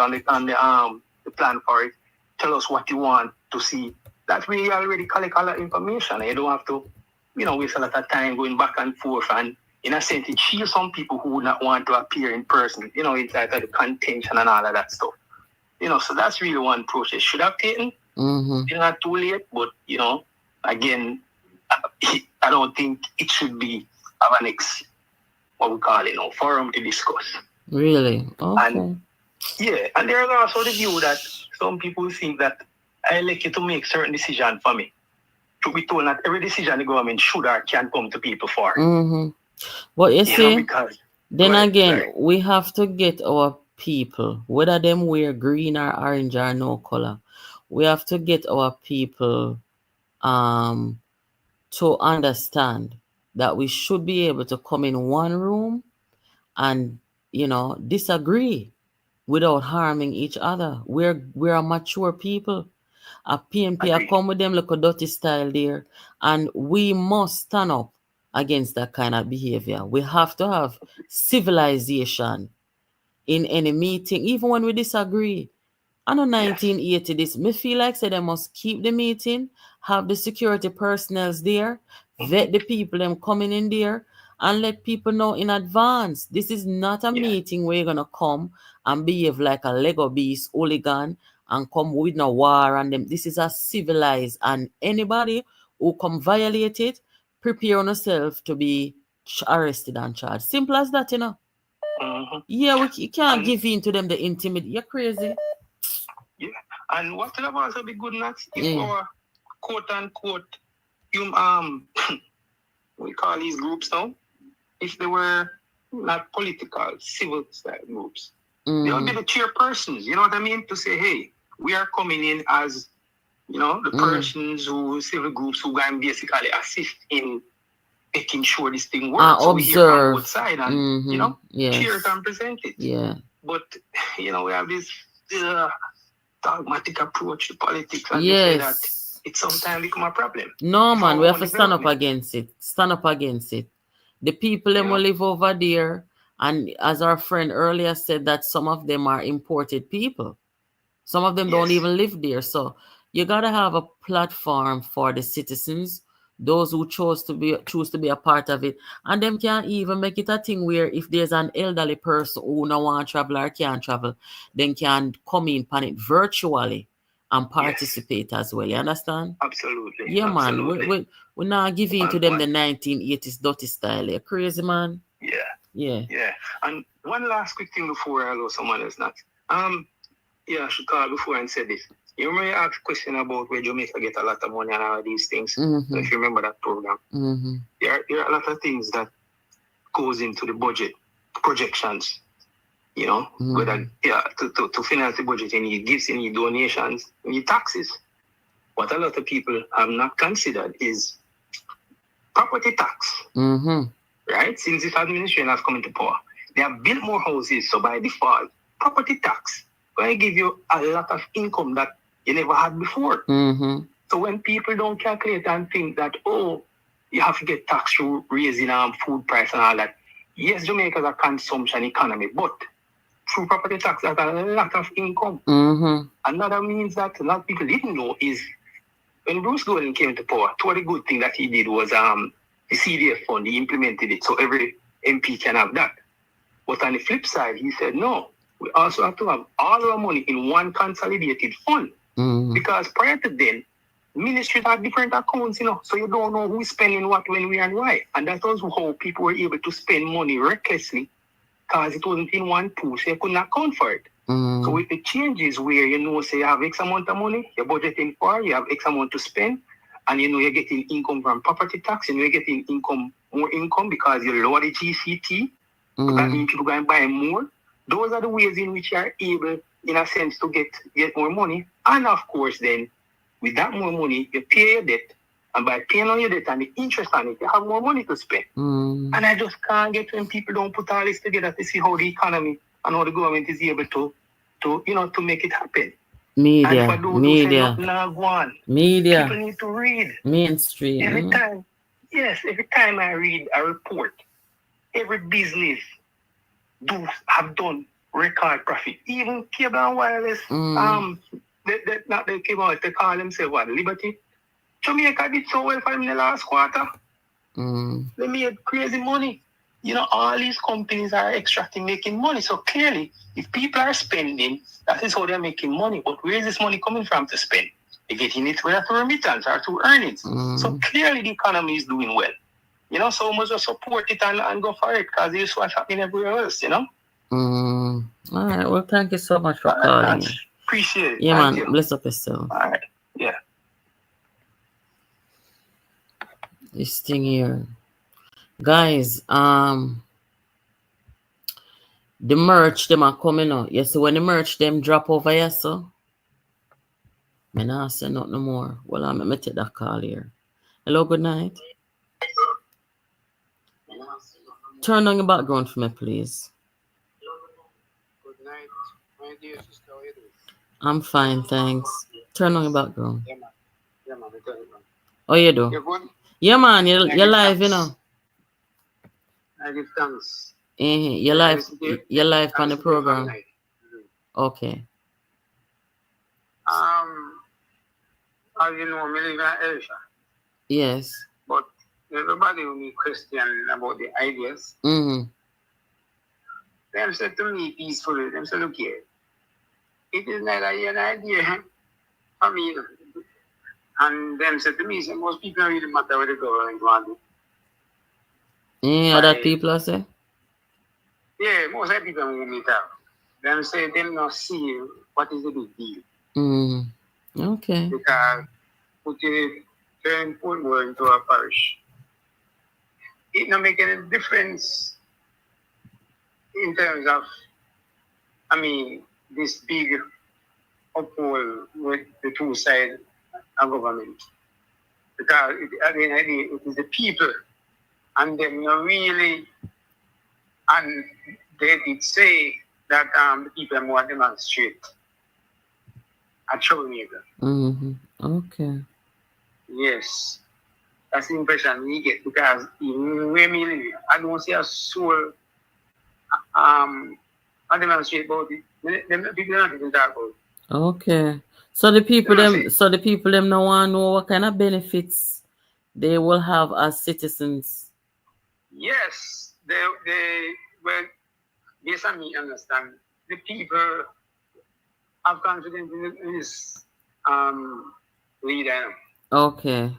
plan for it. Tell us what you want to see. That way you already collect all that information and you don't have to, waste a lot of time going back and forth, and in a sense it shields some people who would not want to appear in person, inside of the contention and all of that stuff. So that's really one approach they should have taken. It's not too late, but again, I don't think it should be of an forum to discuss. Really? Okay. And and there's also the view that some people think that I like you to make certain decisions for me. To be told that every decision the government should or can come to people for. But you see, because then again, we have to get our people, whether them wear green or orange or no color, we have to get our people to understand that we should be able to come in one room and disagree without harming each other. We're a mature people. A PNP I come with them look a dirty style there, and we must stand up against that kind of behavior. We have to have civilization in any meeting, even when we disagree. I know 1980 this. Me feel like they must keep the meeting, have the security personnel there, vet the people them coming in there, and let people know in advance. This is not a meeting where you're gonna come and behave like a Lego beast hooligan and come with no war and them. This is a civilized, and anybody who come violate it, prepare yourself to be arrested and charged. Simple as that, Yeah, you can't give in to them the intimidate. You're crazy. Yeah, and what would have also be good nuts if our quote unquote we call these groups now, if they were not political, civil style groups, they would be the chairpersons, you know what I mean? To say, hey, we are coming in as the persons who civil groups who can basically assist in making sure this thing works. So we hear from both sides and cheer and present it. Yeah. But we have this dogmatic approach to politics, and they say that it sometimes become a problem. No, man, we have to stand up against it. Stand up against it. The people them will live over there, and as our friend earlier said, that some of them are imported people. Some of them don't even live there. So you gotta have a platform for the citizens, those who choose to be a part of it, and them can't even make it a thing where if there's an elderly person who no want to travel or can't travel, then can come in on it virtually and participate as well. You understand? Absolutely. Yeah, absolutely. man. We're not giving to them the 1980s dirty style. You're crazy, man. Yeah. And one last quick thing before I allow someone else not. I should call before and say this. You remember you asked a question about where Jamaica get a lot of money and all these things? So if you remember that program, there are a lot of things that goes into the budget projections. Whether to finance the budget, you need gifts, you need donations, you need taxes. What a lot of people have not considered is property tax. right? Since this administration has come into power, they have built more houses. So by default, property tax going to give you a lot of income that you never had before. So when people don't calculate and think that, oh, you have to get tax through raising food price and all that. Yes, Jamaica is a consumption economy, but through property tax, that's a lot of income. Another means that a lot of people didn't know is when Bruce Gordon came into power, two of the good things that he did was the CDF fund, he implemented it so every MP can have that. But on the flip side, he said, no, we also have to have all our money in one consolidated fund. Because prior to then, ministries have different accounts, so you don't know who's spending what, when, where, and why. And that was how people were able to spend money recklessly because it wasn't in one pool, so you couldn't account for it. So with the changes where say you have X amount of money, you're budgeting for, you have X amount to spend, and you're getting income from property tax, and you're getting more income because you lower the GCT, that means people going to buy more. Those are the ways in which you are able, in a sense, to get more money. And of course, then, with that more money, you pay your debt. And by paying on your debt and the interest on it, you have more money to spend. And I just can't get when people don't put all this together to see how the economy and how the government is able to make it happen. Media, and for those media, who say, no, go on. media, People need to read. mainstream. Every time I read a report, every business have done record profit. Even cable and wireless, they came out, they call themselves what, Liberty? Jamaica did so well for them in the last quarter. They made crazy money. All these companies are extracting, making money. So clearly, if people are spending, that is how they're making money. But where is this money coming from to spend? They're getting it whether through remittance or through earnings. So clearly, the economy is doing well. So we must just support it and go for it because it's what's happening everywhere else, All right. Well, thank you so much for calling. Appreciate it. Yeah, Thank man. you. Bless up yourself. All right. Yeah. This thing here. Guys, the merch them are coming out. You see when the merch them drop over here, so me not say nothing no more. Well, I'm gonna take that call here. Hello, good night. Turn on your background for me, please. Good night, my dear sister. How you doing? I'm fine, thanks. Turn on your background. Yeah, man. I tell you, man. Oh, you do? You're good? Yeah, man. You're live, I give thanks. You're live on the program. Okay. As you know, I live in Asia. Yes. But everybody will be questioning about the ideas. Them said to me peacefully, them said, look here, it is not an idea for me. And them said to me, so most people don't really matter what the government want to do. Yeah, that people are say? Yeah, most of the people who meet up. Them say them not see what is the big deal. Okay. Because put it turn Portmore into a parish. It not make any difference in terms of, this big uphold with the two sides of government. Because at the end of the day, it is the people and them not really, and they did say that the people more demonstrate at troublemaker. Okay. Yes. That's the impression we get because even when we live, I don't see a soul I demonstrate about it. The people don't even talk about it. Okay. So the people them no want to know what kind of benefits they will have as citizens. Yes. Well, based on me understand, the people have confidence in this leader. Okay.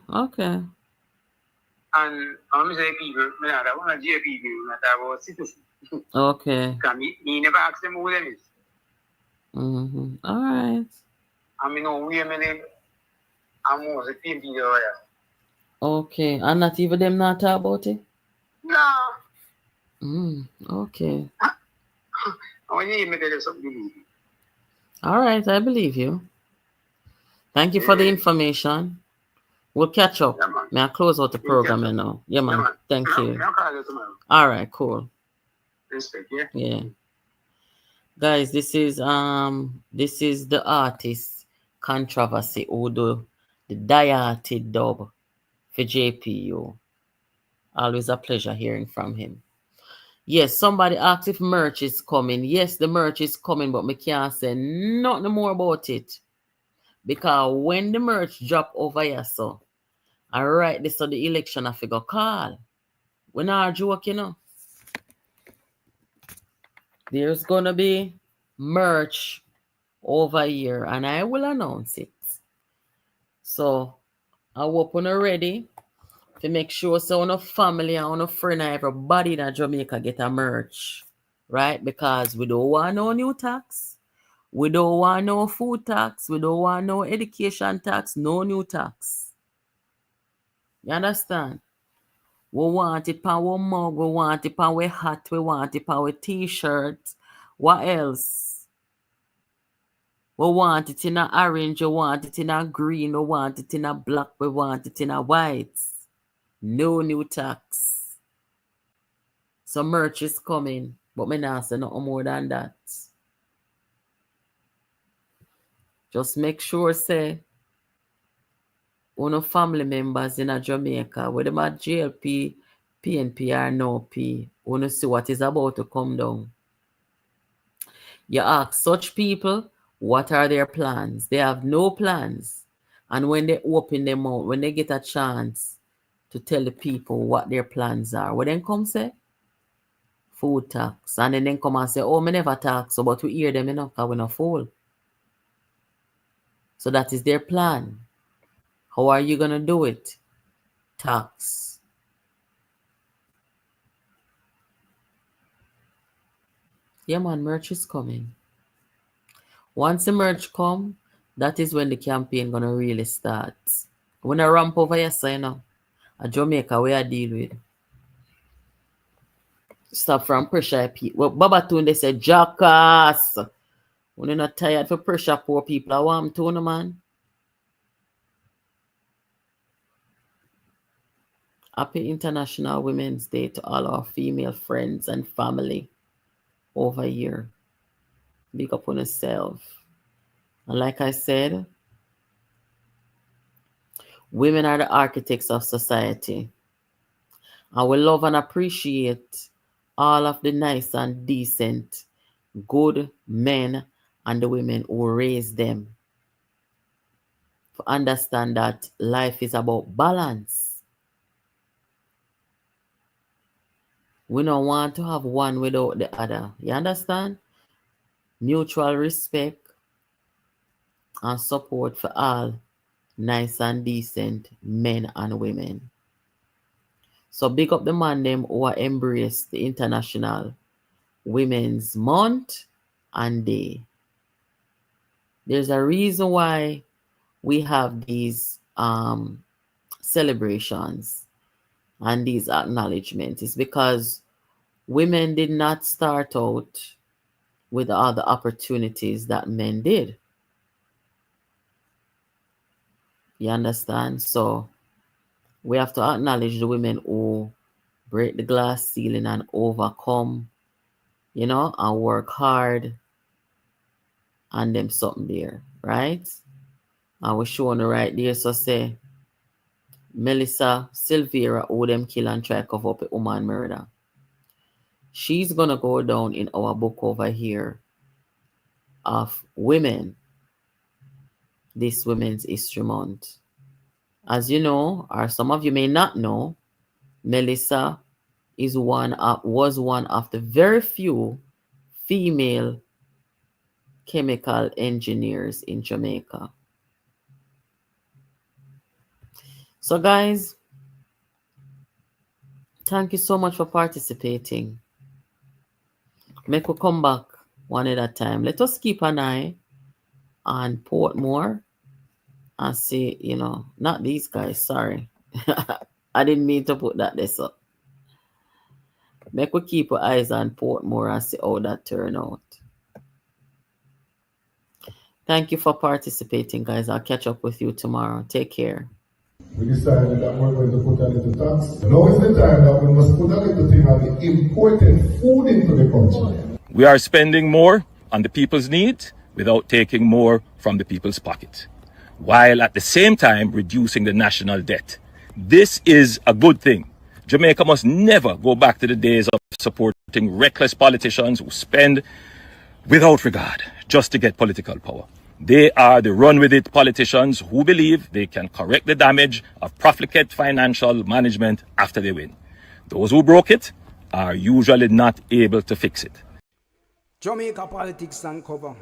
And I'm say people, I want to hear people, not about citizens. Okay. Because me never ask them who them is. All right. I know we I'm the team people over there. Okay. And not even them not talk about it? No. Okay. I want you to tell you something. All right, I believe you. Thank you for the information. We'll catch up. Yeah, man. May I close out the program now? Yeah, man. man. Thank you. Yeah, call you tomorrow. All right, cool. Respect, yeah. Yeah. Guys, this is the artist Controversy who do the Diarty dub for JPU. Always a pleasure hearing from him. Yes, somebody asked if merch is coming. Yes, the merch is coming, but me can't say nothing more about it. Because when the merch drop over here, so I write this on the election, I figure call. We're not joking, There's gonna be merch over here, and I will announce it. So I hope you're ready to make sure so on a family and on a friend and everybody in Jamaica get a merch, right? Because we don't want no new tax. We don't want no food tax. We don't want no education tax. No new tax. You understand? We want it on our mug. We want it on our hat. We want it on our t-shirt. What else? We want it in a orange. We want it in a green. We want it in a black. We want it in a white. No new tax. So merch is coming. But me not say nothing more than that. Just make sure, say, one family members in a Jamaica, whether them at JLP, PNP or no P, want see what is about to come down. You ask such people, what are their plans? They have no plans. And when they open them out, when they get a chance to tell the people what their plans are, what then come say? Food tax. And then come and say, oh, me never tax, so but we hear them enough because we not fool. So that is their plan. How are you going to do it? Tax. Yeah, man, merch is coming. Once the merch come, that is when the campaign going to really start. When I ramp over here, so, a Jamaica, we are deal with. Stop from pressure people. Well, Babatune, they say, jackass. When you're not tired for pressure poor people, I want to, man. Happy International Women's Day to all our female friends and family over here. Big up on yourself. And like I said, women are the architects of society. And we love and appreciate all of the nice and decent, good men and the women who raise them. To understand that life is about balance. We don't want to have one without the other. You understand? Mutual respect and support for all nice and decent men and women. So big up the man them who embrace the International Women's Month and Day. There's a reason why we have these celebrations and these acknowledgements. It's because women did not start out with all the opportunities that men did. You understand? So we have to acknowledge the women who break the glass ceiling and overcome, and work hard and them something there, right? And we're showing the right there. So say, Melissa Silvera, who them kill and try to cover up a woman murder. She's going to go down in our book over here of women, this Women's History Month. As you know, or some of you may not know, Melissa was one of the very few female chemical engineers in Jamaica. So guys, thank you so much for participating. Make we come back one at a time. Let us keep an eye on Portmore and see, not these guys, sorry. I didn't mean to put that this up. Make we keep our eyes on Portmore and see how that turn out. Thank you for participating, guys. I'll catch up with you tomorrow. Take care. We decided that we're going to put a little tax. Now is the time that we must put a little thing on the imported food into the country. We are spending more on the people's needs without taking more from the people's pocket, while at the same time reducing the national debt. This is a good thing. Jamaica must never go back to the days of supporting reckless politicians who spend without regard just to get political power. They are the run-with-it politicians who believe they can correct the damage of profligate financial management after they win. Those who broke it are usually not able to fix it. Jamaica politics uncover.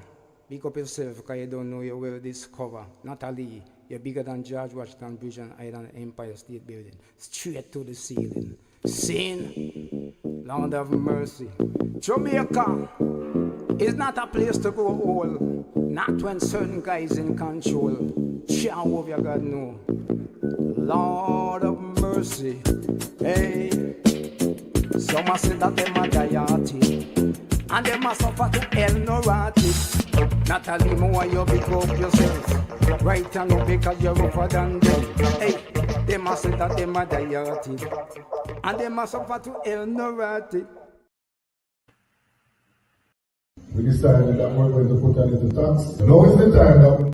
Big up yourself, because you don't know you will discover. Natalie, you're bigger than George Washington Bridge and Island Empire State Building. Straight to the ceiling. Sin, Lord of mercy. Jamaica is not a place to go all. Not when certain guys in control. Chow of your God, no. Lord of mercy. Hey, some say that them are diaty. And they must suffer to hell no rotted. Natalie, more you big up yourself. Right now because you're rougher than them. Hey, they must say that they are diaty. And they must suffer to hell no rotted. We decided that we're going to put a little tax. Now is the time that